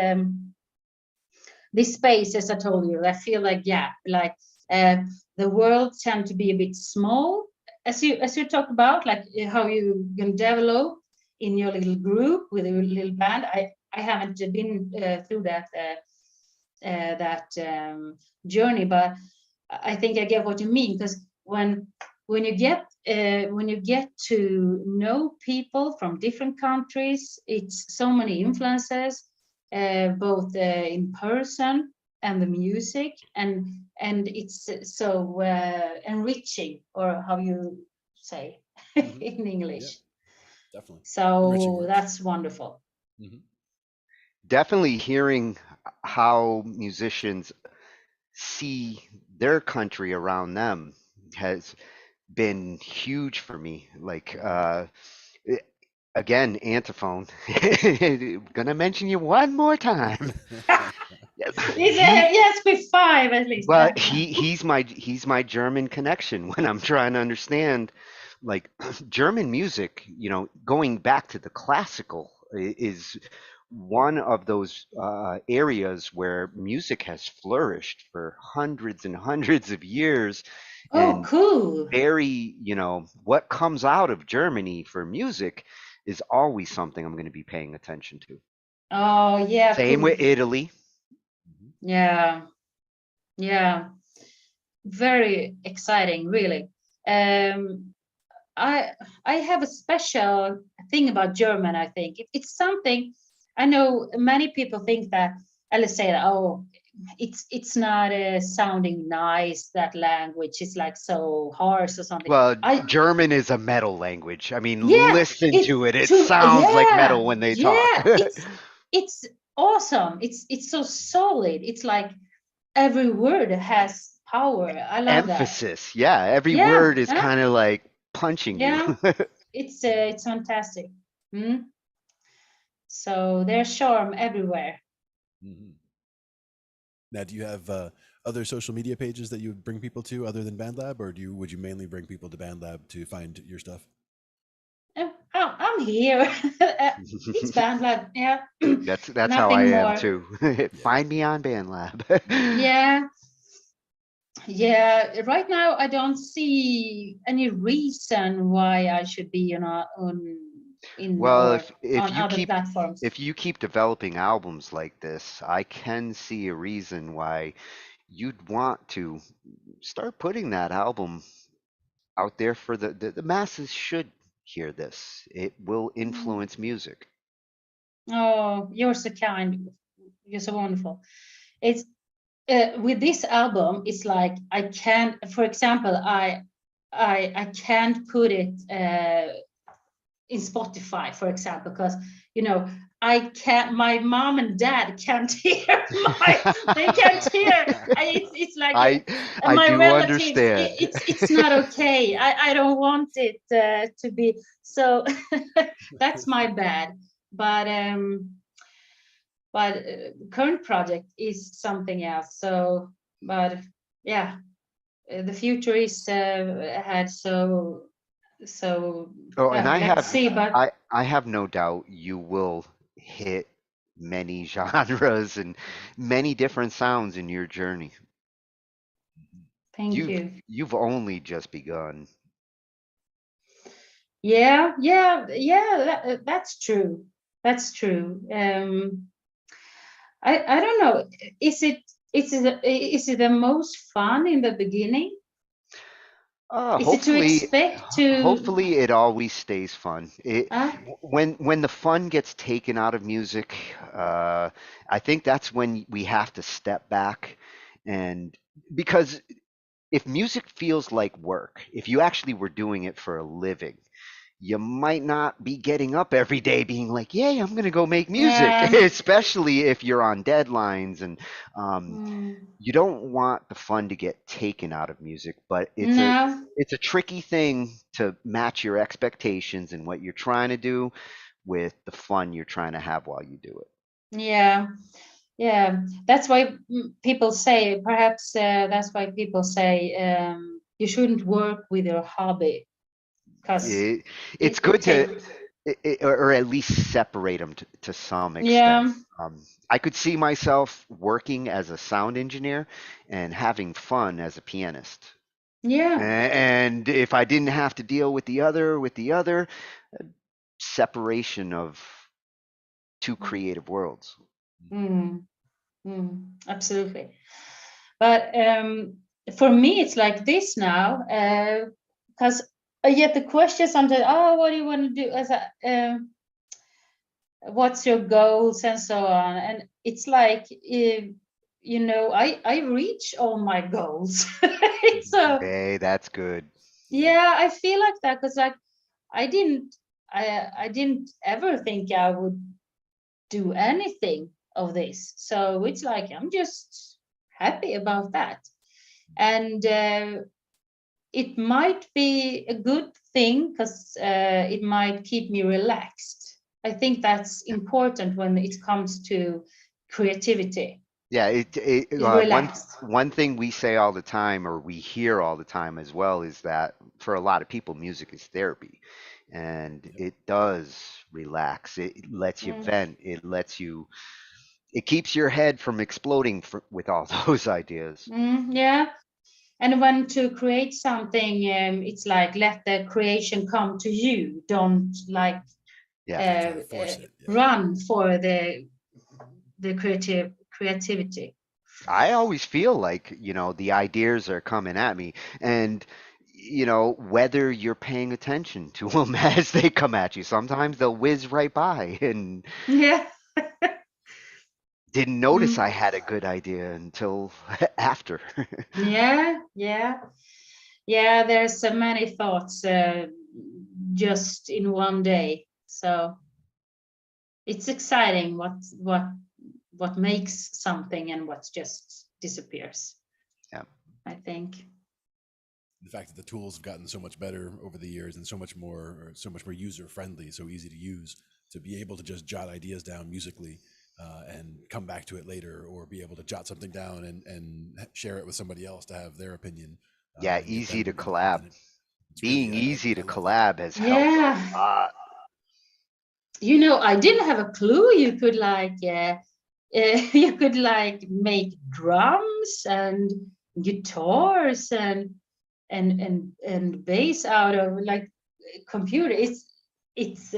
space, as I told you. I feel like the world tend to be a bit small, as you talked about, like how you can develop in your little group with a little band. I haven't been through that journey, but I think I get what you mean, because when you get to know people from different countries, it's so many influences, both in person and the music, and it's so enriching, or how you say in English. Yeah, definitely. Enriching So words. that's wonderful. Definitely hearing how musicians see their country around them has been huge for me. Like, again, Antiphone. Gonna mention you one more time. Yes, be 5 at least. Well, he's my German connection when I'm trying to understand, like, German music. Going back to the classical is one of those areas where music has flourished for hundreds and hundreds of years. Oh, And cool. what comes out of Germany for music is always something I'm going to be paying attention to. Oh, yeah. Same Cool. with Italy. Yeah. Very exciting, really. I have a special thing about German. I think it's something. I know many people think that, let's say, oh, it's not sounding nice, that language. It's like so harsh or something. Well, I German is a metal language. I mean, Yeah, listen it to it. It to sounds like yeah, metal when they talk. yeah, it's awesome. It's so solid. It's like every word has power. I love that. Emphasis. Yeah, every Yeah, word is huh? kind of like punching you. Yeah, it's fantastic. Mm. So there's charm everywhere. Mhm. Now, do you have other social media pages that you would bring people to other than BandLab, or would you mainly bring people to BandLab to find your stuff? I'm here. It's BandLab. Yeah, That's how I nothing am more. too. Yeah. Find me on BandLab. Yeah, yeah. Right now, I don't see any reason why I should be, on in Well, or if on you other keep platforms. if you keep developing albums like this, I can see a reason why you'd want to start putting that album out there for the masses should hear this. It will Mm. influence music. Oh, you're so kind. You're so wonderful. It's with this album. It's like I can't. For example, I can't put it in Spotify, for example, because you know I can't. My mom and dad can't hear my. They can't hear. It's like I I my do relatives. understand. It's not okay. I don't want it to be so. That's my bad. But current project is something else. So, but yeah, the future is ahead. So Oh, and yeah, let's see. But I have no doubt you will hit many genres and many different sounds in your journey. thank You've you. you've only just begun. Yeah, yeah, yeah. That's true. That's true. I don't know. Is it is it the most fun in the beginning? Is it to Hopefully, expect to? hopefully it always stays fun. Uh, When the fun gets taken out of music, I think that's when we have to step back and because if music feels like work, if you actually were doing it for a living, you might not be getting up every day being like, "Yay, I'm gonna go make music," yeah. especially if you're on deadlines and um, Mm, you don't want the fun to get taken out of music. But no. it's a tricky thing to match your expectations and what you're trying to do with the fun you're trying to have while you do it. Yeah. Yeah. That's why people say. Perhaps that's why people say you shouldn't work with your hobby because It, it's it good to takes. or at least separate them to some extent. Yeah. I could see myself working as a sound engineer and having fun as a pianist. Yeah. And if I didn't have to deal with the other separation of two creative worlds. Mm, absolutely. But for me, it's like this now, because I get the question sometimes. Oh, what do you want to do? As a, what's your goals and so on? And it's like, I reach all my goals. So Hey, that's good. yeah, I feel like that because like I didn't, I didn't ever think I would do anything of this. So it's like I'm just happy about that. And it might be a good thing because it might keep me relaxed. I think that's important when it comes to creativity. Yeah, Is relaxed. one thing we say all the time, or we hear all the time as well, is that for a lot of people, music is therapy, and Yep. it does relax. It lets you Mm, vent. It keeps your head from exploding with all those ideas. yeah. And when to create something, it's like let the creation come to you. Don't like Yeah. Don't try to force it. Yeah. run for the creativity. I always feel like, the ideas are coming at me and whether you're paying attention to them as they come at you, sometimes they'll whiz right by and Yeah. Didn't notice Mm. I had a good idea until after. Yeah, yeah, yeah. There's so many thoughts just in one day. So it's exciting what makes something and what just disappears. Yeah. I think. The fact that the tools have gotten so much better over the years and so much more user friendly, so easy to use, to be able to just jot ideas down musically and come back to it later, or be able to jot something down and share it with somebody else to have their opinion. Yeah, And get easy them to involved collab. in it. It's Being really, easy to I love that. collab has helped Yeah. a lot. You know, I didn't have a clue you could like you could like make drums and guitars and bass out of like computer. It's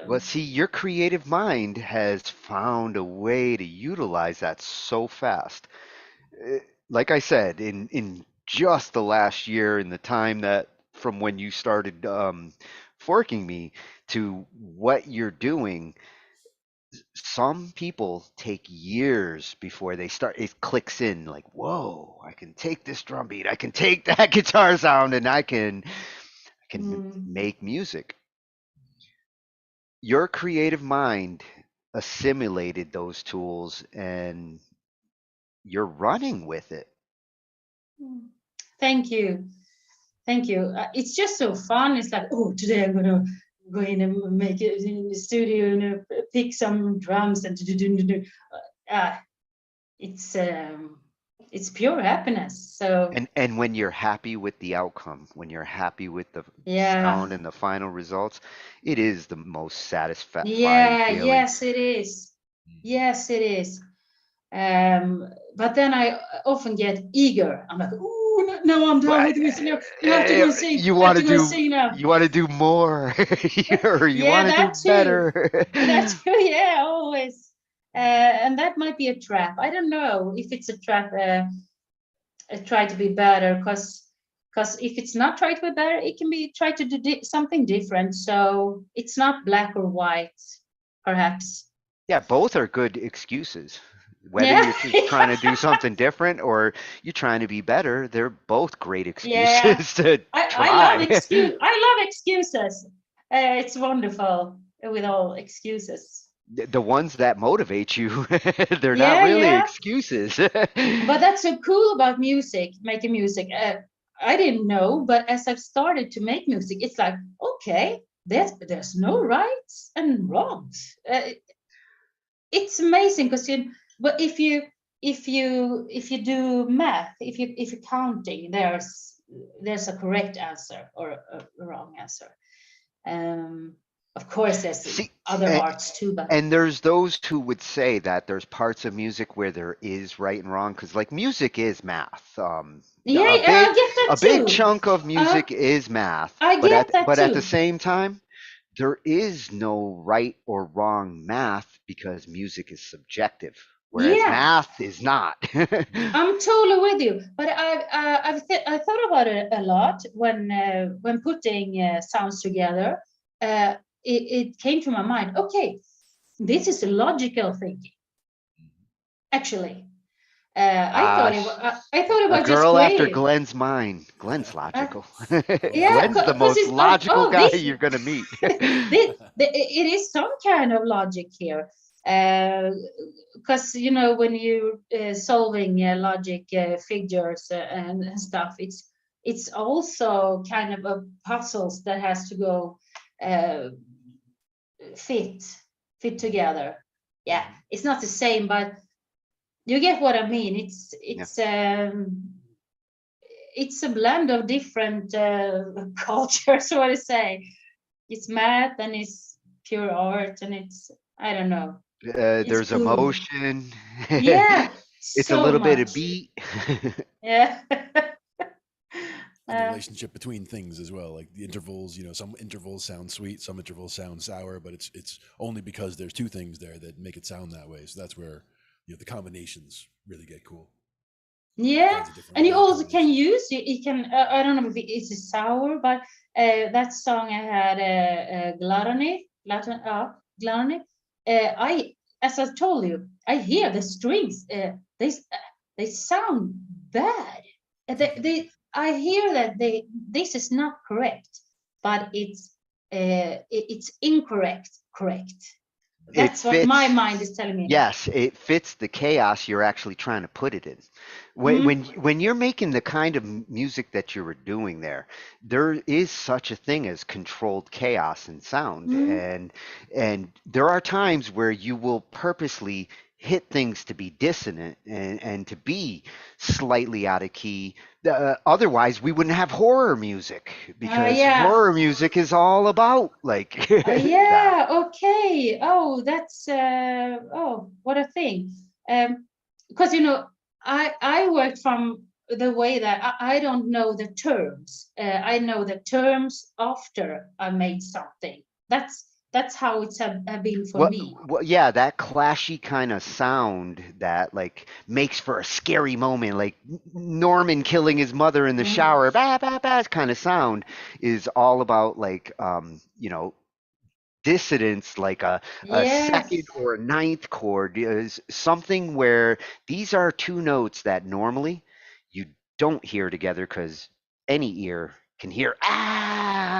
Well, see, your creative mind has found a way to utilize that so fast. Uh, Like I said, in just the last year, in the time that from when you started forking me to what you're doing, some people take years before they start. It clicks in like, whoa, I can take this drum beat, I can take that guitar sound, and I can make music. Your creative mind assimilated those tools and you're running with it. thank you. Thank you. It's just so fun. It's like, oh, today I'm gonna go in and make it in the studio and pick some drums and do. It's it's pure happiness. So And when you're happy with the outcome, when you're happy with the yeah, sound and the final results, it is the most satisfying yeah, feeling. yes, it is. Yes, it is. But then I often get eager. I'm like, ooh, no, I'm done But with this. No, you have to go sing. you You have want to to go do sing now. you want to do more or you Yeah, want to do that too. better. That too. Yeah, always. And that might be a trap. I don't know if it's a trap. Try to be better, because if it's not try to be better, it can be try to do something different. So it's not black or white, perhaps. Yeah, both are good excuses. Whether Yeah. you're just trying to do something different or you're trying to be better, they're both great Yeah. excuses to I love try. excuses. It's wonderful with all excuses. The ones that motivate you, they're not Yeah, really yeah. excuses. But that's so cool about music, making music. I didn't know, but as I've started to make music, it's like, okay, there's no rights and wrongs. It's amazing because but if you do math, if you're counting, there's a correct answer or a wrong answer. Of course, there's See, other a- arts too, but and there's those who would say that there's parts of music where there is right and wrong, because like music is math. yeah, A yeah, I big get that a big too. chunk of Uh, music is math, I but get that at the too. same time, there is no right or wrong math because music is subjective, whereas Yeah, math is not. I'm totally with you. But I thought about it a lot when putting sounds together. It came to my mind. Okay, this is a logical thinking. Actually, Uh, I thought it a was just girl after creative. Glenn's mind. Glenn's Uh, logical. yeah, Glenn's the because most it's oh, logical guy this you're gonna meet. it is some kind of logic here. Because you know when you solving logic figures and stuff, it's also kind of a puzzles that has to go uh, fit together. Yeah, it's not the same, but you get what I mean. It's a blend of different cultures. What to say? It's math and it's pure art and it's I don't know. It's There's cool. emotion. Yeah, It's a so little bit of much. beat. Yeah. And the relationship between things as well, like the intervals. Some intervals sound sweet, some intervals sound sour, but it's only because there's two things there that make it sound that way. So that's where the combinations really get cool. Yeah, and you weird also can combinations. use you can I don't know if it's sour, but that song I had gluttony. I as I told you, I hear the strings. They sound bad. I hear that this is not correct, but it's incorrect. Correct. It That's what my fits. mind is telling me. Yes, it fits the chaos you're actually trying to put it in. When you're making the kind of music that you were doing there, there is such a thing as controlled chaos in sound, and there are times where you will purposely hit things to be dissonant and to be slightly out of key. Otherwise, we wouldn't have horror music because Yeah. horror music is all about like that. Yeah, okay. Oh, that's oh, what a thing. Because I worked from the way that I don't know the terms. I know the terms after I made something. That's how it's have been for me. Yeah, that clashy kind of sound that like makes for a scary moment, like Norman killing his mother in the shower, bah, bah, bah, kind of sound is all about like dissonance, like a second Yes. or a ninth chord is something where these are two notes that normally you don't hear together because any ear can hear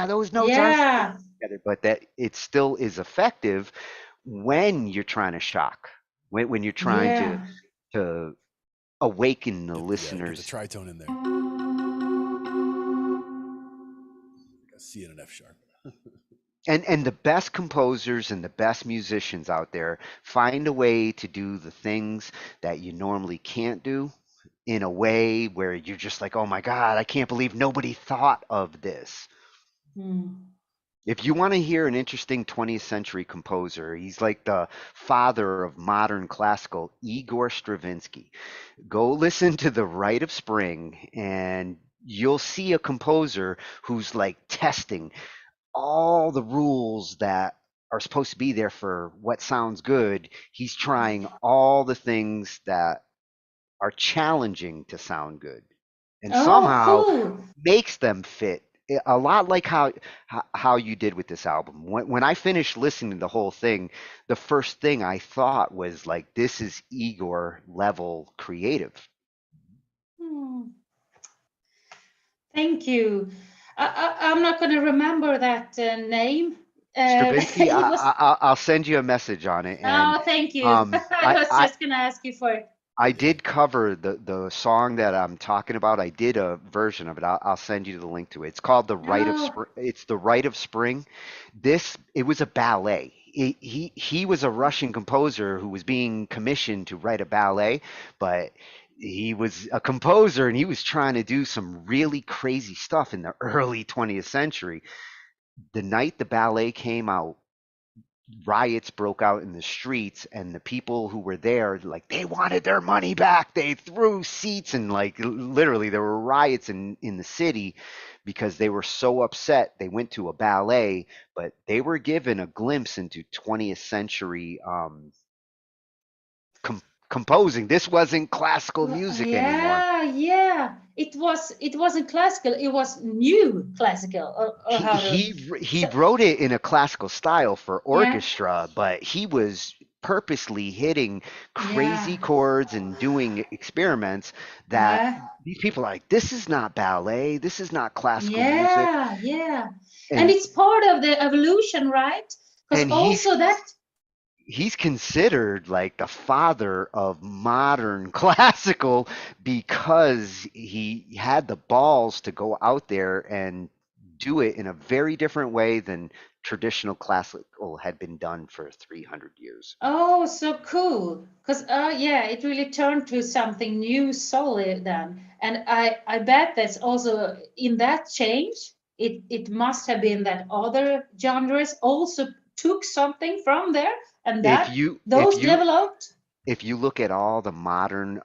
those notes aren't Yeah. together, but that it still is effective when you're trying to shock, when you're trying Yeah. to awaken the Get the listeners. tritone in there. Like a C and an F sharp. And the best composers and the best musicians out there find a way to do the things that you normally can't do in a way where you're just like, oh my God, I can't believe nobody thought of this. Mm. If you want to hear an interesting 20th century composer, he's like the father of modern classical, Igor Stravinsky. Go listen to The Rite of Spring, and you'll see a composer who's like testing all the rules that are supposed to be there for what sounds good. He's trying all the things that are challenging to sound good and Oh, somehow cool. makes them fit a lot like how you did with this album. When I finished listening to the whole thing, the first thing I thought was like, this is Igor level creative. Hmm. Thank you. I'm not going to remember that name. Stravinsky, It was. I'll send you a message on it. And Oh, thank you. um, I I, was I just going to ask you for it. I Yeah. did cover the song that I'm talking about. I did a version of it. I'll send you the link to it. It's called The Rite of Oh, Spring. It's The Rite of Spring. It was a ballet. He was a Russian composer who was being commissioned to write a ballet, but he was a composer and he was trying to do some really crazy stuff in the early 20th century. The night the ballet came out, riots broke out in the streets, and the people who were there, like, they wanted their money back. They threw seats, and like literally there were riots in the city because they were so upset. They went to a ballet, but they were given a glimpse into 20th century composing. This wasn't classical music anymore. yeah, yeah. It wasn't classical. It was new classical, or he how to. he he So, wrote it in a classical style for yeah, orchestra, but he was purposely hitting crazy yeah, chords and doing experiments that yeah, these people are like, this is not ballet, this is not classical music. yeah, yeah. And and it's part of the evolution, right? Because and also that. he's considered like the father of modern classical because he had the balls to go out there and do it in a very different way than traditional classical had been done for 300 years. Oh, so cool. Because yeah, it really turned to something new, solid then. And I bet that's also in that change, it must have been that other genres also took something from there and If that you if those you developed. if you look at all the modern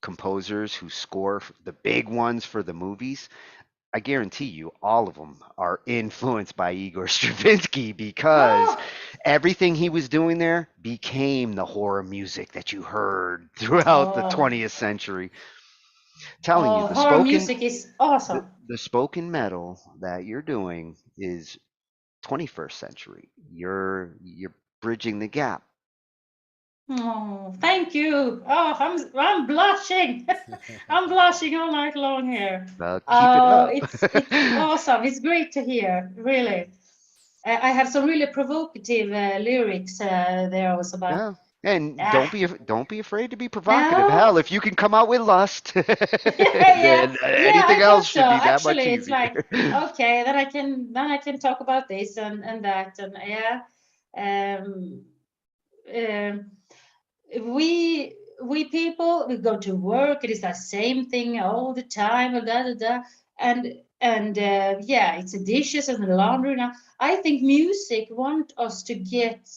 composers who score the big ones for the movies, I guarantee you all of them are influenced by Igor Stravinsky because Oh, everything he was doing there became the horror music that you heard throughout the oh, 20th century. Telling you, oh, horror music is awesome. the spoken metal that you're doing is 21st century. You're bridging the gap. Oh, thank you. Oh, I'm blushing. I'm blushing all night long here. Keep it Oh, up. it's awesome. It's great to hear, really. I have some really provocative lyrics there also, but Yeah. And ah, don't be afraid to be provocative. no. Hell, if you can come out with lust, Yeah, then yeah, anything I thought else so. should be that much Actually, it's easier. like, okay, then I can talk about this and that, and yeah. Um, um, we people, we go to work, it is the same thing all the time, and da da da, and yeah, it's the dishes and the laundry. Now I think music want us to get,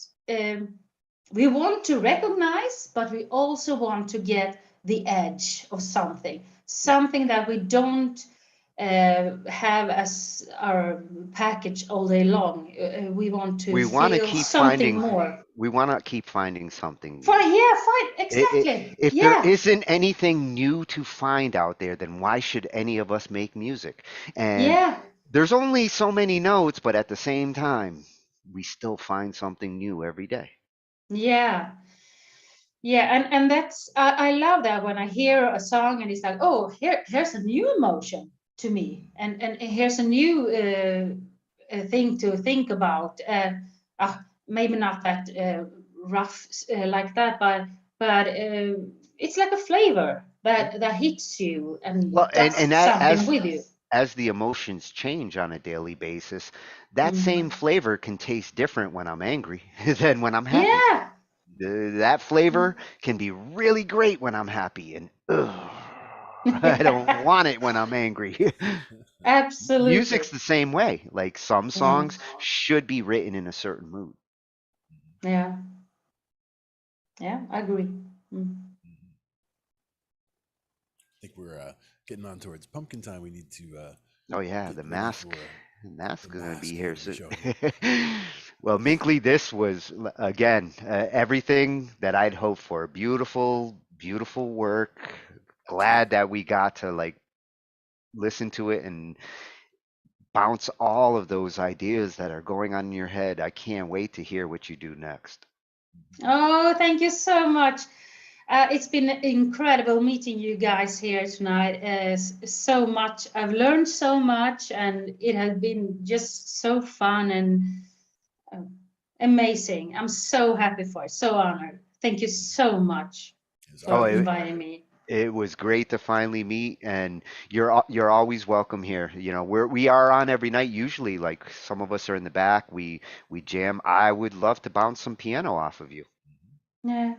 we want to recognize, but we also want to get the edge of something, Yeah. something that we don't have as our package all day long. We want to We want to feel keep something finding more. we want to keep finding something new. Yeah, fine, exactly. If there Yeah, isn't anything new to find out there, then why should any of us make music? And yeah, there's only so many notes, but at the same time, we still find something new every day. yeah, yeah, and that's I love that when I hear a song and it's like, oh, here's a new emotion to me, and here's a new thing to think about. Maybe not that rough like that, but it's like a flavor that hits you Well, and and does something with you. as the emotions change on a daily basis, that Mhm. same flavor can taste different when I'm angry than when I'm happy. Yeah. That flavor can be really great when I'm happy, and ugh, I don't want it when I'm angry. Absolutely. Music's the same way. Like some Mm. songs should be written in a certain mood. Yeah. Yeah, I agree. Mm. I think we're getting on towards pumpkin time. We need to Oh yeah, get the ready mask. for The mask's the gonna be mask here later in the soon. show. Well, Minkley, this was again everything that I'd hoped for. Beautiful, beautiful work. Glad that we got to like listen to it and bounce all of those ideas that are going on in your head. I can't wait to hear what you do next. Oh, thank you so much. It's been incredible meeting you guys here tonight. So much. I've learned so much, and it has been just so fun and uh, amazing. I'm so happy for it. So honored. Thank you so much It's our Oh, for pleasure. inviting me. it was great to finally meet, and you're always welcome here. You know, we are on every night usually. Like some of us are in the back. We jam. I would love to bounce some piano off of you. Yeah,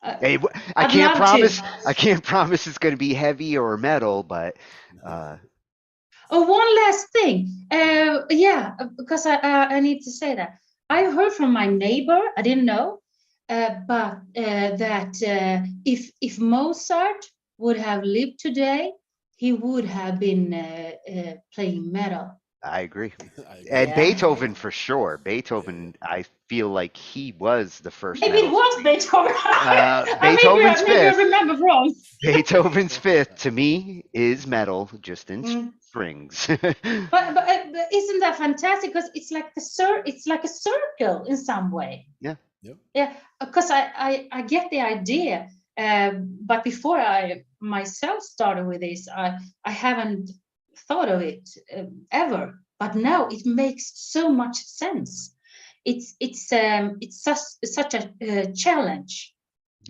uh, Hey, I I'd can't love to. promise. I can't promise it's going to be heavy or metal, but uh, Oh, one last thing. Yeah, because I need to say that I heard from my neighbor. I didn't know, but that if Mozart would have lived today, he would have been playing metal. I agree. I agree. And Yeah, Beethoven for sure. Yeah, yeah. Beethoven, I feel like he was the first maybe it metal. was Beethoven. Beethoven's Maybe I fifth. remember wrong. Beethoven's fifth to me is metal, just in Mm. strings. But isn't that fantastic? Because it's like a circle in some way. Yeah. Yep. Yeah, because I get the idea. But before I myself started with this, I haven't thought of it ever. But now it makes so much sense. It's such a challenge.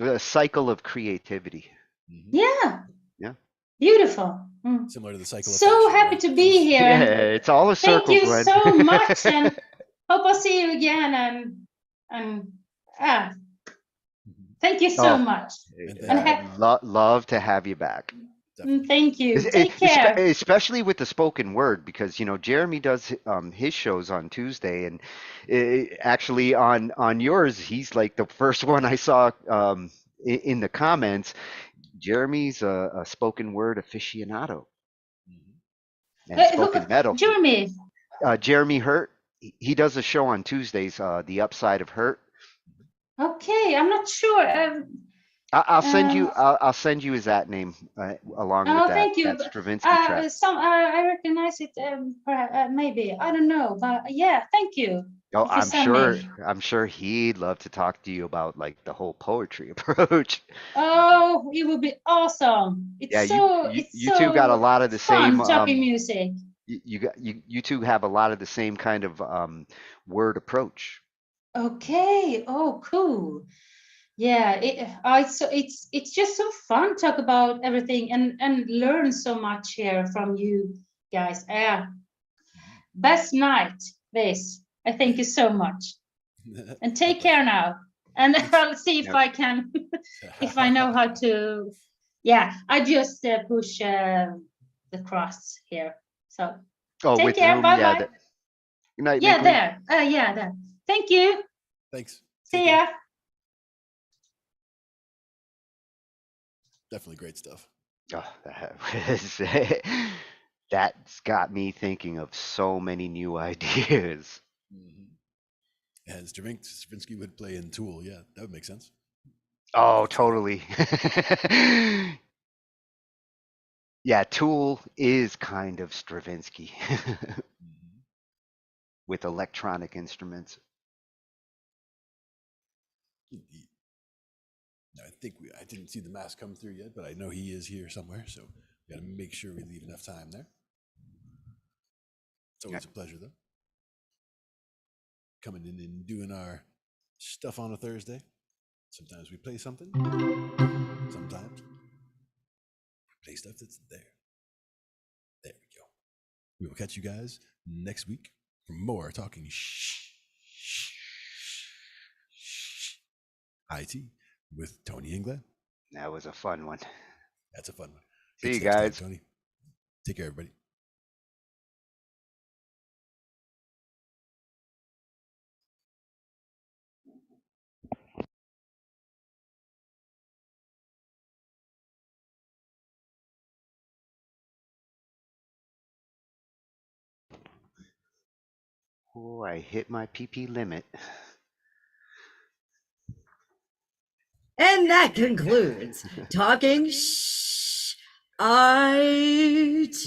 A cycle of creativity. Hmm. Yeah, Yeah. beautiful. Mm. Similar to the cycle of So fiction, happy right? to be here, Yeah, and it's all a thank circle, you Glenn. so much. And hope I'll see you again. And ah, thank you so Oh, much. And And thank you. love to have you back. Definitely. thank you. Take care. Especially with the spoken word, because you know Jeremy does his shows on Tuesday, and actually on yours, he's like the first one I saw in the comments. Jeremy's a spoken word aficionado Mhm. and spoken metal. Jeremy. Jeremy Hurt, he does a show on Tuesdays, The Upside of Hurt. Okay, I'm not sure. Uh, I'll send you his at name along with oh, thank you. that Stravinsky track. I recognize it. Maybe I don't know, but yeah, thank you. Oh, if you send me. I'm sure he'd love to talk to you about like the whole poetry approach. Oh, it would be awesome. Yeah, It's you two got a so lot of the same fun talking music. you two have a lot of the same kind of word approach. Okay. Oh, cool. Yeah, it's just so fun talk about everything and learn so much here from you guys. Yeah, best night this. I thank you so much. And My take pleasure. care now. And Thanks. I'll see if Yep. I can, if I know how to. Yeah, I just push the cross here. So Oh, take with care. whom? Bye Yeah. bye. Good night, Yeah, Minkley. there. Yeah, there. Thank you. Thanks. Take See care. ya. Definitely great stuff. Oh, that's got me thinking of so many new ideas. And Stravinsky would play in Tool. Yeah, that would make sense. Oh, totally. Yeah, Tool is kind of Stravinsky with electronic instruments. Indeed. Now, I didn't see the mask come through yet, but I know he is here somewhere, so we got to make sure we leave enough time there. It's always a pleasure, though. Coming in and doing our stuff on a Thursday. Sometimes we play something. Sometimes we play stuff that's there. There we go. We will catch you guys next week for more talking IT with Tony and Glenn. That was a fun one. That's a fun one. See you Catch next time, guys. Tony. Take care, everybody. Oh, I hit my PP limit. And that concludes Talking IT.